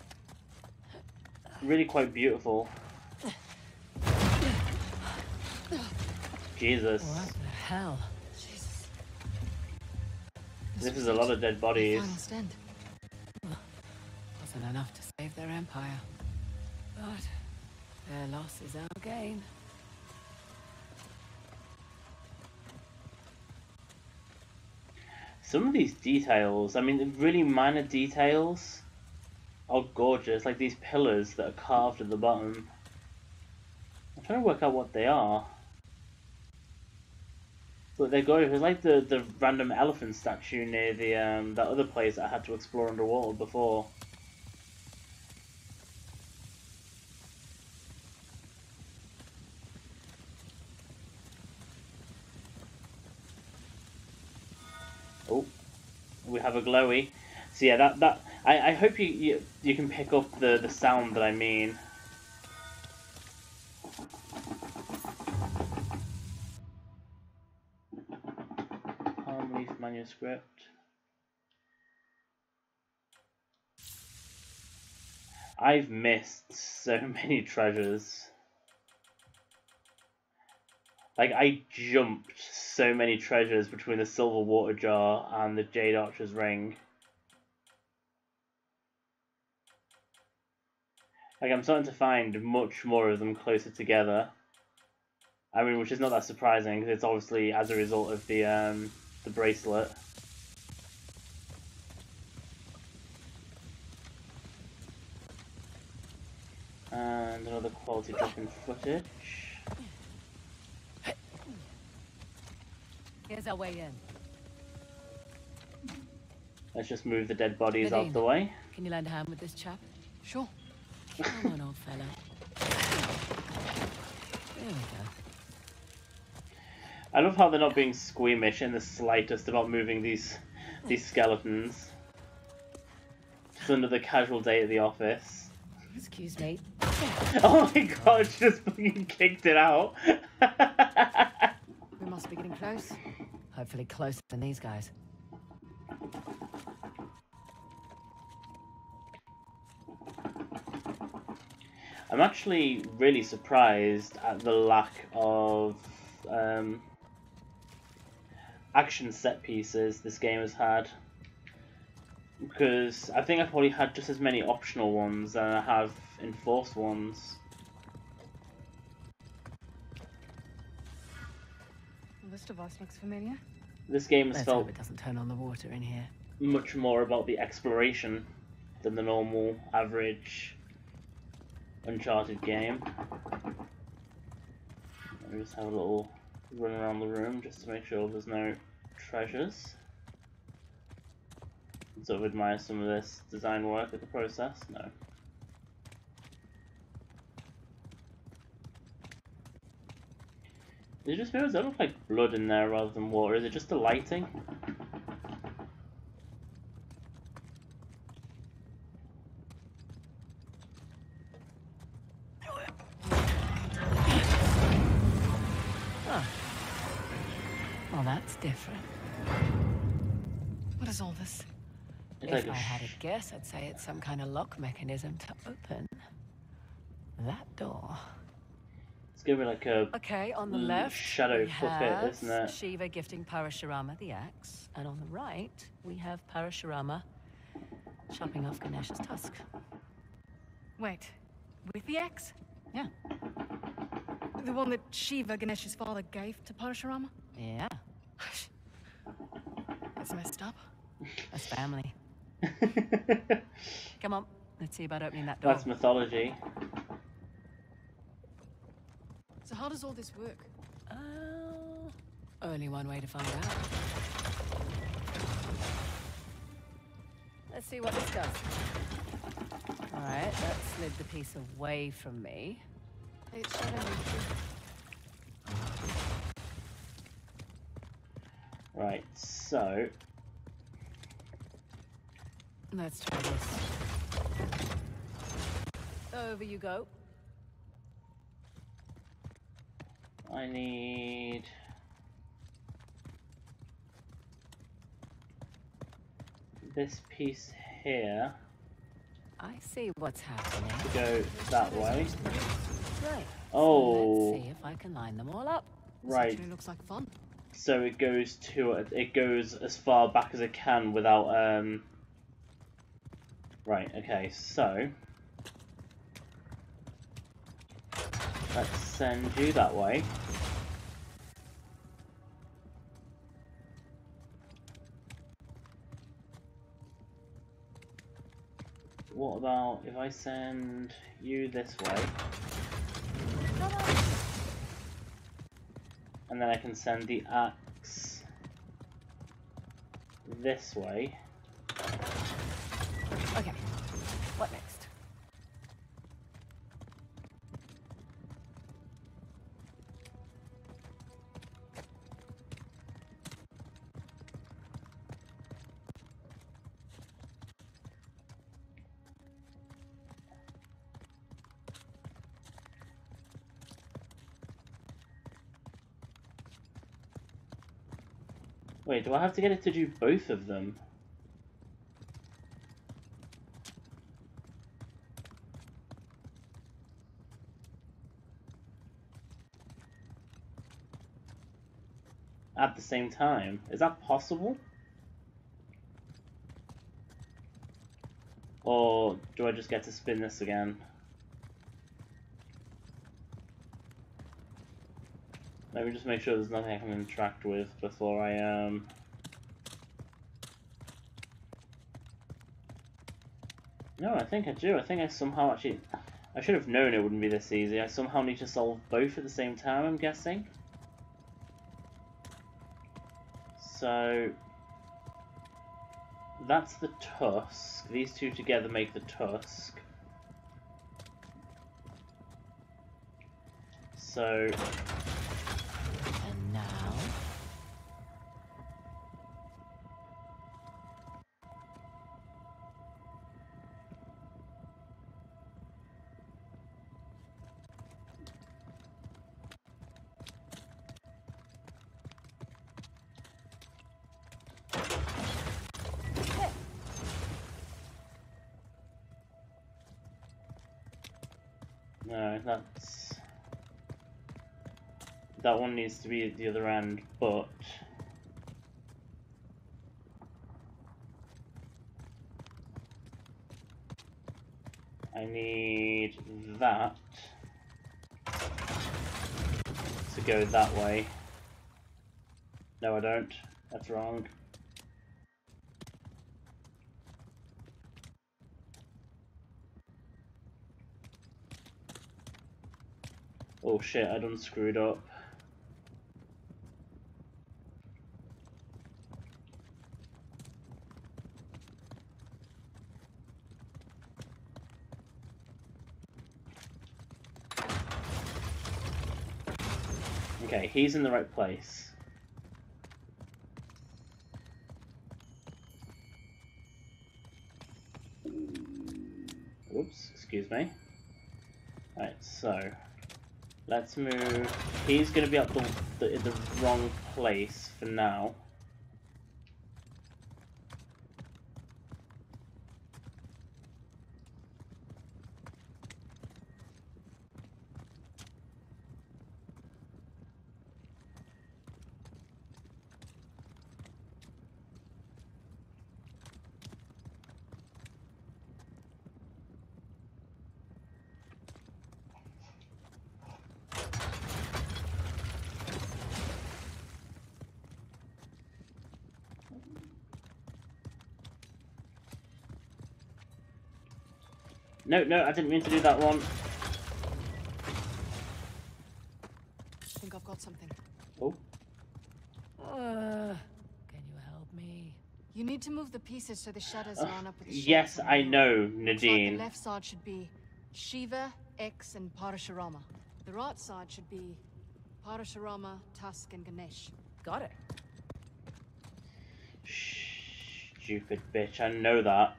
really quite beautiful. Jesus, What the hell? Jesus. this is a lot of dead The bodies. final stand. Wasn't enough to save their empire. But their loss is our gain. Some of these details, I mean, the really minor details, are gorgeous. Like these pillars that are carved at the bottom. I'm trying to work out what they are. But they're good. It was like the random elephant statue near the that other place that I had to explore underwater before. Oh, we have a glowy. So yeah, I hope you can pick up the sound that I mean. Palm Leaf manuscript. I've missed so many treasures. Like, I jumped so many treasures between the silver water jar and the Jade Archer's ring. Like, I'm starting to find much more of them closer together. I mean, which is not that surprising, because it's obviously as a result of the bracelet. And another quality drop in footage. Here's our way in. Let's just move the dead bodies out Nadine, the way. Can you lend a hand with this chap? Sure. Come on, old fella. There we go. I love how they're not being squeamish in the slightest about moving these skeletons. Just another casual day at the office. Excuse me. Oh my god, she just fucking kicked it out. We must be getting close. Hopefully closer than these guys. I'm actually really surprised at the lack of action set pieces this game has had. Because I think I probably had just as many optional ones than I have enforced ones. This device looks familiar. This game has Let's felt hope it doesn't turn on the water in here. much more about the exploration than the normal, average Uncharted game. Let me just have a little run around the room just to make sure there's no treasures. Sort of admire some of this design work of the process. No. Is it just mirrors? That look like blood in there rather than water. Is it just the lighting? Huh. Well, that's different. What is all this? It's If like I a had a guess, I'd say it's some kind of lock mechanism to open that door. It's gonna be like a Okay, on the left, shadow we puppet, have isn't it? Shiva gifting Parashurama the axe, And on the right, we have Parashurama chopping off Ganesh's tusk. Wait, with the axe? Yeah. The one that Shiva, Ganesh's father, gave to Parashurama? Yeah. That's messed up. That's family. Come on, let's see about opening that door. That's mythology. So how does all this work? Only one way to find out. Let's see what this does. All right, that slid the piece away from me. It's shadowing. Right, so Let's try this. Over you go. I need this piece here I see what's happening. to go that way. Right. Oh, Let's see if I can line them all up. This right. actually looks like fun. So it goes as far back as it can without Right. Okay. So let's send you that way. What about if I send you this way? And then I can send the axe this way. Okay, what next? Wait, do I have to get it to do both of them? At the same time? Is that possible? Or do I just get to spin this again? Let me just make sure there's nothing I can interact with before I No, I think I do. I think I somehow actually... I should have known it wouldn't be this easy. I somehow need to solve both at the same time, I'm guessing. So... that's the tusk. These two together make the tusk. So... And now? No, that's... that one needs to be at the other end, but... I need that to go that way. No, I don't. That's wrong. Oh shit, I done screwed up. Okay, he's in the right place. Oops, excuse me. Right, so let's move. He's going to be up in the wrong place for now. No, no, I didn't mean to do that one. I think I've got something. Oh, Can you help me? You need to move the pieces so the shadows line up with the shapes yes, on the I wall. know, Looks like Nadine. the left side should be Shiva, X, and Parashurama. The right side should be Parashurama, Tusk, and Ganesh. Got it. Stupid bitch, I know that.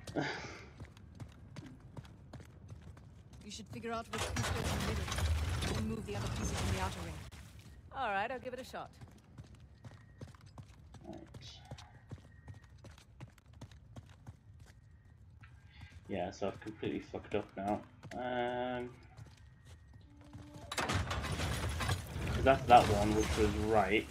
You should figure out which piece goes in the middle, and move the other pieces in the outer ring. All right, I'll give it a shot. Right. Yeah, so I've completely fucked up now. 'Cause that's that one, which was right.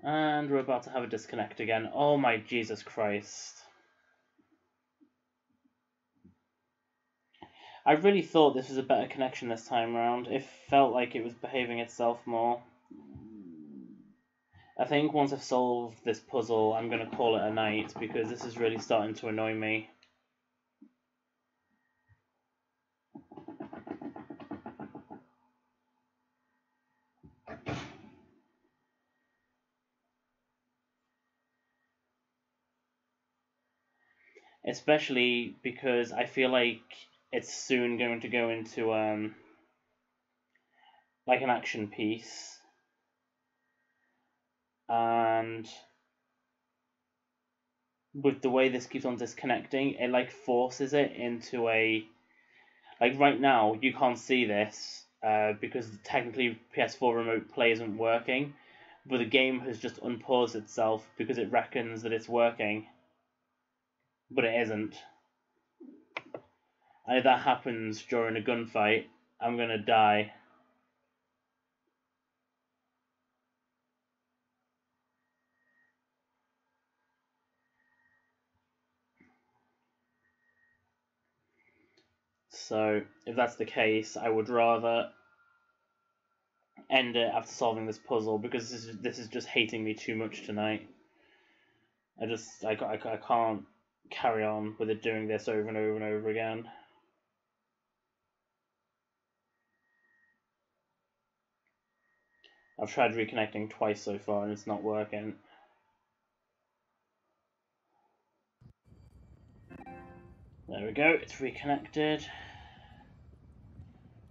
And we're about to have a disconnect again. Oh my Jesus Christ. I really thought this was a better connection this time around. It felt like it was behaving itself more. I think once I've solved this puzzle, I'm going to call it a night, because this is really starting to annoy me. Especially because I feel like it's soon going to go into like an action piece, and with the way this keeps on disconnecting, it like forces it into a, like right now you can't see this because technically PS4 remote play isn't working, but the game has just unpaused itself because it reckons that it's working. But it isn't. And if that happens during a gunfight, I'm gonna die. So, if that's the case, I would rather end it after solving this puzzle, because this is just hating me too much tonight. I can't carry on with it doing this over and over and over again. I've tried reconnecting twice so far and it's not working. There we go, it's reconnected.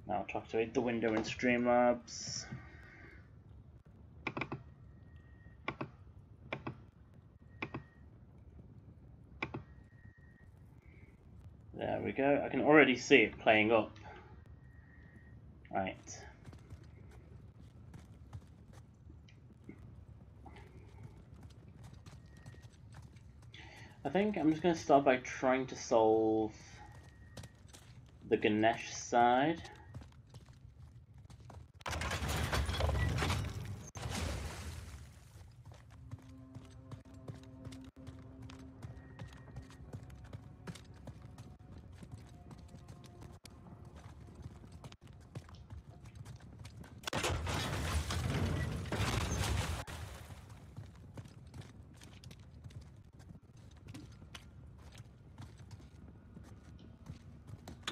Now to activate the window in Streamlabs. There we go, I can already see it playing up. Right. I think I'm just going to start by trying to solve the Ganesh side.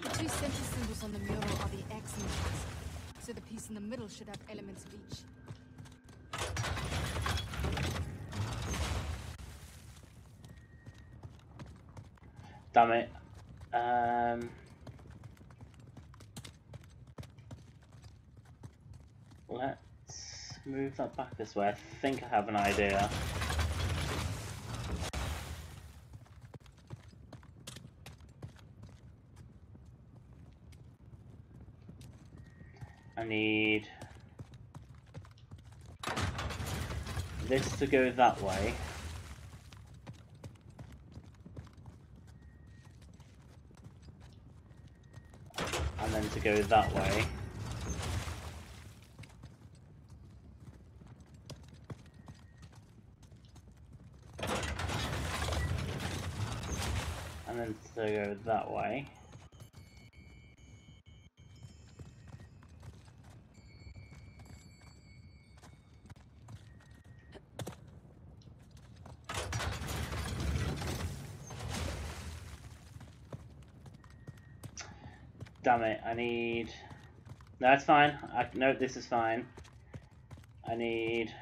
The two center symbols on the mural are the X and X, so the piece in the middle should have elements of each. Damn it. Let's move that back this way. I think I have an idea. I need this to go that way. And then to go that way. And then to go that way. Damn it, I need... No, it's fine. No, this is fine. I need...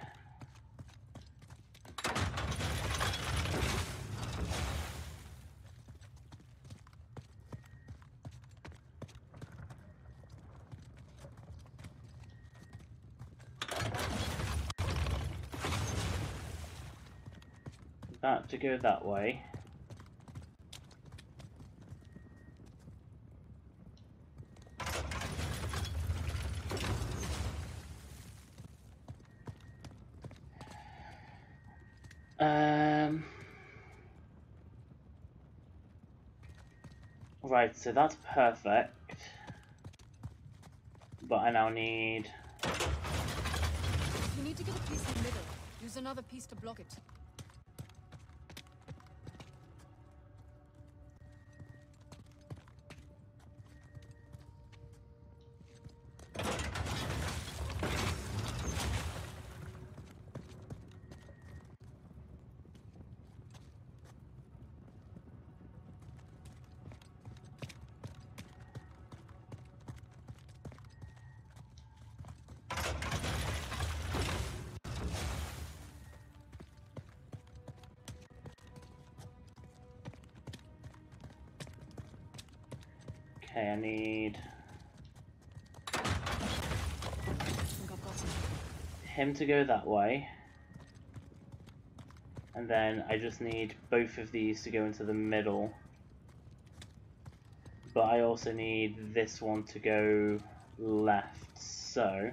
that to go that way. Right, so that's perfect. But I now need... You need to get a piece in the middle. Use another piece to block it. Okay, I need think I've got something. him to go that way. And then I just need both of these to go into the middle. But I also need this one to go left, so...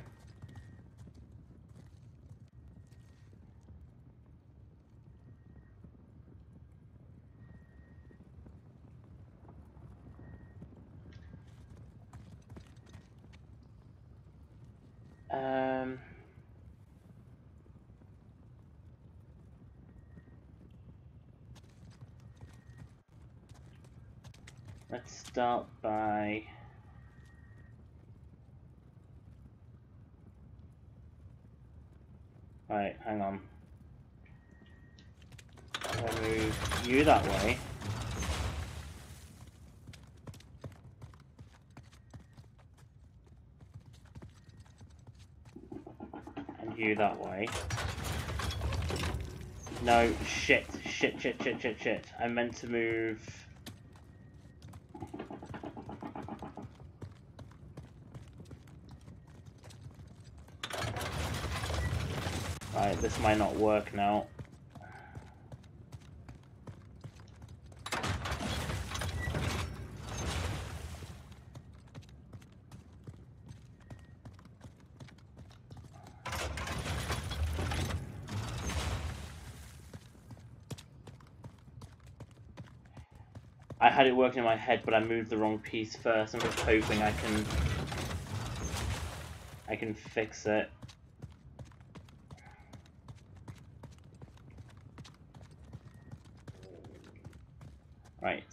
let's start by... Right, hang on. I'll move you that way. And you that way. No, shit. I meant to move... Right, this might not work now. I had it working in my head, but I moved the wrong piece first. I'm just hoping I can fix it. Right,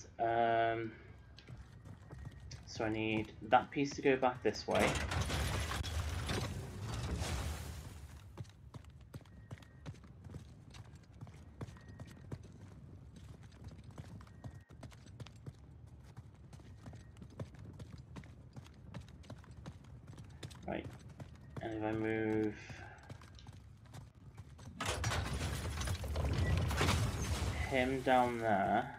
so I need that piece to go back this way. Right, and if I move him down there,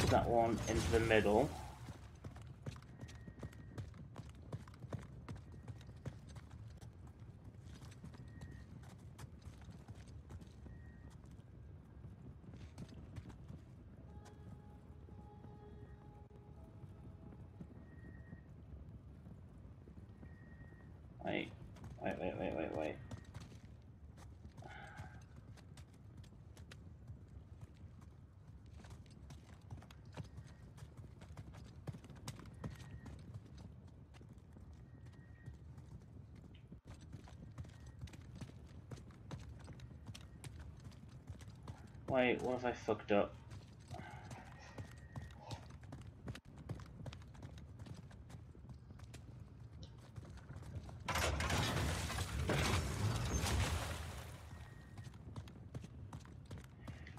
that one into the middle. Wait. Wait, what have I fucked up?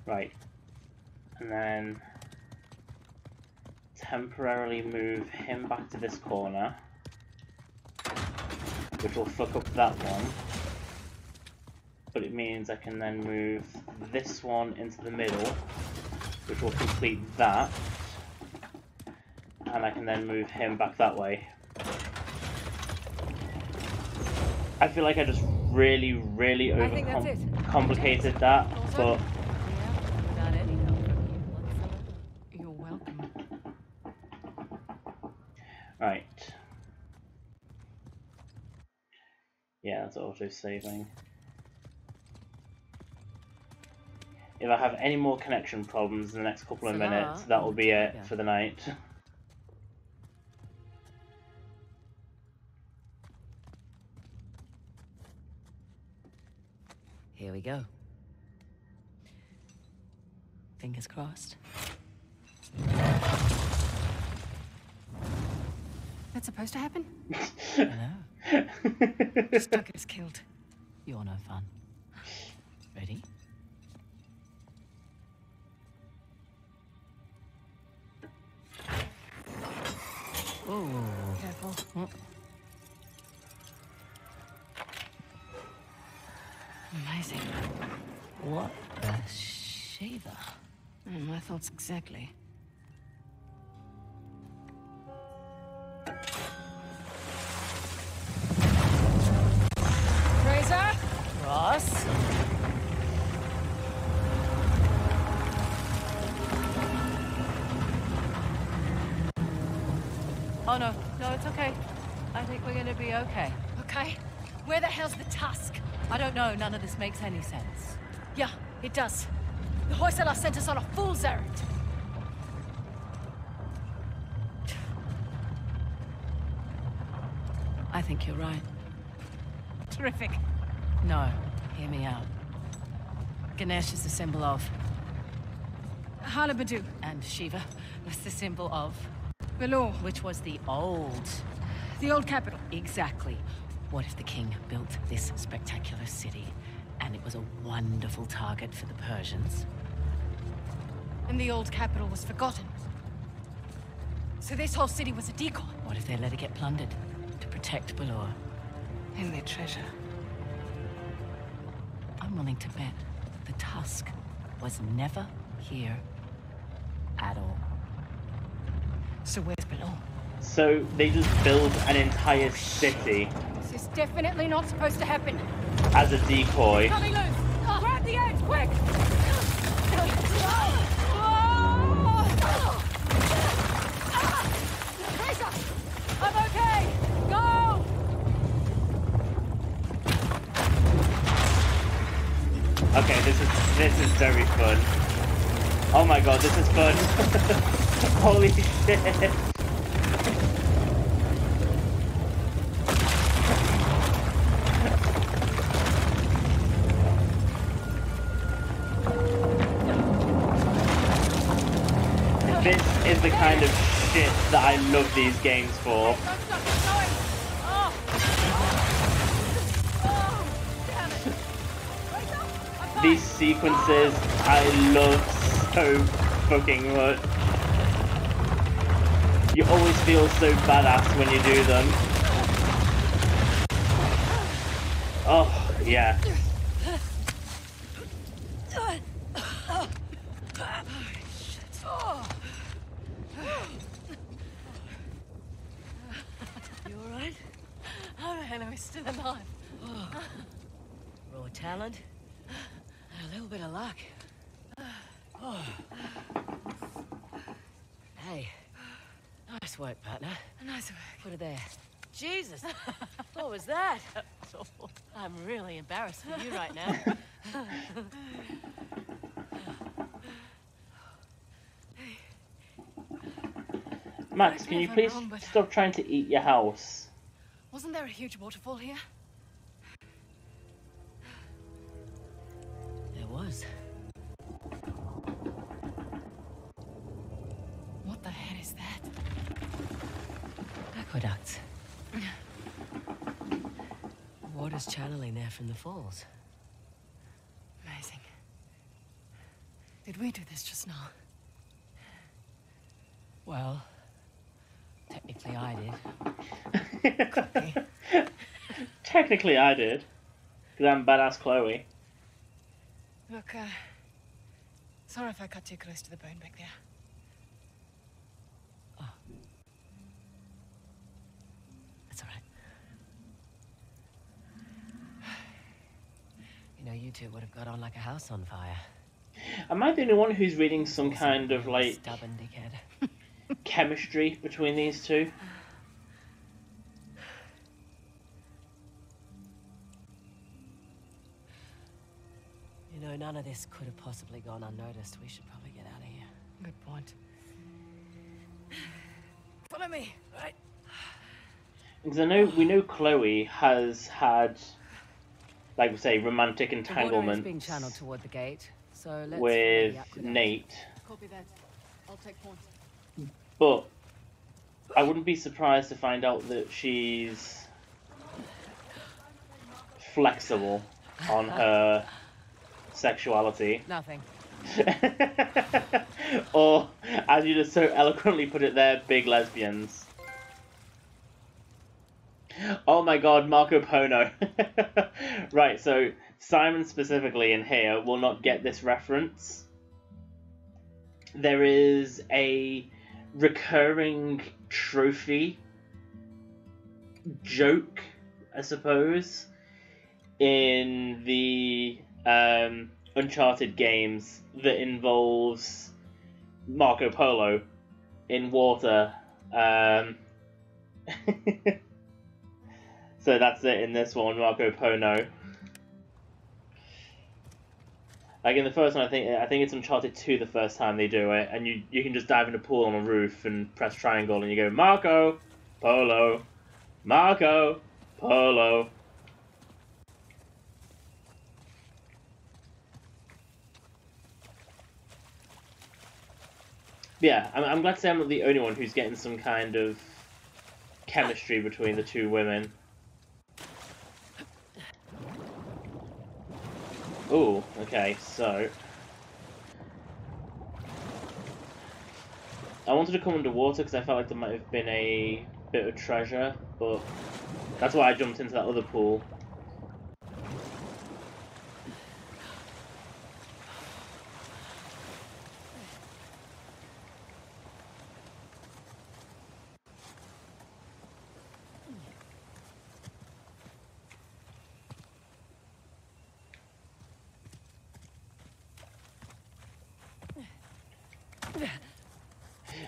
Right, and then temporarily move him back to this corner, which will fuck up that one, but it means I can then move this one into the middle, which will complete that, and I can then move him back that way. I feel like I just really overcomplicated that, but... Without any help from you whatsoever. You're welcome. Right. Yeah, that's auto-saving. If I have any more connection problems in the next couple of minutes, that will be it for the night. Here we go. Fingers crossed. That's supposed to happen? Hello. Stuck is killed. You're no fun. Ready? Oh. Careful. Amazing. What the Shiva? My thoughts exactly. Fraser? Ross? Oh no, no, it's okay. I think we're gonna be okay. Okay. Where the hell's the tusk? I don't know, none of this makes any sense. Yeah, it does. The Hoysala sent us on a fool's errand. I think you're right. Terrific. No, hear me out. Ganesh is the symbol of, Halabadu. and Shiva was the symbol of, Belor. which was the old. The old capital. Exactly. What if the king built this spectacular city, and it was a wonderful target for the Persians? And the old capital was forgotten. So this whole city was a decoy. What if they let it get plundered to protect Balor? And their treasure. I'm willing to bet the Tusk was never here at all. So where's Belor? So they just build an entire city This is definitely not supposed to happen. as a decoy. Coming loose! Grab the edge, quick! Fraser! I'm okay! Go! Okay, this is very fun. Oh my god, this is fun. Holy shit. This is the kind of shit that I love these games for. Don't stop, keep going! Oh! Oh! Damn it! Fraser, I'm fine. These sequences I love so fucking much. You always feel so badass when you do them. Oh, yeah. You alright? How the hell are we still alive? Raw talent and a little bit of luck. Hey, nice work, partner. Nice work. Put it there. Jesus, what was that? I'm really embarrassed for you right now. Max, can you please stop trying to eat your house? Wasn't there a huge waterfall here? There was. What the hell is that? Aqueducts. Water's channeling there from the falls. Amazing. Did we do this just now? Well, technically I did. Technically I did. Because I'm badass Chloe. Look, sorry if I cut too close to the bone back there. That's all right. You know, you two would have got on like a house on fire. Am I the only one who's reading some kind of, like, Stubborn dickhead. chemistry between these two? You know, none of this could have possibly gone unnoticed. We should probably get out of here. Good point. Follow me. Right. Because we know Chloe has had, like we say, romantic The water is entanglements being channeled toward the gate, so let's follow with the aqueduct. Nate. Copy that. I'll take point. But I wouldn't be surprised to find out that she's flexible on her sexuality. Nothing. Or, as you just so eloquently put it there, big lesbians. Oh my god, Marco Polo. Right, so Simon specifically in here will not get this reference. There is a recurring trophy joke, I suppose, in the Uncharted games that involves Marco Polo in water. So that's it in this one, Marco Polo. Like in the first one, I think it's Uncharted 2 the first time they do it, and you can just dive in a pool on a roof and press triangle, and you go Marco Polo, Marco Polo. Yeah, I'm glad to say I'm not the only one who's getting some kind of chemistry between the two women. Oh, okay, so I wanted to come underwater because I felt like there might have been a bit of treasure, but that's why I jumped into that other pool.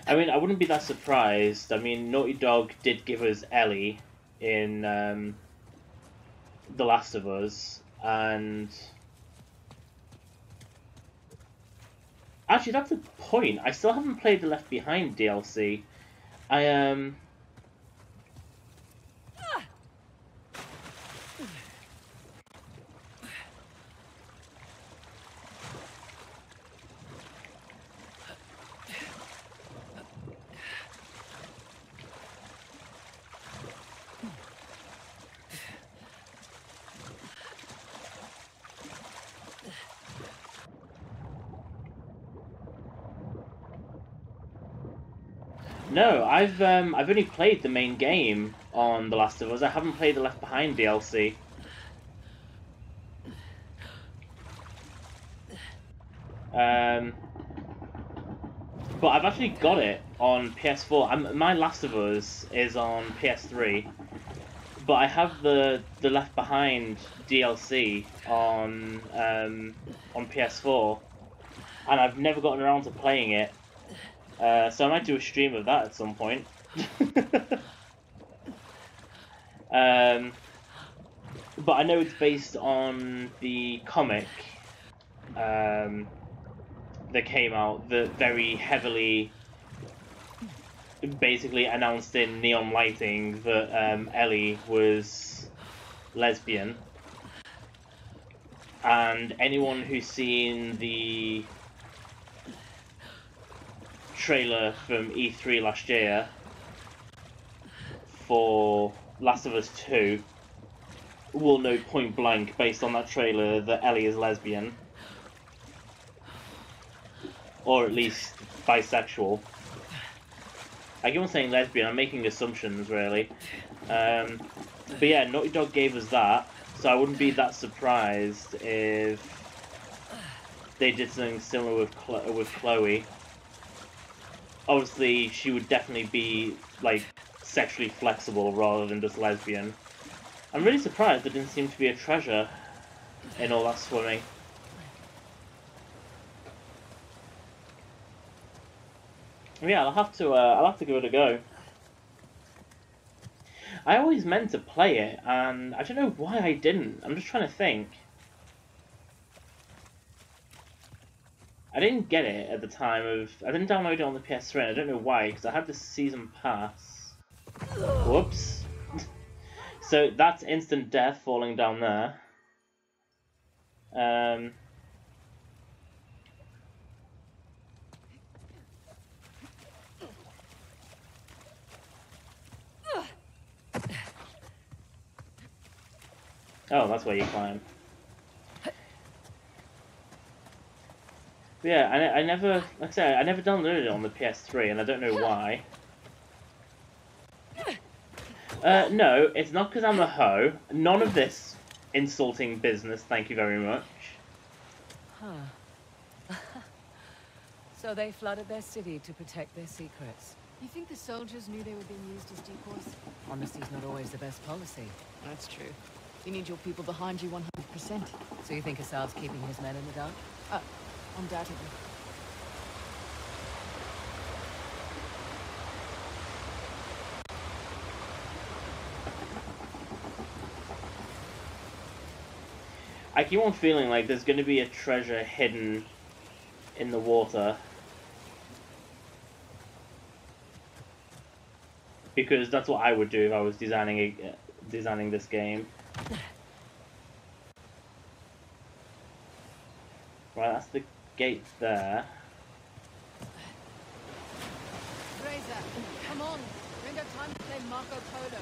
I mean, I wouldn't be that surprised. I mean, Naughty Dog did give us Ellie in The Last of Us, and actually, that's a point. I still haven't played the Left Behind DLC. No, I've only played the main game on The Last of Us. I haven't played the Left Behind DLC. But I've actually got it on PS4. My Last of Us is on PS3, but I have the Left Behind DLC on PS4, and I've never gotten around to playing it. So I might do a stream of that at some point. But I know it's based on the comic that came out that very heavily basically announced in neon lighting that Ellie was lesbian. And anyone who's seen the trailer from E3 last year for Last of Us 2 will know point blank, based on that trailer, that Ellie is lesbian. Or at least bisexual. I keep on saying lesbian, I'm making assumptions really. But yeah, Naughty Dog gave us that, so I wouldn't be that surprised if they did something similar with Chloe. Obviously, she would definitely be, like, sexually flexible rather than just lesbian. I'm really surprised there didn't seem to be a treasure in all that swimming. Yeah, I'll have to give it a go. I always meant to play it, and I don't know why I didn't. I'm just trying to think. I didn't get it at the time of... I didn't download it on the PS3, and I don't know why, because I had the season pass. Whoops. So that's instant death falling down there. Oh, that's where you climb. But yeah, I never, like I said, I never downloaded it on the PS3, and I don't know why. No, it's not because I'm a hoe. None of this insulting business, thank you very much. Huh. So they flooded their city to protect their secrets. You think the soldiers knew they were being used as decoys? Honesty's not always the best policy. That's true. You need your people behind you 100%. So you think Asav's keeping his men in the dark? Undoubtedly. I keep on feeling like there's going to be a treasure hidden in the water. Because that's what I would do if I was designing this game. Right, that's the gate there. Fraser, come on. We ain't got time to play Marco Polo.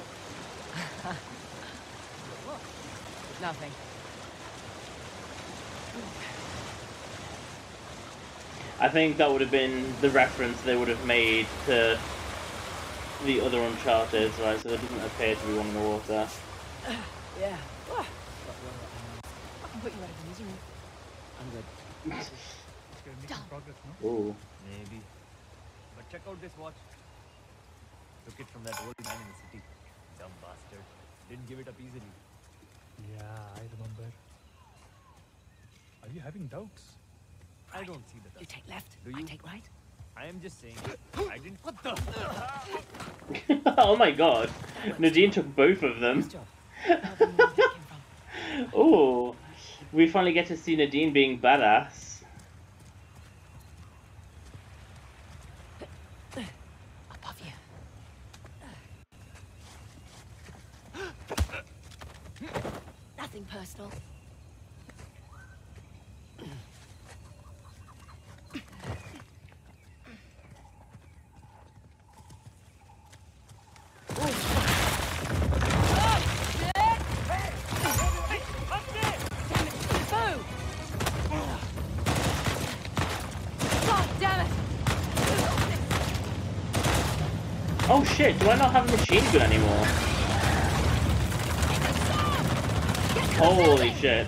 What? Nothing. I think that would have been the reference they would have made to the other Uncharted, right? So there doesn't appear to be one in the water. Yeah. I can put you out of the misery. I'm good. Okay, making progress, no? Ooh. Maybe. But check out this watch. Took it from that old man in the city. Dumb bastard. Didn't give it up easily. Yeah, I remember. Are you having doubts? I don't see the You dust. take left, Do I you? take right. I am just saying. I didn't. What the? Oh my god. Nadine took both of them. Nice job. How do you know where that came from? Ooh. We finally get to see Nadine being badass. Above you. Nothing personal. Oh shit, do I not have a machine gun anymore? Holy shit.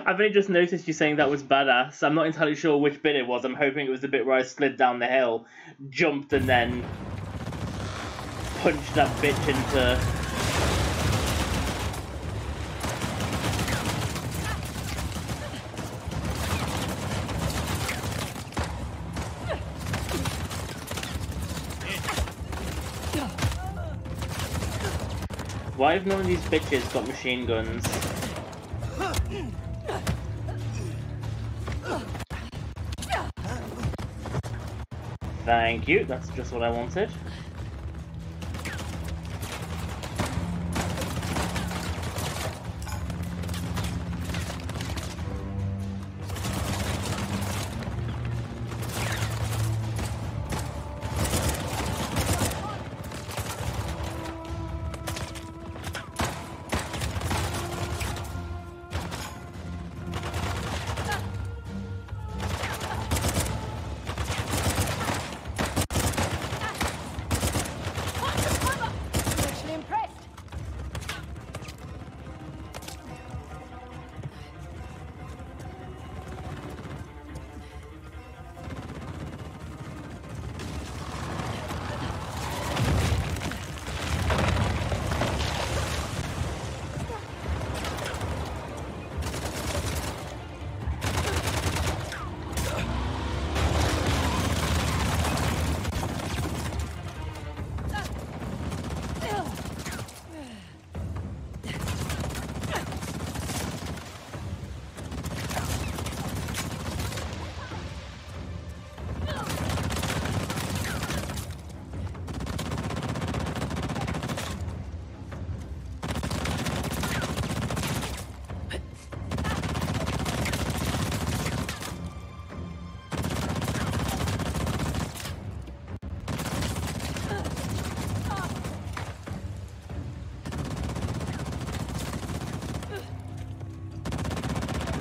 I've only just noticed you saying that was badass. I'm not entirely sure which bit it was. I'm hoping it was the bit where I slid down the hill, jumped, and then punched that bitch into... Why have none of these bitches got machine guns? Thank you, that's just what I wanted.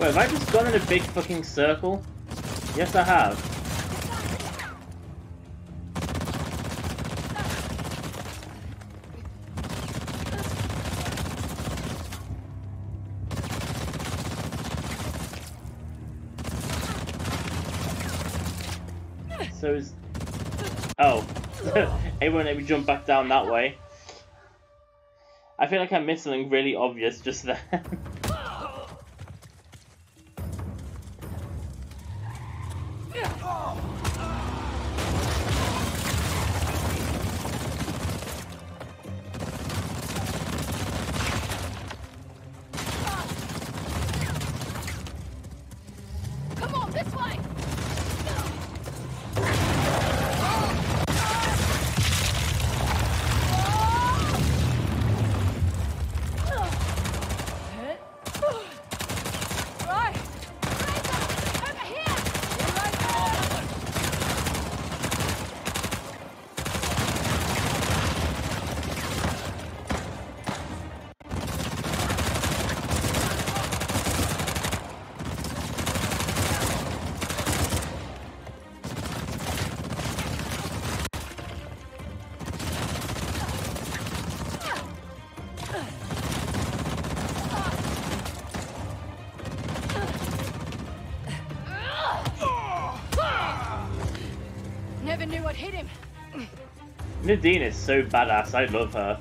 Wait, have I just gone in a big fucking circle? Yes, I have. So is... Oh. It won't let me jump back down that way. I feel like I missed something really obvious just then. Come on, this way! Right! Fraser! Over here! You're right there! Never knew I'd hit him. Nadine is so badass, I love her.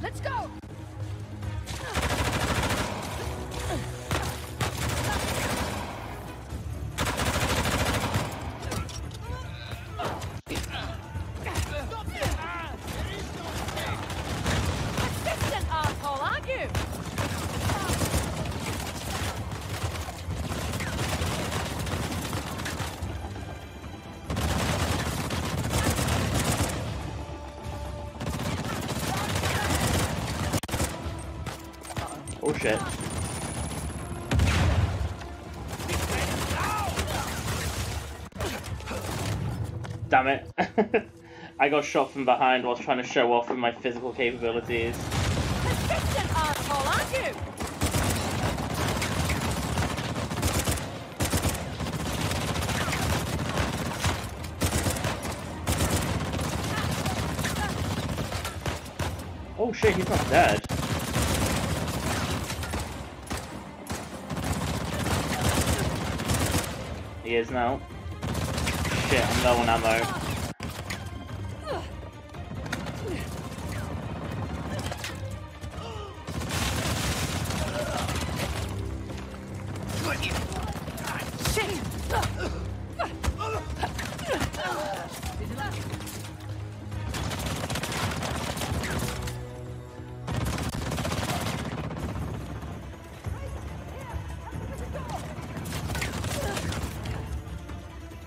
Let's go! Persistent asshole, aren't you? Oh shit. Damn it. I got shot from behind whilst trying to show off with my physical capabilities. Persistent asshole, aren't you? Oh shit, he's not dead. He is now. Shit, I'm low on ammo.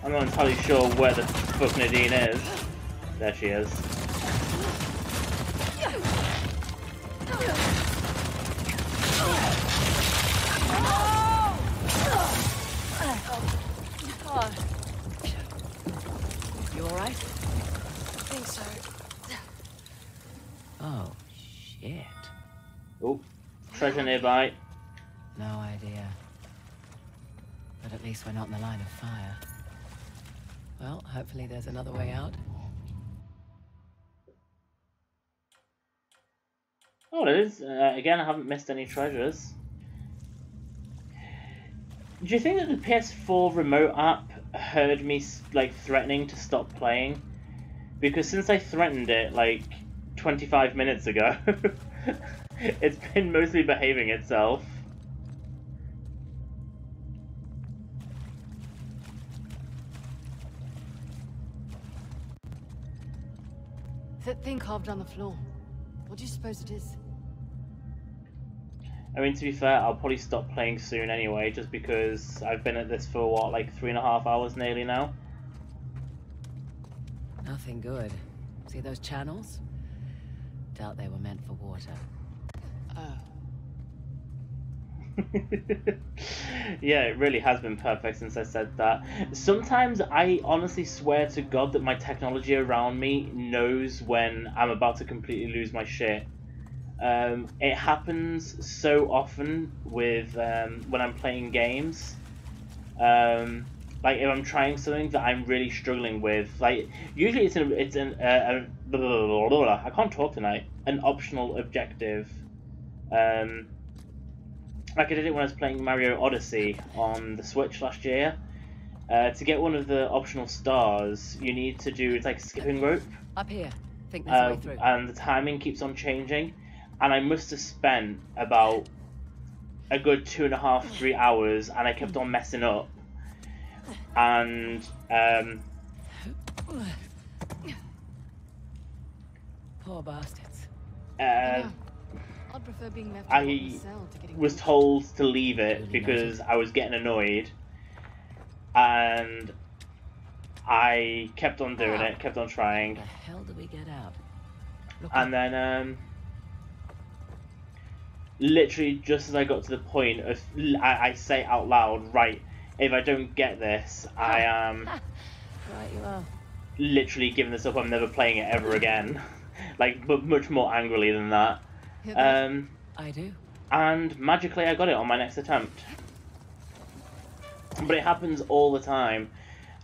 I'm not entirely sure where the fuck Nadine is. There she is. You alright? I think so. Oh, shit. Oh, treasure nearby. No idea. But at least we're not in the line of fire. Well, hopefully there's another way out. Oh, there is. Again, I haven't missed any treasures. Do you think that the PS4 remote app heard me like threatening to stop playing? Because since I threatened it like 25 minutes ago, it's been mostly behaving itself. That thing carved on the floor. What do you suppose it is? I mean, to be fair, I'll probably stop playing soon anyway, just because I've been at this for, what, like 3.5 hours nearly now? Nothing good. See those channels? Doubt they were meant for water. Oh. Yeah, it really has been perfect since I said that. Sometimes I honestly swear to God that my technology around me knows when I'm about to completely lose my shit. It happens so often with when I'm playing games. Like if I'm trying something that I'm really struggling with, like usually I can't talk tonight. An optional objective. Like I did it when I was playing Mario Odyssey on the Switch last year. To get one of the optional stars, you need to do it's like skipping rope. Up here. Think this way through. And the timing keeps on changing, and I must have spent about a good 2.5-3 hours, and I kept on messing up. And Poor bastards. I'd prefer being left alone in I the cell to getting was told to leave it because I was getting annoyed, and I kept on doing it, kept on trying. How the hell do we get out? And then, literally just as I got to the point of, I say out loud, right, if I don't get this, I am Right, you are. literally giving this up. I'm never playing it ever again. Like, but much more angrily than that. I do. And magically I got it on my next attempt. But it happens all the time.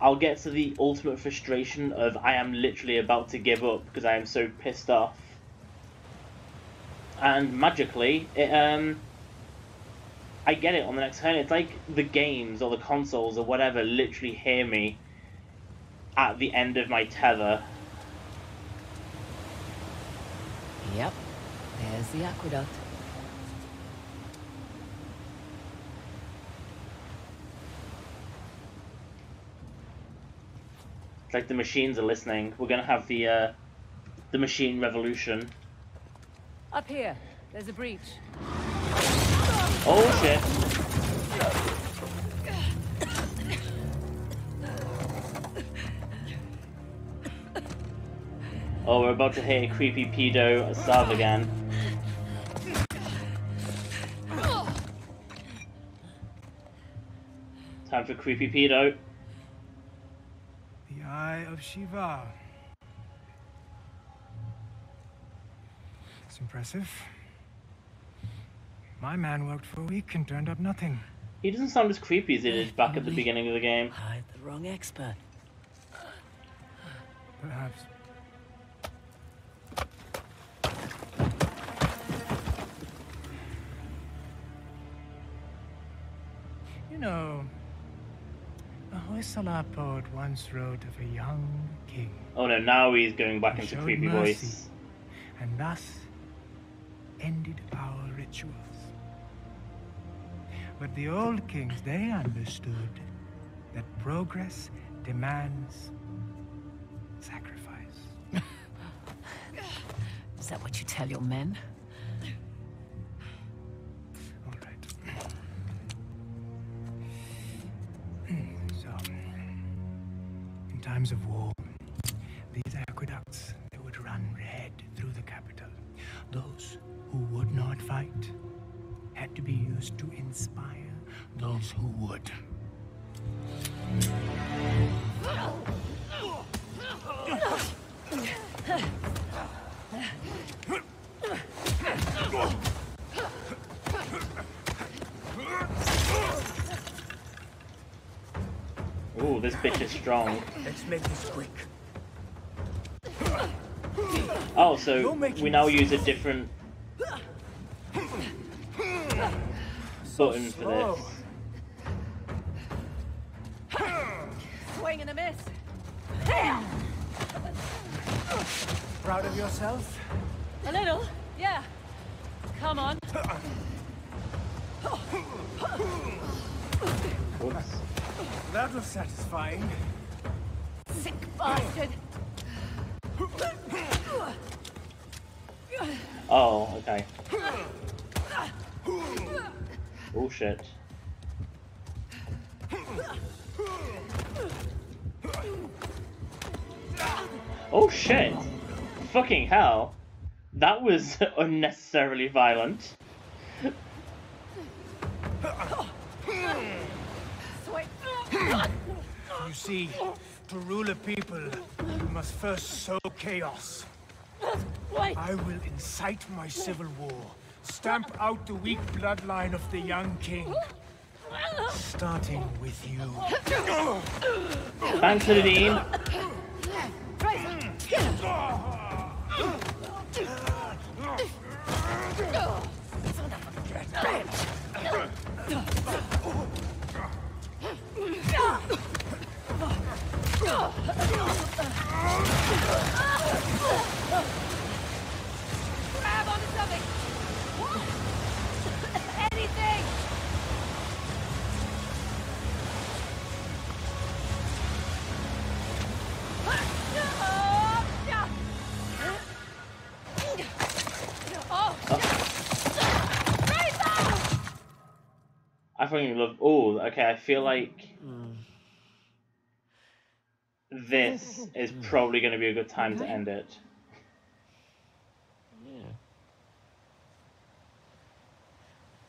I'll get to the ultimate frustration of I am literally about to give up because I am so pissed off. And magically, I get it on the next turn. It's like the games or the consoles or whatever literally hear me at the end of my tether. Yep. There's the aqueduct. It's like the machines are listening. We're gonna have the machine revolution. Up here. There's a breach. Oh shit! Oh, we're about to hit a creepy pedo Sav again. Time for creepy pedo. The Eye of Shiva. It's impressive. My man worked for a week and turned up nothing. He doesn't sound as creepy as he did back at the beginning of the game. Hired the wrong expert. Perhaps. You know, a Hoysala poet once wrote of a young king. Oh no, now he's going back into showed creepy mercy, voice. and thus ended our rituals. But the old kings, they understood that progress demands sacrifice. Is that what you tell your men? All right. So, in times of war, these aqueducts, they would run red through the capital. Those who would not fight had to be used to inspire those who would. Ooh, this bitch is strong. Let's make this quick. Oh, so we now use a different button for this. Swing and a miss. Proud of yourself? A little, yeah. Come on. Whoops. That was satisfying. Sick bastard. Oh, okay. Oh shit. Oh shit! Fucking hell! That was unnecessarily violent. You see, to rule a people, you must first sow chaos. I will incite my civil war, stamp out the weak bloodline of the young king, starting with you. Thanks, Nadine. Grab onto something! Anything! I fucking love. Oh, okay. I feel like this is probably going to be a good time to end it. Yeah.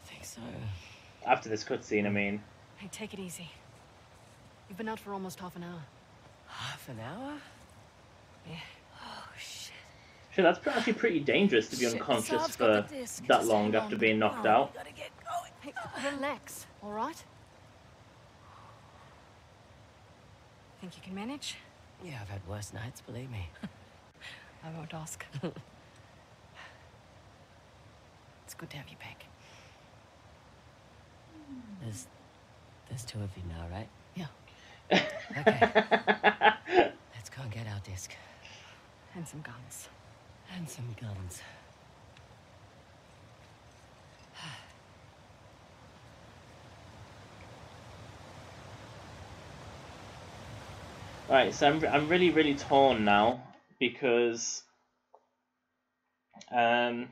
I think so. After this cutscene, I mean. Hey, take it easy. You've been out for almost half an hour. Half an hour? Yeah. Oh, shit. Shit, that's actually pretty dangerous to be Shit, unconscious Saab's for got the disc. that Just long hang after on. being knocked Oh, out. we gotta get going. Hey, relax, all right? Think you can manage? Yeah, I've had worse nights, believe me. I won't ask. It's good to have you back. There's two of you now, right? Yeah. Okay. Let's go and get our disc. And some guns. And some guns. Right, so I'm really, really torn now because the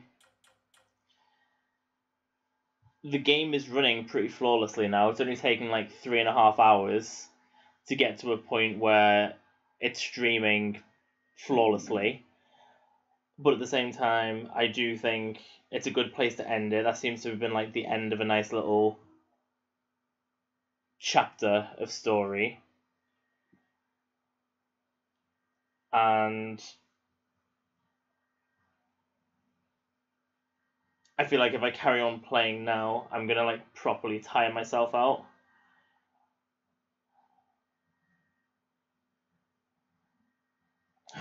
game is running pretty flawlessly now. It's only taking like 3.5 hours to get to a point where it's streaming flawlessly. But at the same time, I do think it's a good place to end it. That seems to have been like the end of a nice little chapter of story. And I feel like if I carry on playing now, I'm gonna like properly tire myself out.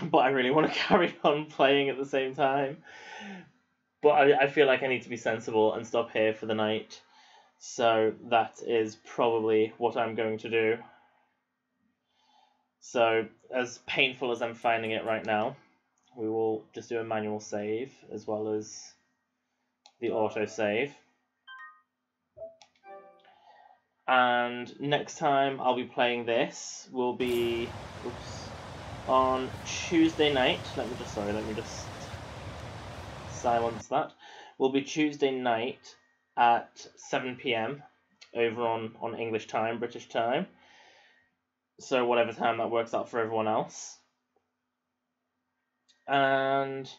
But I really want to carry on playing at the same time. But I feel like I need to be sensible and stop here for the night. So that is probably what I'm going to do. So, as painful as I'm finding it right now, we will just do a manual save as well as the auto save. And next time I'll be playing this will be on Tuesday night. Let me just silence that. Will be Tuesday night at 7 PM over on English time, British time. So whatever time that works out for everyone else. And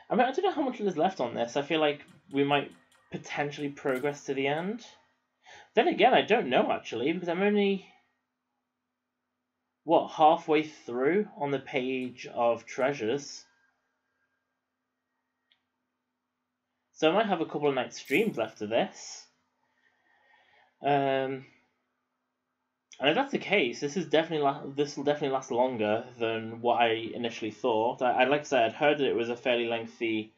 I mean, I don't know how much there's left on this. I feel like we might potentially progress to the end. Then again, I don't know actually, because I'm only halfway through on the page of treasures. So I might have a couple of night streams after this. And if that's the case, this will definitely last longer than what I initially thought. I like I said, I'd heard that it was a fairly lengthy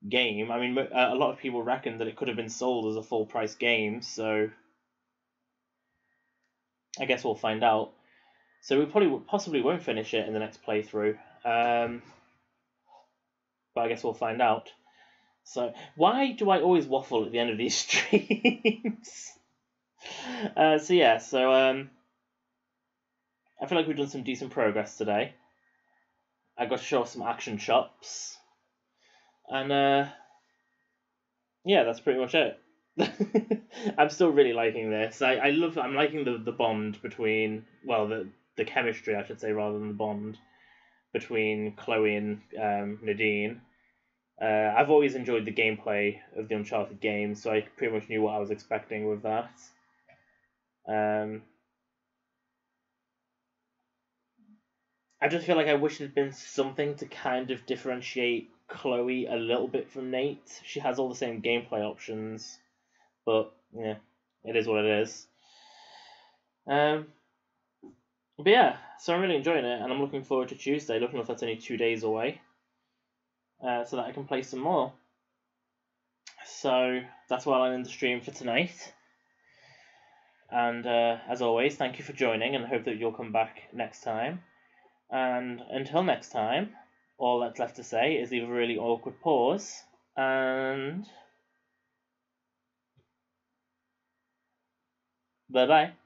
game. I mean, a lot of people reckon that it could have been sold as a full price game, so I guess we'll find out. So we possibly won't finish it in the next playthrough, but I guess we'll find out. So why do I always waffle at the end of these streams? I feel like we've done some decent progress today. I got to show off some action shots, and yeah, that's pretty much it. I'm still really liking this. I'm liking the bond between, well, the chemistry, I should say, rather than the bond between Chloe and Nadine. I've always enjoyed the gameplay of the Uncharted games, so I pretty much knew what I was expecting with that. I just feel like I wish there'd been something to kind of differentiate Chloe a little bit from Nate. She has all the same gameplay options, but yeah, it is what it is. But yeah, so I'm really enjoying it, and I'm looking forward to Tuesday. Looking like that's only 2 days away, so that I can play some more. So that's why I'm in the stream for tonight. And as always, thank you for joining, and I hope that you'll come back next time. And until next time, all that's left to say is leave a really awkward pause, and bye-bye.